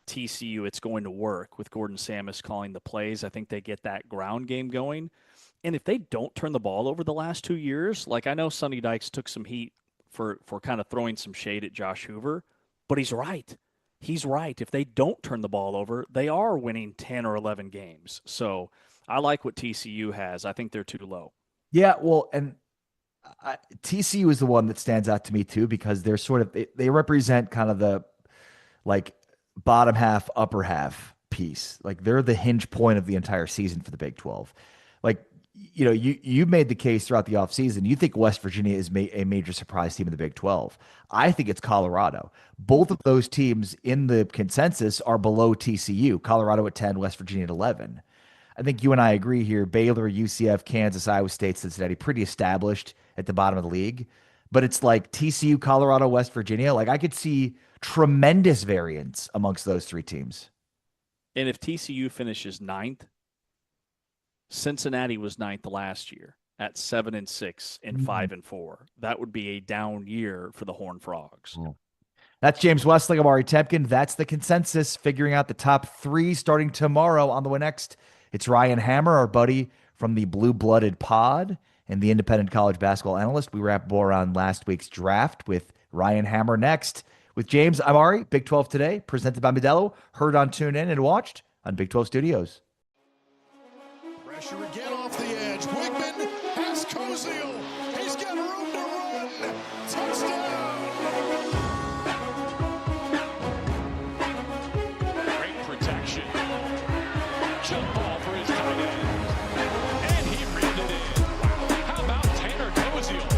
TCU. It's going to work with Gordon Samus calling the plays. I think they get that ground game going. And if they don't turn the ball over the last 2 years, like I know Sonny Dykes took some heat for kind of throwing some shade at Josh Hoover, but he's right. He's right. If they don't turn the ball over, they are winning 10 or 11 games. So I like what TCU has. I think they're too low. Yeah, well, and TCU is the one that stands out to me too because they're sort of they represent kind of the like bottom half, upper half piece. Like they're the hinge point of the entire season for the Big 12. Like, you know, you made the case throughout the offseason. You think West Virginia is a major surprise team in the Big 12. I think it's Colorado. Both of those teams in the consensus are below TCU. Colorado at 10, West Virginia at 11. I think you and I agree here. Baylor, UCF, Kansas, Iowa State, Cincinnati, pretty established at the bottom of the league. But it's like TCU, Colorado, West Virginia. Like I could see tremendous variance amongst those 3 teams. And if TCU finishes 9th, Cincinnati was 9th last year at 7-6 and 5-4. That would be a down year for the Horned Frogs. That's James Westling, Amari Temkin. That's the consensus. Figuring out the top 3 starting tomorrow on the way next. It's Ryan Hammer, our buddy from the Blue Blooded Pod and the independent college basketball analyst. We wrap more around last week's draft with Ryan Hammer next. With James, I'm Ari, Big 12 Today, presented by Modelo, heard on TuneIn and watched on Big 12 Studios. Pressure again off the edge. Wigman has Koziel. He's got room to run. Touchdown. Great protection. Jump ball for his tight end. And he reeled it in. How about Tanner Koziel?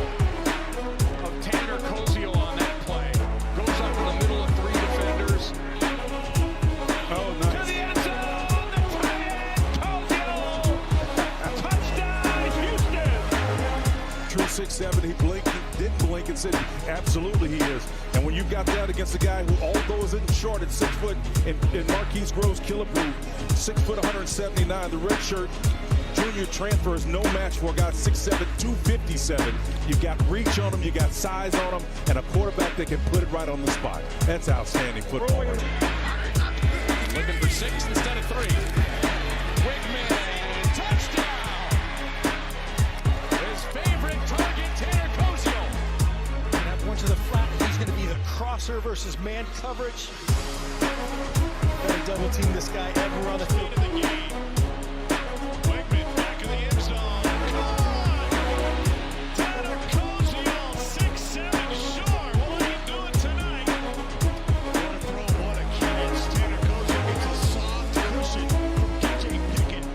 Tanner Koziel on that play. Goes up in the middle of 3 defenders. Oh, nice. To the end zone. The tight end, Koziel. Touchdown, Houston. True 6'7", he blinked, he didn't blink and said, absolutely he is. And when you've got that against a guy who, although isn't short at 6 foot, in Marquise Groves Killapoo, 6 foot 179, the red shirt, junior in your transfer is no match for a guy 6'7", 257. You've got reach on him, you got size on him, and a quarterback that can put it right on the spot. That's outstanding football. Looking for 6 instead of 3. Wigman, touchdown! His favorite target, Tanner Koziel. That one to the flat. He's going to be the crosser versus man coverage. Better double team this guy everywhere on the field. Wigman back in the end zone. Tanner Koziel, 6'7", sure. What are you doing tonight? What a throw, what a catch. Tanner Koziel gets a soft cushion from KJ Pickett.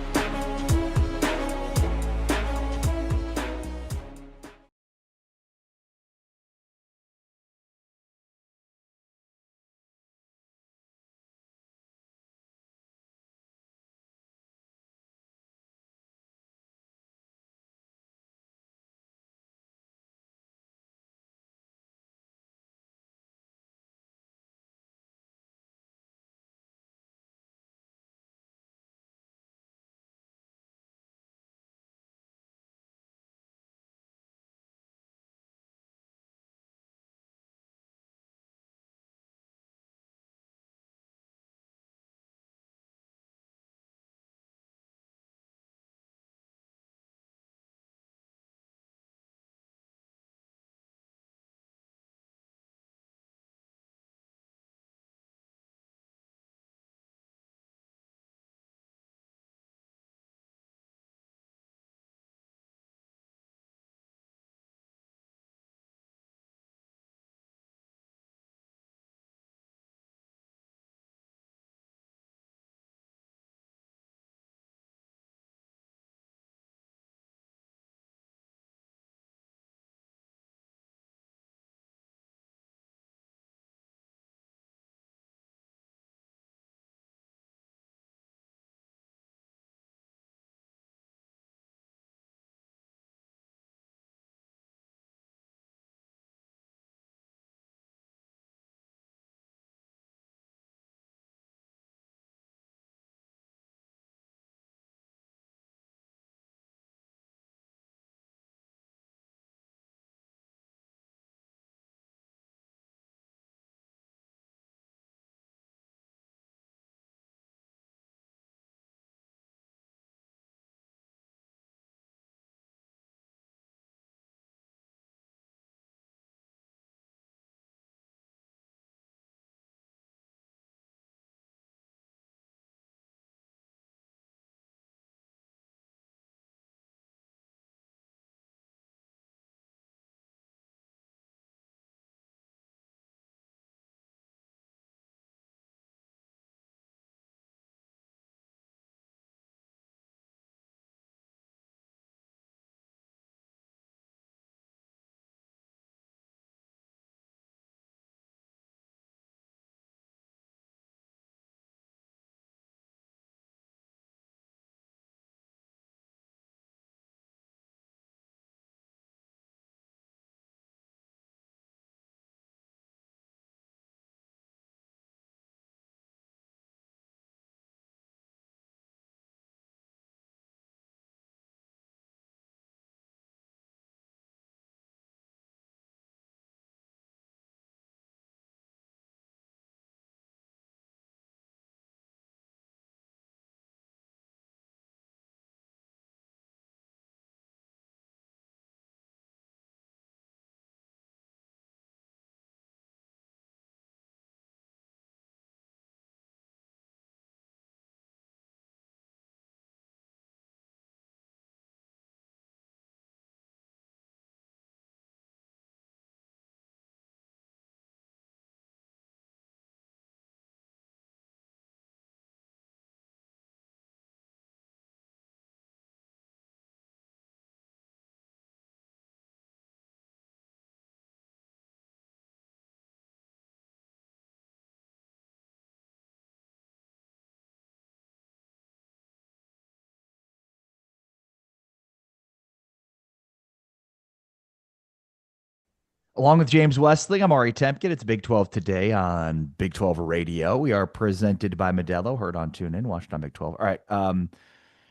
Along with James Westling, I'm Ari Temkin. It's Big 12 today on Big 12 Radio. We are presented by Modelo, heard on TuneIn, watched on Big 12. All right.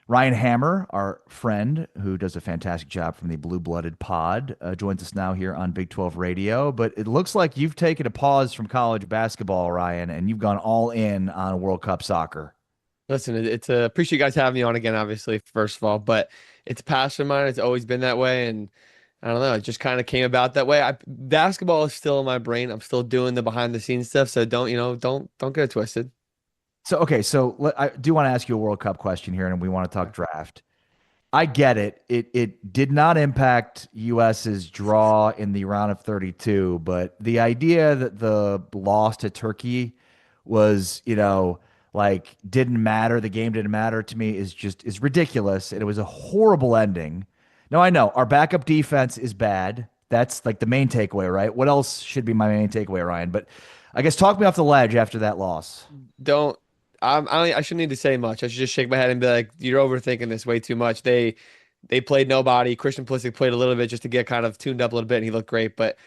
Ryan Hammer, our friend who does a fantastic job from the Blue Blooded Pod, joins us now here on Big 12 Radio. But it looks like you've taken a pause from college basketball, Ryan, and you've gone all in on World Cup soccer. Listen, it's appreciate you guys having me on again, obviously, first of all, but it's a passion of mine. It's always been that way, and I don't know, it just kind of came about that way. Basketball is still in my brain. I'm still doing the behind the scenes stuff, so don't get it twisted. So, okay, I do want to ask you a World Cup question here, and we want to talk draft. I get it. It did not impact US's draw in the round of 32, but the idea that the loss to Turkey was, like didn't matter, the game didn't matter to me is ridiculous, and it was a horrible ending. Now I know our backup defense is bad. That's like the main takeaway, right? What else should be my main takeaway, Ryan? But I guess talk me off the ledge after that loss. I shouldn't need to say much. I should just shake my head and be like, you're overthinking this way too much. They played nobody. Christian Pulisic played a little bit just to get kind of tuned up a little bit, and he looked great. But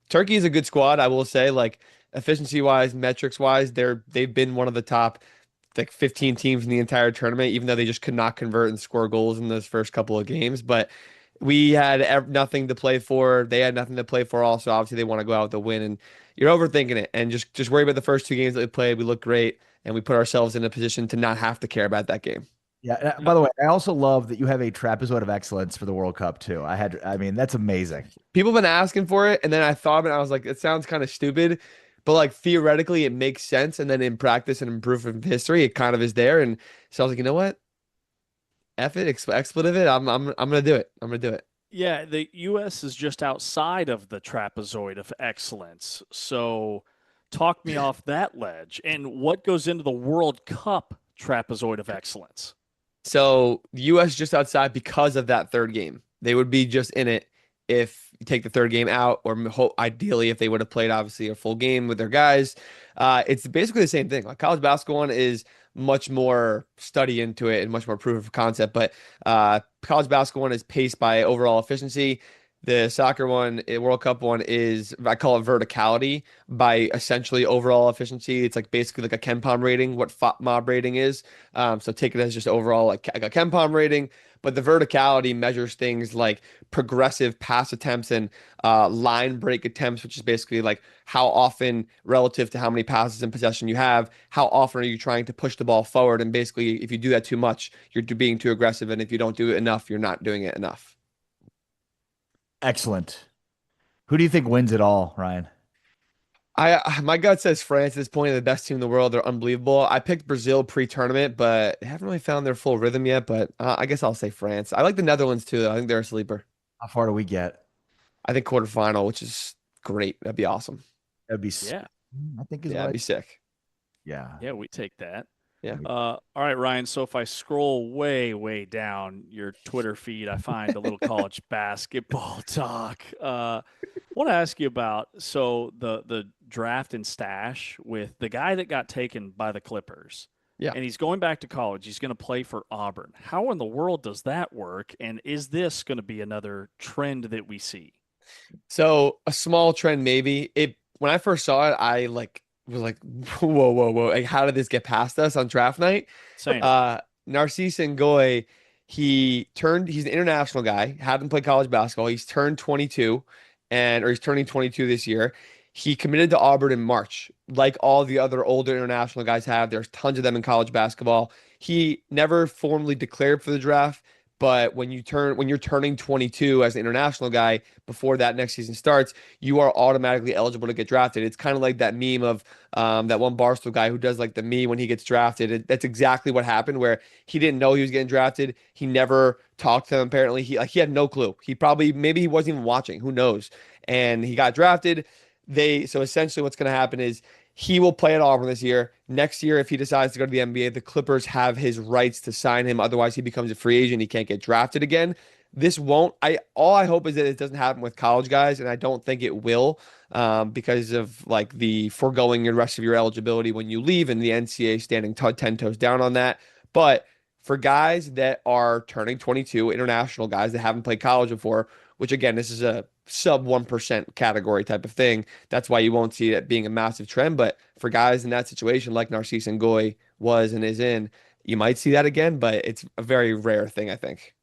Turkey is a good squad, I will say. Like efficiency wise, metrics wise, they've been one of the top like 15 teams in the entire tournament, even though they just could not convert and score goals in those first couple of games. But we had nothing to play for. They had nothing to play for. Also, obviously, they want to go out with a win, and you're overthinking it. And just worry about the first two games that we played. We looked great, and we put ourselves in a position to not have to care about that game. Yeah. By the way, I also love that you have a trapezoid of excellence for the World Cup too. I mean, that's amazing. People have been asking for it, and then I thought of it. I was like, it sounds kind of stupid, but like theoretically, it makes sense. And then in practice and in proof of history, it kind of is there. And so I was like, you know what? F it, expletive it. I'm gonna do it. I'm gonna do it. Yeah, the U.S. is just outside of the trapezoid of excellence. So talk me off that ledge. And what goes into the World Cup trapezoid of excellence? So the U.S. just outside because of that third game. They would be just in it if you take the third game out, or ideally if they would have played obviously a full game with their guys. It's basically the same thing. Like college basketball one is much more study into it and much more proof of concept, but college basketball one is paced by overall efficiency. The soccer one, World Cup one, is, I call it verticality by essentially overall efficiency. It's like basically like a KenPom rating, what FOPMOB rating is. So take it as just overall like a KenPom rating. But the verticality measures things like progressive pass attempts and line break attempts, which is basically like how often relative to how many passes in possession you have, how often are you trying to push the ball forward? And basically, if you do that too much, you're being too aggressive. And if you don't do it enough, you're not doing it enough. Excellent. Who do you think wins it all, Ryan? My gut says France at this point. They're the best team in the world. They're unbelievable. I picked Brazil pre-tournament, but they haven't really found their full rhythm yet. But I guess I'll say France. I like the Netherlands too, though. I think they're a sleeper. How far do we get? I think quarterfinal, which is great. That'd be awesome. That'd be Yeah. I think that'd be sick. Yeah. Yeah, we take that. Yeah. All right, Ryan. So if I scroll way, way down your Twitter feed, I find a little college basketball talk. I want to ask you about the draft and stash with the guy that got taken by the Clippers. Yeah. And he's going back to college. He's going to play for Auburn. How in the world does that work? And is this going to be another trend that we see? So a small trend, maybe. When I first saw it, I was like, whoa. Like, how did this get past us on draft night? Same. Narcisse Ngoy, he's an international guy, hadn't played college basketball. He's turned 22 or he's turning 22 this year. He committed to Auburn in March, like all the other older international guys have. There's tons of them in college basketball. He never formally declared for the draft, but when you're turning 22 as an international guy before that next season starts, you are automatically eligible to get drafted. It's kind of like that meme of that one Barstool guy who does like the me when he gets drafted. That's exactly what happened, where he didn't know he was getting drafted. He never talked to them. Apparently, he had no clue. Maybe he wasn't even watching. Who knows? And he got drafted. So essentially what's going to happen is he will play at Auburn this year. Next year, if he decides to go to the NBA, the Clippers have his rights to sign him. Otherwise, he becomes a free agent. He can't get drafted again. This won't. All I hope is that it doesn't happen with college guys, and I don't think it will, because of like the foregoing the rest of your eligibility when you leave, and the NCAA standing 10 toes down on that. But for guys that are turning 22, international guys that haven't played college before, which again, this is a sub 1% category type of thing. That's why you won't see it being a massive trend. But for guys in that situation, like Narcisse Ngoy was and is in, you might see that again, but it's a very rare thing, I think.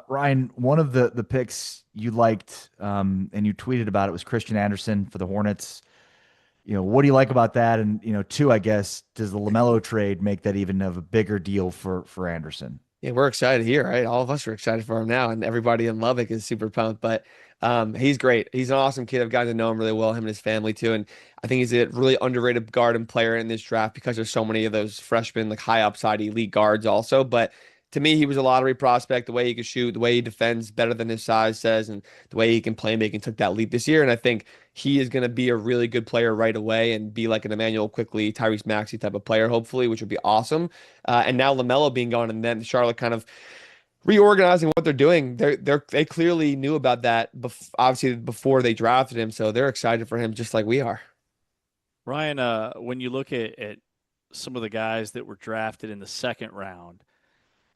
Ryan, one of the picks you liked, and you tweeted about it, was Christian Anderson for the Hornets. What do you like about that? And two, I guess, does the LaMelo trade make that even of a bigger deal for Anderson? Yeah, we're excited here, right? All of us are excited for him now, and everybody in Lubbock is super pumped. But he's great. He's an awesome kid. I've gotten to know him really well, him and his family too. And I think he's a really underrated guard and player in this draft because there's so many of those freshmen, like high upside elite guards also. But to me, he was a lottery prospect. The way he could shoot, the way he defends better than his size says, and the way he can play make and took that leap this year. And I think he is going to be a really good player right away and be like an Emmanuel Quickly, Tyrese Maxey type of player, hopefully, which would be awesome. And now LaMelo being gone, and then Charlotte kind of reorganizing what they're doing. They clearly knew about that, obviously before they drafted him, so they're excited for him just like we are. Ryan, when you look at some of the guys that were drafted in the second round,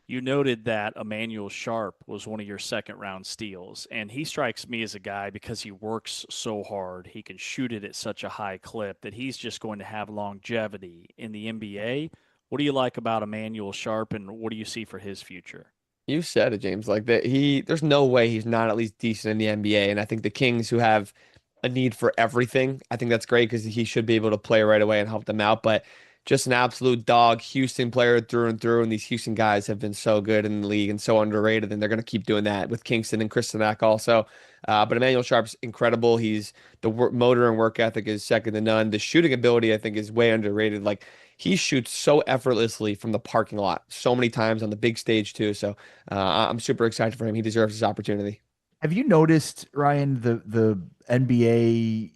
you noted that Emmanuel Sharp was one of your second round steals, and he strikes me as a guy, because he works so hard, he can shoot it at such a high clip, that he's just going to have longevity in the NBA. What do you like about Emmanuel Sharp, and what do you see for his future? You said it, James. Like that, there's no way he's not at least decent in the NBA. And I think the Kings, who have a need for everything, I think that's great because he should be able to play right away and help them out. But just an absolute dog, Houston player through and through. And these Houston guys have been so good in the league and so underrated, and they're going to keep doing that with Kingston and Kristanak also. But Emmanuel Sharp's incredible. He's motor and work ethic is second to none. The shooting ability, I think, is way underrated. Like, he shoots so effortlessly from the parking lot so many times on the big stage too. So I'm super excited for him. He deserves this opportunity. Have you noticed, Ryan, the NBA,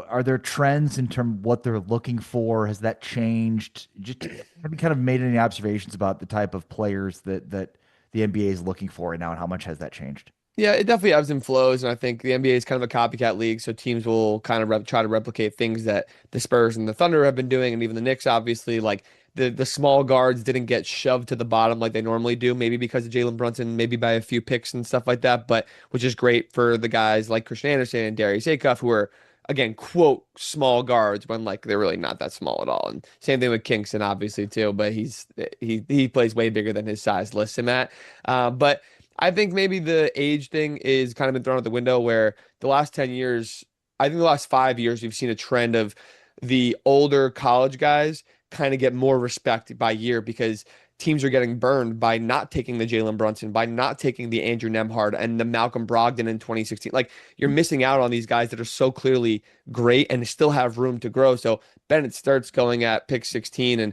are there trends in terms of what they're looking for? Has that changed? Just have you kind of made any observations about the type of players that the NBA is looking for right now, and how much has that changed? Yeah, it definitely ebbs and flows, and I think the NBA is kind of a copycat league, so teams will kind of try to replicate things that the Spurs and the Thunder have been doing, and even the Knicks, obviously. Like the small guards didn't get shoved to the bottom like they normally do, maybe because of Jalen Brunson, maybe by a few picks and stuff like that, but which is great for the guys like Christian Anderson and Darius Acuff, who are, again, quote, small guards when like they're really not that small at all. And same thing with Kingston, obviously, too, but he plays way bigger than his size lists him at. But I think maybe the age thing is kind of been thrown out the window, where the last 10 years, I think the last 5 years, we've seen a trend of the older college guys kind of get more respect by year, because teams are getting burned by not taking the Jalen Brunson, by not taking the Andrew Nemhard and the Malcolm Brogdon in 2016. Like, you're missing out on these guys that are so clearly great and still have room to grow. So Bennett starts going at pick 16, and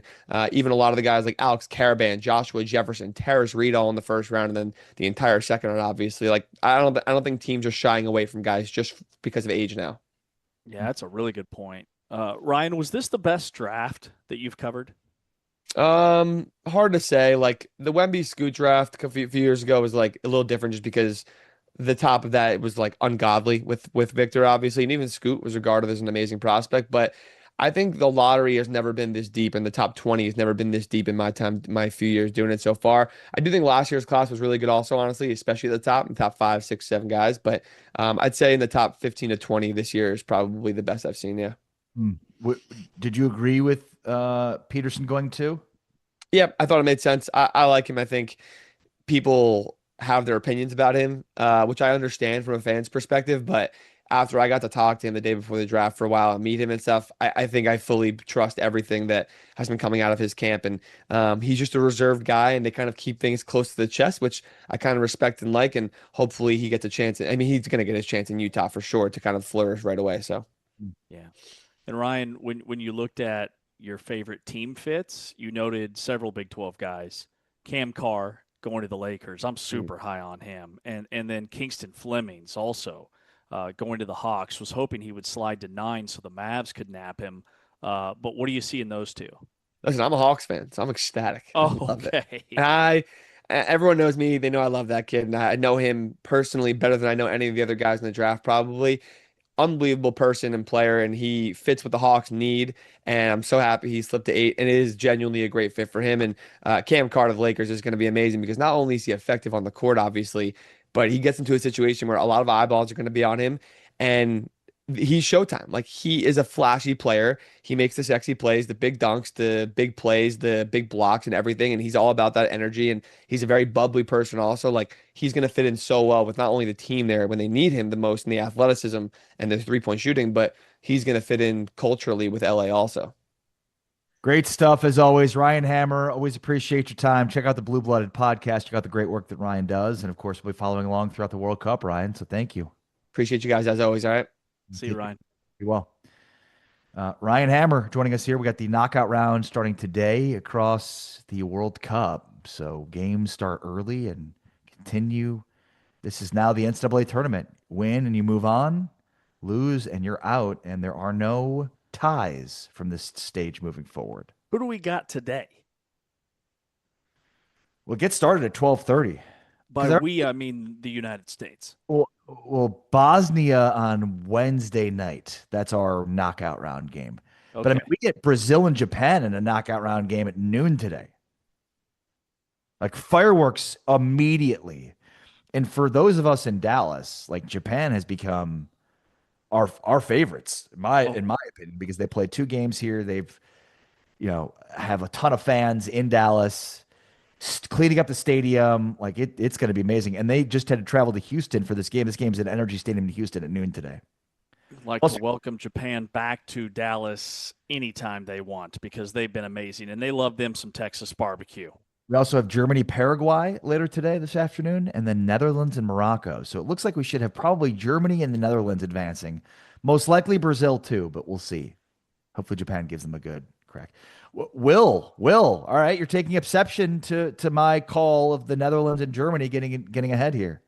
even a lot of the guys like Alex Caravan, Joshua Jefferson, Terrace Reed all in the first round, and then the entire second round, obviously. Like, I don't think teams are shying away from guys just because of age now. Yeah, that's a really good point. Ryan, was this the best draft that you've covered? Hard to say. Like, the Wemby Scoot draft a few years ago was like a little different, just because the top of that was like ungodly with Victor, obviously, and even Scoot was regarded as an amazing prospect. But I think the lottery has never been this deep, and the top 20 has never been this deep in my few years doing it so far. I do think last year's class was really good also, honestly, especially at the top 5, 6, 7 guys. But I'd say in the top 15 to 20 this year is probably the best I've seen. Yeah. Did you agree with Peterson going too? Yeah, I thought it made sense. I like him. I think people have their opinions about him, which I understand from a fan's perspective. But after I got to talk to him the day before the draft for a while and meet him and stuff, I think I fully trust everything that has been coming out of his camp. And he's just a reserved guy, and they kind of keep things close to the chest, which I kind of respect and like. And hopefully he gets a chance. I mean, he's going to get his chance in Utah for sure to kind of flourish right away. So, yeah. And Ryan, when you looked at your favorite team fits, you noted several Big 12 guys. Cam Carr going to the Lakers. I'm super high on him. And then Kingston Fleming's also going to the Hawks. Was hoping he would slide to 9 so the Mavs could nab him. But what do you see in those two? Listen, I'm a Hawks fan, so I'm ecstatic. Oh, I love okay. it. And everyone knows me. They know I love that kid, and I know him personally better than I know any of the other guys in the draft, probably. Unbelievable person and player, and he fits what the Hawks need, and I'm so happy he slipped to 8, and it is genuinely a great fit for him. And Cam Carr of the Lakers is going to be amazing, because not only is he effective on the court, obviously, but he gets into a situation where a lot of eyeballs are going to be on him, and he's Showtime. Like, he is a flashy player. He makes the sexy plays, the big dunks, the big plays, the big blocks and everything. And he's all about that energy. And he's a very bubbly person also. Like, he's going to fit in so well with not only the team there when they need him the most in the athleticism and the 3-point shooting, but he's going to fit in culturally with LA also. Great stuff as always. Ryan Hammer, always appreciate your time. Check out the Blue Blooded podcast. Check out the great work that Ryan does. And of course, we'll be following along throughout the World Cup, Ryan. So thank you. Appreciate you guys as always. All right. See you, Ryan. Be well. Ryan Hammer joining us here. We got the knockout round starting today across the World Cup. So games start early and continue. This is now the NCAA tournament. Win and you move on, lose and you're out. And there are no ties from this stage moving forward. Who do we got today? We'll get started at 12:30. By we, I mean the United States. Well, Bosnia on Wednesday night. That's our knockout round game. Okay. But I mean, we get Brazil and Japan in a knockout round game at noon today. Like fireworks immediately. And for those of us in Dallas, like Japan has become our favorites, in my opinion, because they played 2 games here. They've, have a ton of fans in Dallas. Cleaning up the stadium, like it's going to be amazing. And they just had to travel to Houston for this game. This game's at Energy Stadium in Houston at noon today. To welcome Japan back to Dallas anytime they want because they've been amazing and they love them some Texas barbecue. We also have Germany, Paraguay later today, this afternoon, and then Netherlands and Morocco. So it looks like we should have probably Germany and the Netherlands advancing. Most likely Brazil too, but we'll see. Hopefully Japan gives them a good crack. Will, all right, you're taking exception to my call of the Netherlands and Germany getting ahead here.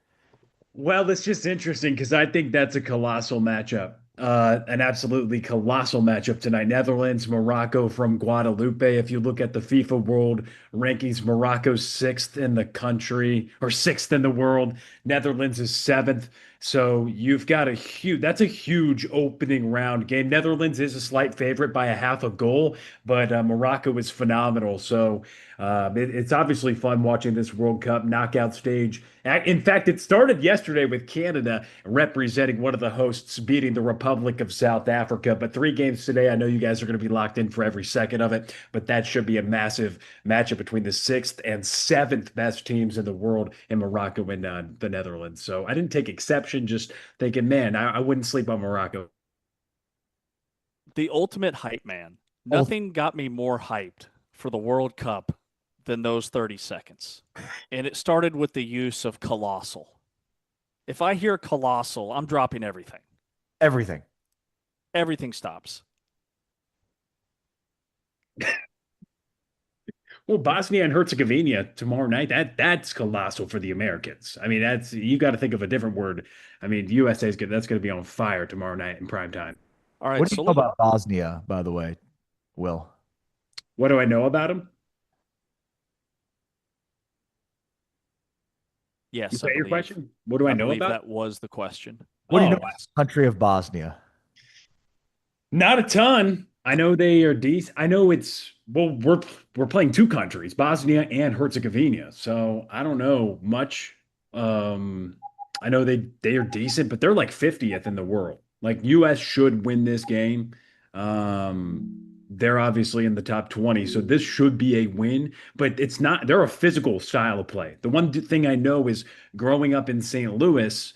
Well, it's just interesting because I think that's a colossal matchup, an absolutely colossal matchup tonight. Netherlands, Morocco from Guadalupe. If you look at the FIFA World Rankings, Morocco's 6th in the country or 6th in the world. Netherlands is 7th. So you've got that's a huge opening round game. Netherlands is a slight favorite by a half a goal, but Morocco is phenomenal. So it's obviously fun watching this World Cup knockout stage. In fact, it started yesterday with Canada representing one of the hosts beating the Republic of South Africa. But 3 games today. I know you guys are going to be locked in for every second of it, but that should be a massive matchup between the 6th and 7th best teams in the world in Morocco and the Netherlands. So I didn't take exception, just thinking, man, I wouldn't sleep on Morocco. The ultimate hype man. Nothing got me more hyped for the World Cup than those 30 seconds. And it started with the use of colossal. If I hear colossal, I'm dropping everything. Everything stops. Well, Bosnia and Herzegovina tomorrow night, that's colossal for the Americans. I mean, you got to think of a different word. I mean, that's going to be on fire tomorrow night in prime time. All right. What do you know about Bosnia, by the way, Will? What do I know about them? Yes. Is that your question? What do I know about? That was the question. What do you know about the country of Bosnia? Not a ton. I know they are decent. I know we're playing 2 countries, Bosnia and Herzegovina. So I don't know much. I know they are decent, but they're like 50th in the world. Like US should win this game. They're obviously in the top 20, so this should be a win, but it's not. They're a physical style of play. The one thing I know is growing up in St. Louis,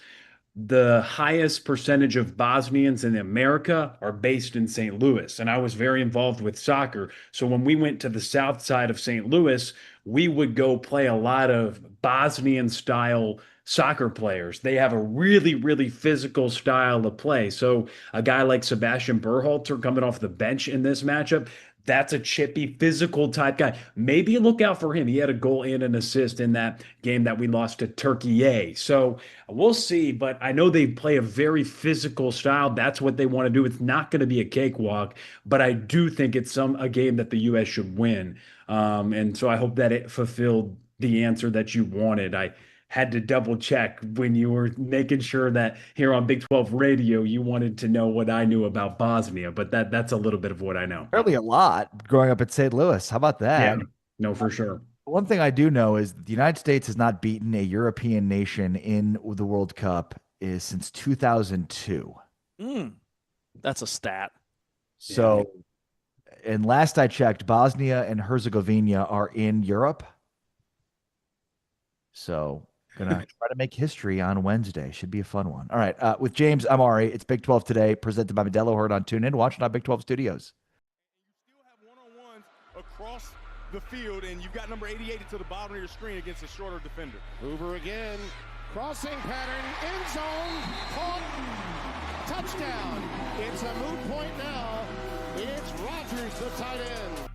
the highest percentage of Bosnians in America are based in St. Louis. And I was very involved with soccer. So when we went to the south side of St. Louis, we would go play a lot of Bosnian style soccer players. They have a really, really physical style of play. So a guy like Sebastian Berhalter coming off the bench in this matchup, that's a chippy, physical type guy. Maybe look out for him. He had a goal and an assist in that game that we lost to Turkey A. So we'll see, but I know they play a very physical style. That's what they want to do. It's not going to be a cakewalk, but I do think it's a game that the U.S. should win. And so I hope that it fulfilled the answer that you wanted. I had to double check when you were making sure that here on Big 12 Radio, you wanted to know what I knew about Bosnia, but that's a little bit of what I know. Fairly a lot growing up at St. Louis. How about that? Yeah, no, for sure. One thing I do know is the United States has not beaten a European nation in the World Cup since 2002. That's a stat. So, and last I checked, Bosnia and Herzegovina are in Europe. So, gonna try to make history on Wednesday. Should be a fun one. All right, with James, I'm Ari. It's Big 12 today, presented by Modelo. Heard on TuneIn. Watching on Big 12 Studios. You still have one-on-ones across the field, and you've got number 88 to the bottom of your screen against a shorter defender. Hoover again. Crossing pattern. End zone. Caught. Touchdown. It's a moot point now. It's Rogers, the tight end.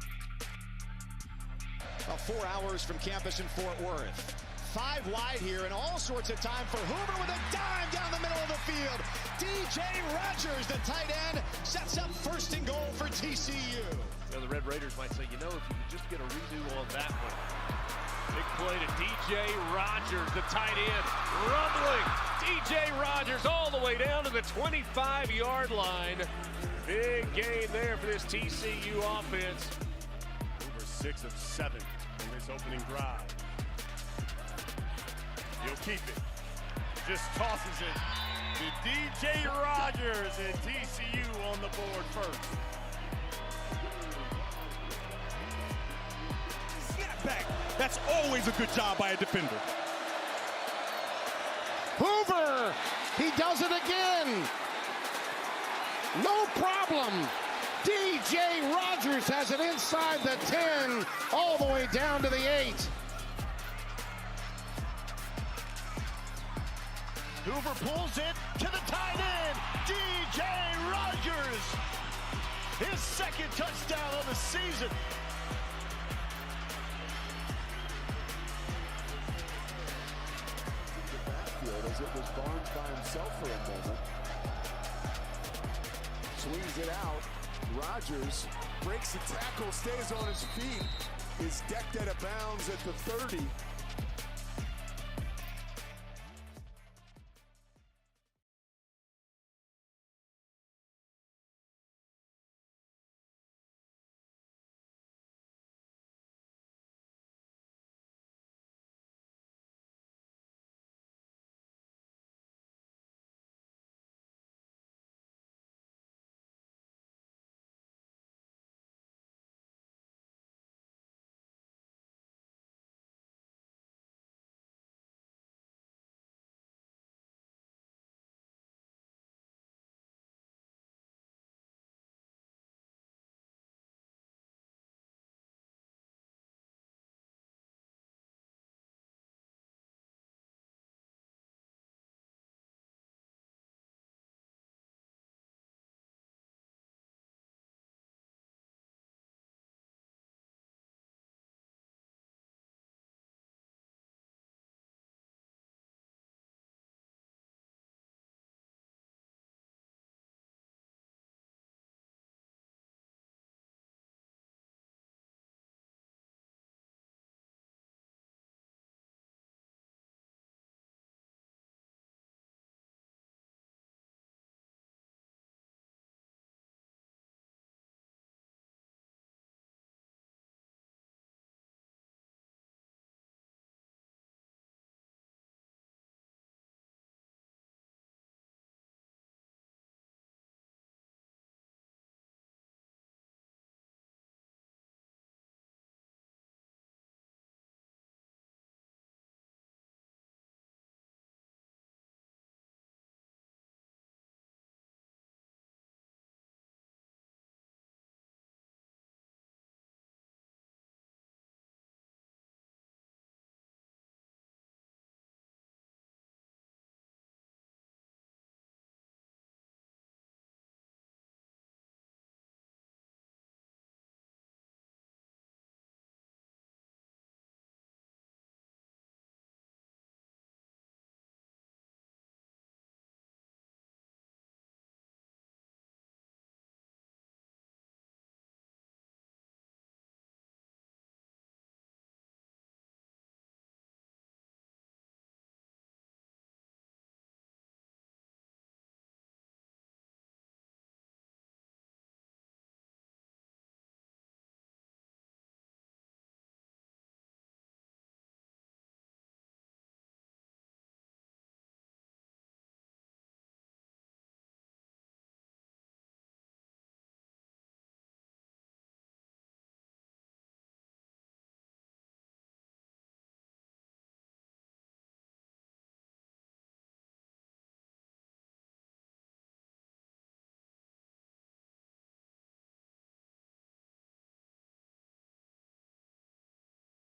About 4 hours from campus in Fort Worth. 5 wide here and all sorts of time for Hoover with a dime down the middle of the field. DJ Rogers, the tight end, sets up first and goal for TCU. The Red Raiders might say, if you could just get a redo on that one. Big play to DJ Rogers, the tight end, rumbling. DJ Rogers all the way down to the 25-yard line. Big gain there for this TCU offense. Hoover 6 of 7 in this opening drive. He'll keep it. Just tosses it to DJ Rogers, and TCU on the board first. Snap back. That's always a good job by a defender. Hoover. He does it again. No problem. DJ Rogers has it inside the 10, all the way down to the 8. Hoover pulls it to the tight end, DJ Rogers. His second touchdown of the season. The backfield as it was Barnes by himself for a moment. Swings it out. Rogers breaks the tackle, stays on his feet, is decked out of bounds at the 30.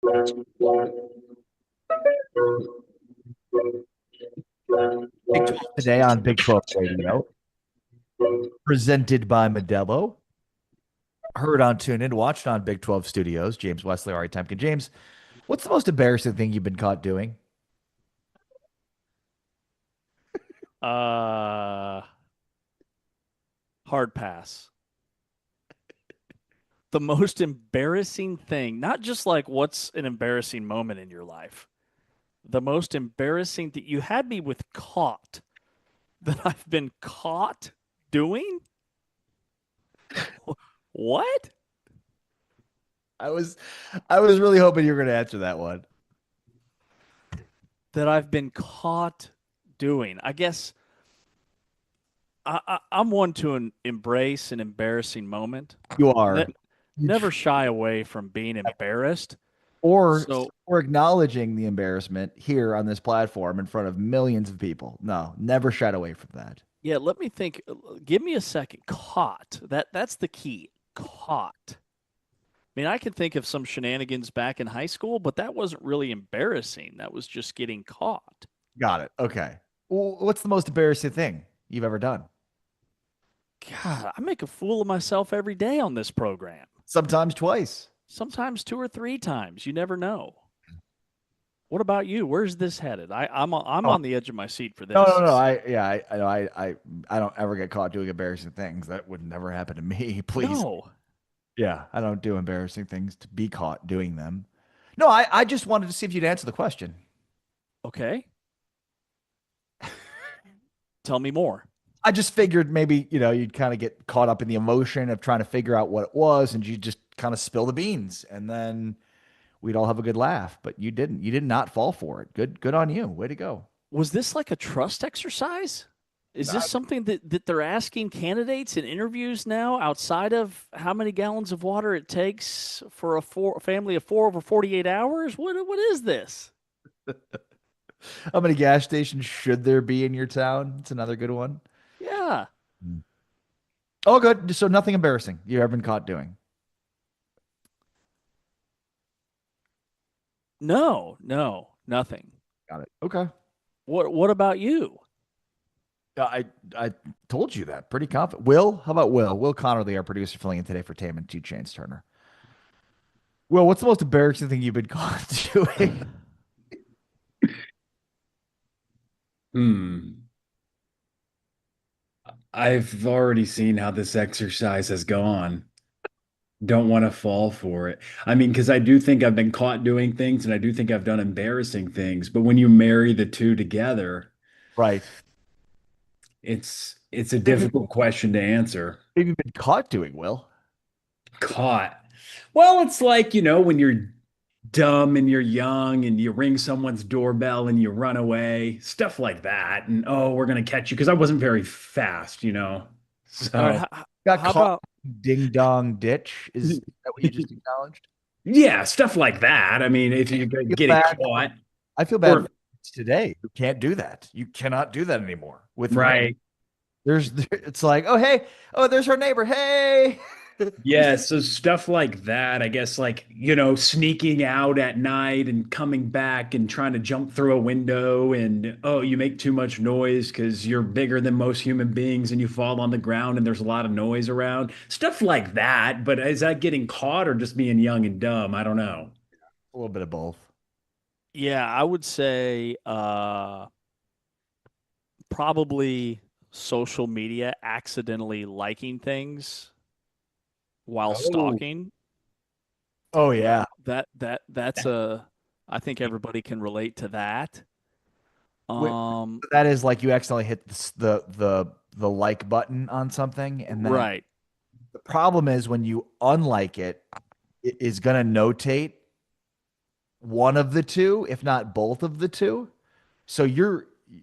Big 12 today on Big 12 Radio, presented by Modelo. Heard on TuneIn, watched on Big 12 Studios. James Wesley, Ari Temkin. James, what's the most embarrassing thing you've been caught doing? Hard pass. The most embarrassing thing, not just like what's an embarrassing moment in your life. The most embarrassing that you had me with caught that I've been caught doing? What? I was really hoping you were going to answer that one. That I've been caught doing. I guess I'm one to embrace an embarrassing moment. You are. Never shy away from being embarrassed. Or acknowledging the embarrassment here on this platform in front of millions of people. No, never shied away from that. Yeah, let me think. Give me a second. Caught. That's the key. Caught. I mean, I can think of some shenanigans back in high school, but that wasn't really embarrassing. That was just getting caught. Got it. Okay. Well, what's the most embarrassing thing you've ever done? God, I make a fool of myself every day on this program. Sometimes twice. Sometimes 2 or 3 times. You never know. What about you? Where's this headed? I'm on the edge of my seat for this. No. I don't ever get caught doing embarrassing things. That would never happen to me. Please. No. Yeah, I don't do embarrassing things to be caught doing them. No, I just wanted to see if you'd answer the question. Okay. Tell me more. I just figured maybe, you'd kind of get caught up in the emotion of trying to figure out what it was, and you just kind of spill the beans, and then we'd all have a good laugh. But you didn't. You did not fall for it. Good on you. Way to go. Was this like a trust exercise? Is this something that they're asking candidates in interviews now outside of how many gallons of water it takes for a family of 4 over 48 hours? What is this? How many gas stations should there be in your town? It's another good one. Yeah. Oh, good. So nothing embarrassing you've ever been caught doing? No, nothing. Got it. Okay. What about you? I told you that. Pretty confident. Will, how about Will? Will Connerly, our producer, filling in today for Tam and 2 Chainz Turner. Will, what's the most embarrassing thing you've been caught doing? I've already seen how this exercise has gone. Don't want to fall for it. I mean, because I do think I've been caught doing things, and I do think I've done embarrassing things. But when you marry the two together, right, it's a difficult question to answer. Have you been caught doing, Will? Caught. Well, it's like, when you're dumb and you're young and you ring someone's doorbell and you run away, stuff like that. And we're gonna catch you, because I wasn't very fast, So Right, got how caught about ding dong ditch. Is that what you just acknowledged? yeah, stuff like that. I mean, if you're getting caught, I feel bad for today. You can't do that. You cannot do that anymore. With right. It's like, oh hey, there's our neighbor. Hey. Yeah, so stuff like that, I guess, like, sneaking out at night and coming back and trying to jump through a window, and you make too much noise because you're bigger than most human beings and you fall on the ground and there's a lot of noise around. Stuff like that. But is that getting caught or just being young and dumb? I don't know. A little bit of both. Yeah, I would say probably social media, accidentally liking things while stalking. Oh yeah. That's I think everybody can relate to that. That is like you accidentally hit the like button on something, and then right. The problem is when you unlike it, it is going to notate one of the two, if not both of the two. So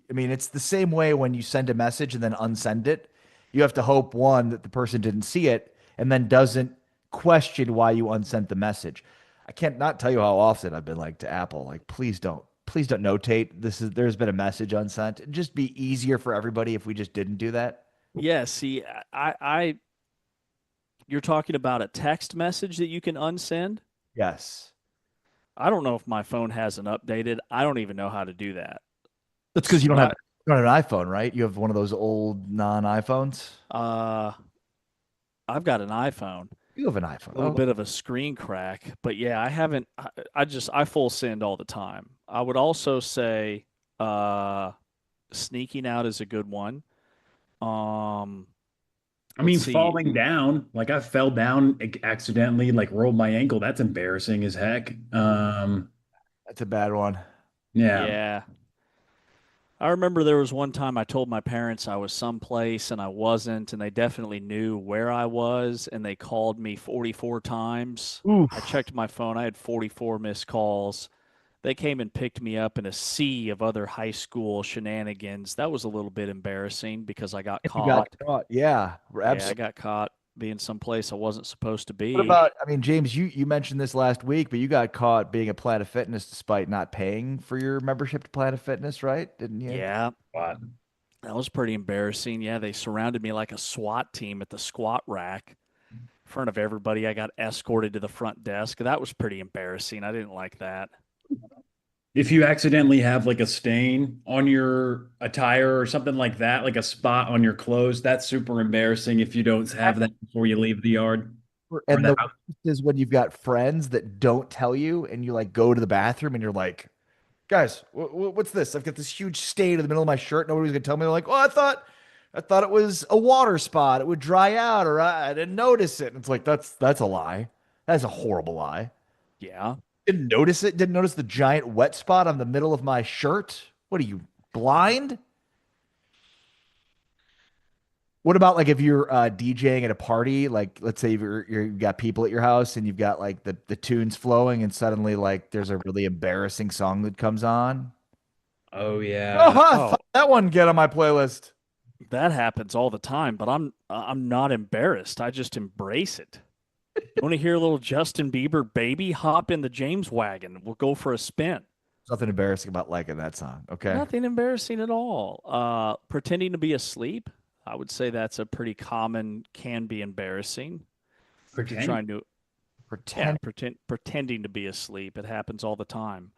it's the same way when you send a message and then unsend it. You have to hope, one, that the person didn't see it and then doesn't question why you unsent the message. I can't not tell you how often I've been like to Apple, like, please don't notate there's been a message unsent. It'd just be easier for everybody if we just didn't do that. Yeah, see, you're talking about a text message that you can unsend? Yes. I don't know if my phone hasn't updated. I don't even know how to do that. That's because you So don't have an iPhone, right? You have one of those old non-iPhones. I've got an iPhone. You have an iPhone. A little bit of a screen crack, but yeah, I haven't. I full send all the time. I would also say sneaking out is a good one. I mean, Let's see. falling down, like I fell down accidentally, like rolled my ankle. That's embarrassing as heck. That's a bad one. Yeah. Yeah. I remember there was one time I told my parents I was someplace and I wasn't, and they definitely knew where I was, and they called me 44 times. Oof. I checked my phone. I had 44 missed calls. They came and picked me up in a sea of other high school shenanigans. That was a little bit embarrassing because I got You caught. got caught. Yeah, Yeah, I absolutely. got caught being someplace I wasn't supposed to be. What about, I mean, James, you mentioned this last week, but you got caught being a Planet Fitness despite not paying for your membership to Planet Fitness, right? Didn't you? Yeah, But that was pretty embarrassing. Yeah, they surrounded me like a SWAT team at the squat rack in front of everybody. I got escorted to the front desk. That was pretty embarrassing. I didn't like that. if you accidentally have like a stain on your attire or something like that, like a spot on your clothes, that's super embarrassing if you don't have that before you leave the yard or And the the house. worst is when you've got friends that don't tell you, and you like go to the bathroom and you're like, guys, what's this? I've got this huge stain in the middle of my shirt. Nobody's gonna tell me. They're like, oh, I thought it was a water spot. It would dry out, or I didn't notice it. And it's like that's a lie. That's a horrible lie. Yeah. Didn't notice it. Didn't notice the giant wet spot on the middle of my shirt. What are you, blind? What about like if you're DJing at a party, like let's say you've got people at your house and you've got like the tunes flowing, and suddenly like there's a really embarrassing song that comes on. Oh Oh, yeah. huh, that one get on my playlist. That happens all the time, but I'm not embarrassed. I just embrace it. You want to hear a little Justin Bieber baby? Hop in the James wagon. We'll go for a spin. Nothing embarrassing about liking that song. Okay. Nothing embarrassing at all. Pretending to be asleep. I would say that's a pretty common, can be embarrassing. If you're trying to pretending to be asleep. It happens all the time.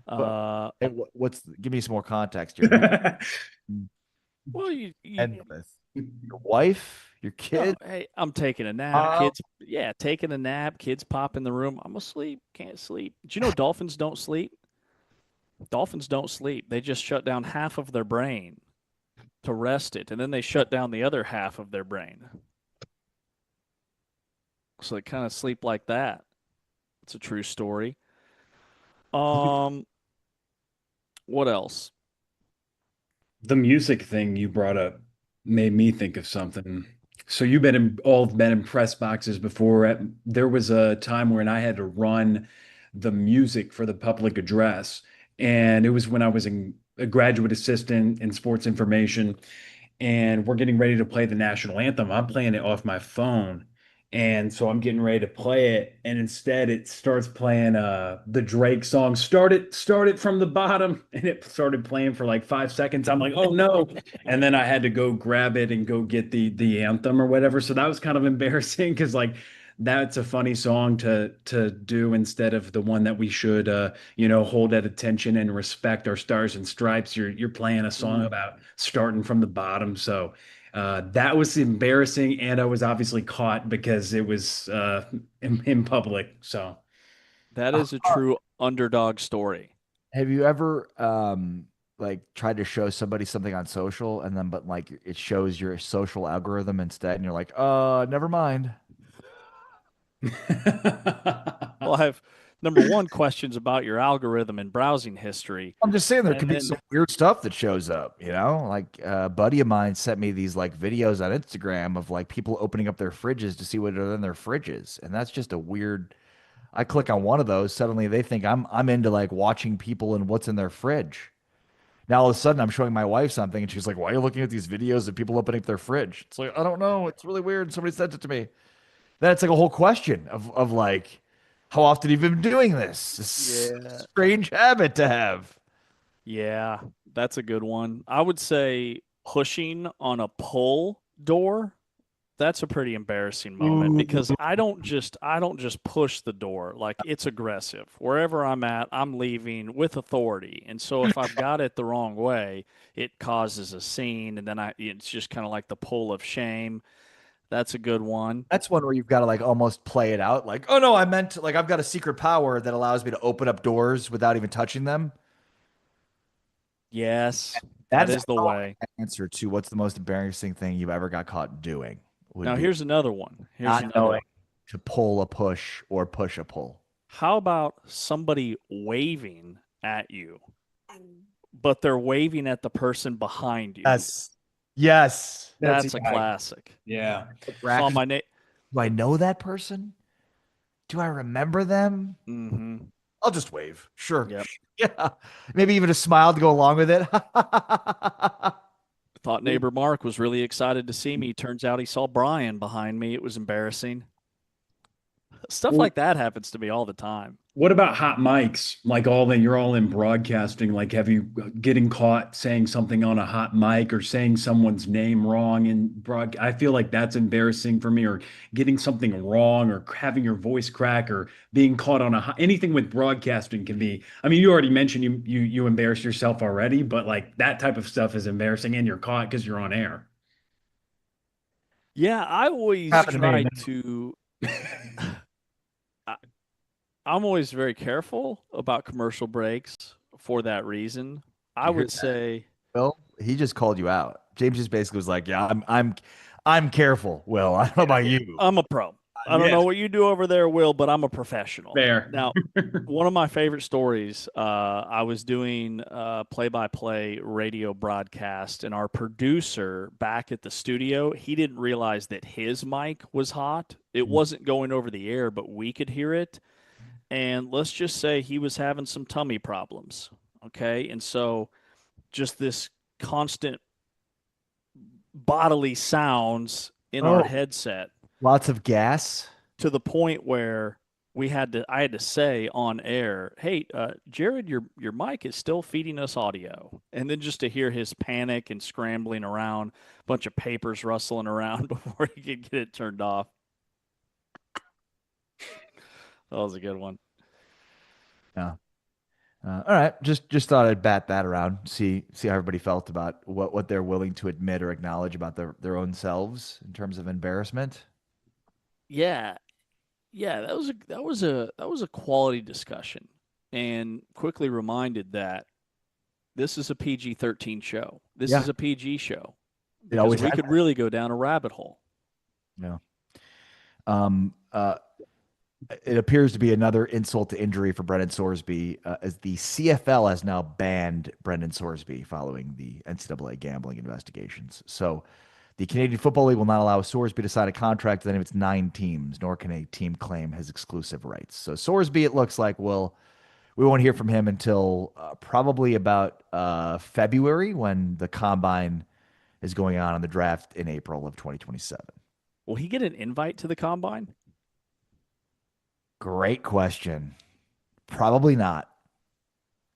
Hey, give me some more context here. Well, you And with your wife, your kid. oh, hey, I'm taking a nap. Kids, yeah, taking a nap. Kids pop in the room. I'm asleep. Can't sleep. Do you know dolphins don't sleep? Dolphins don't sleep. They just shut down half of their brain to rest it, and then they shut down the other half of their brain. So they kind of sleep like that. It's a true story. What else? The music thing you brought up made me think of something. So you've all been in press boxes before. There was a time when I had to run the music for the public address, and it was when I was a graduate assistant in sports information, and we're getting ready to play the national anthem. I'm playing it off my phone. And so I'm getting ready to play it, and instead it starts playing the Drake song, Start It from the Bottom, and it started playing for like 5 seconds. I'm like, oh no. And then I had to go grab it and go get the anthem or whatever. So that was kind of embarrassing because like that's a funny song to do instead of the one that we should hold at attention and respect our stars and stripes. You're playing a song about starting from the bottom. So that was embarrassing, and I was obviously caught because it was in public. So That is a true underdog story. Have you ever like tried to show somebody something on social, and then but like it shows your social algorithm instead, and you're like, never mind. Well, I have number one questions about your algorithm and browsing history. I'm just saying there And could be then- some weird stuff that shows up, like a buddy of mine sent me these like videos on Instagram of like people opening up their fridges to see what are in their fridges. And that's just a weird. I click on one of those, suddenly they think I'm into like watching people and what's in their fridge. Now all of a sudden I'm showing my wife something and she's like, why are you looking at these videos of people opening up their fridge? It's like, I don't know. It's really weird. Somebody sent it to me. Then it's like a whole question of like, how often have you been doing this? It's a strange habit to have. Yeah, that's a good one. I would say pushing on a pull door. that's a pretty embarrassing moment because I don't just push the door. Like, it's aggressive. Wherever I'm at, I'm leaving with authority. And so if I've got it the wrong way, it causes a scene, and then it's just kind of like the pull of shame. That's a good one. That's one where you've got to like almost play it out. Like, oh no, I meant like I've got a secret power that allows me to open up doors without even touching them. Yes, that is the way. Answer to what's the most embarrassing thing you've ever got caught doing. Now, here's another one. Not knowing to pull a push or push a pull. How about somebody waving at you, but they're waving at the person behind you? Yes. That's a classic. Yeah. Saw my name. Do I know that person? Do I remember them? Mm-hmm. I'll just wave. Sure. Yep. Yeah. Maybe even a smile to go along with it. Thought neighbor Mark was really excited to see me. Turns out he saw Brian behind me. It was embarrassing. Stuff like that happens to me all the time. What about hot mics? Like you're all in broadcasting. Like, have you getting caught saying something on a hot mic or saying someone's name wrong in broad? I feel like that's embarrassing for me, or getting something wrong, or having your voice crack, or being caught on anything with broadcasting can be. I mean, you already mentioned you embarrass yourself already, but like that type of stuff is embarrassing, and you're caught because you're on air. Yeah, I always try to. I'm always very careful about commercial breaks for that reason. I would say, Will, he just called you out. James just basically was like, "Yeah, I'm careful, Will. I don't know about you. I'm a pro. I don't know what you do over there, Will, but I'm a professional." Fair. Now, one of my favorite stories, I was doing play-by-play radio broadcast, and our producer back at the studio, he didn't realize that his mic was hot. It wasn't going over the air, but we could hear it. And let's just say he was having some tummy problems, okay? And so just this constant bodily sounds in our headset. Lots of gas. To the point where I had to say on air, "Hey, Jared, your mic is still feeding us audio." And then just to hear his panic and scrambling around, a bunch of papers rustling around before he could get it turned off. That was a good one. Yeah. All right. Just thought I'd bat that around. See how everybody felt about what they're willing to admit or acknowledge about their own selves in terms of embarrassment. Yeah. That was a quality discussion, and quickly reminded that this is a PG-13 show. This is a PG show. We could really go down a rabbit hole. Yeah. It appears to be another insult to injury for Brendan Sorsby, as the CFL has now banned Brendan Sorsby following the NCAA gambling investigations. So the Canadian Football League will not allow Sorsby to sign a contract with any of its 9 teams, nor can a team claim his exclusive rights. So Sorsby, it looks like, we won't hear from him until probably about February, when the combine is going on and the draft in April of 2027. Will he get an invite to the combine? Great question. Probably not.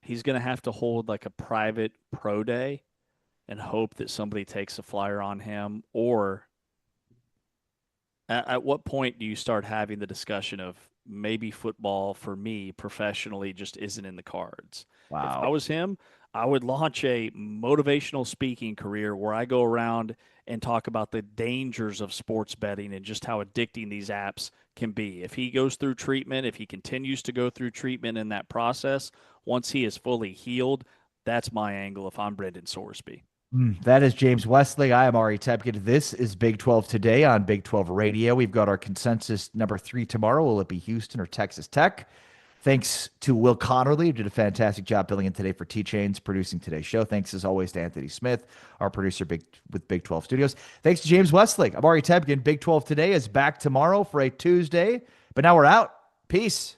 He's going to have to hold like a private pro day and hope that somebody takes a flyer on him. Or at what point do you start having the discussion of maybe football for me professionally just isn't in the cards? Wow. If I was him, I would launch a motivational speaking career where I go around and talk about the dangers of sports betting and just how addicting these apps can be. If he goes through treatment, if he continues to go through treatment in that process, once he is fully healed, that's my angle if I'm Brendan Sorsby. That is James Westlake. I am Ari Tepkin. This is Big 12 Today on Big 12 Radio. We've got our consensus number 3 tomorrow. Will it be Houston or Texas Tech? Thanks to Will Connerly, who did a fantastic job filling in today for T-Chains, producing today's show. Thanks, as always, to Anthony Smith, our producer with Big 12 Studios. Thanks to James Westlake. I'm Ari Tebkin. Big 12 Today is back tomorrow for a Tuesday. But now we're out. Peace.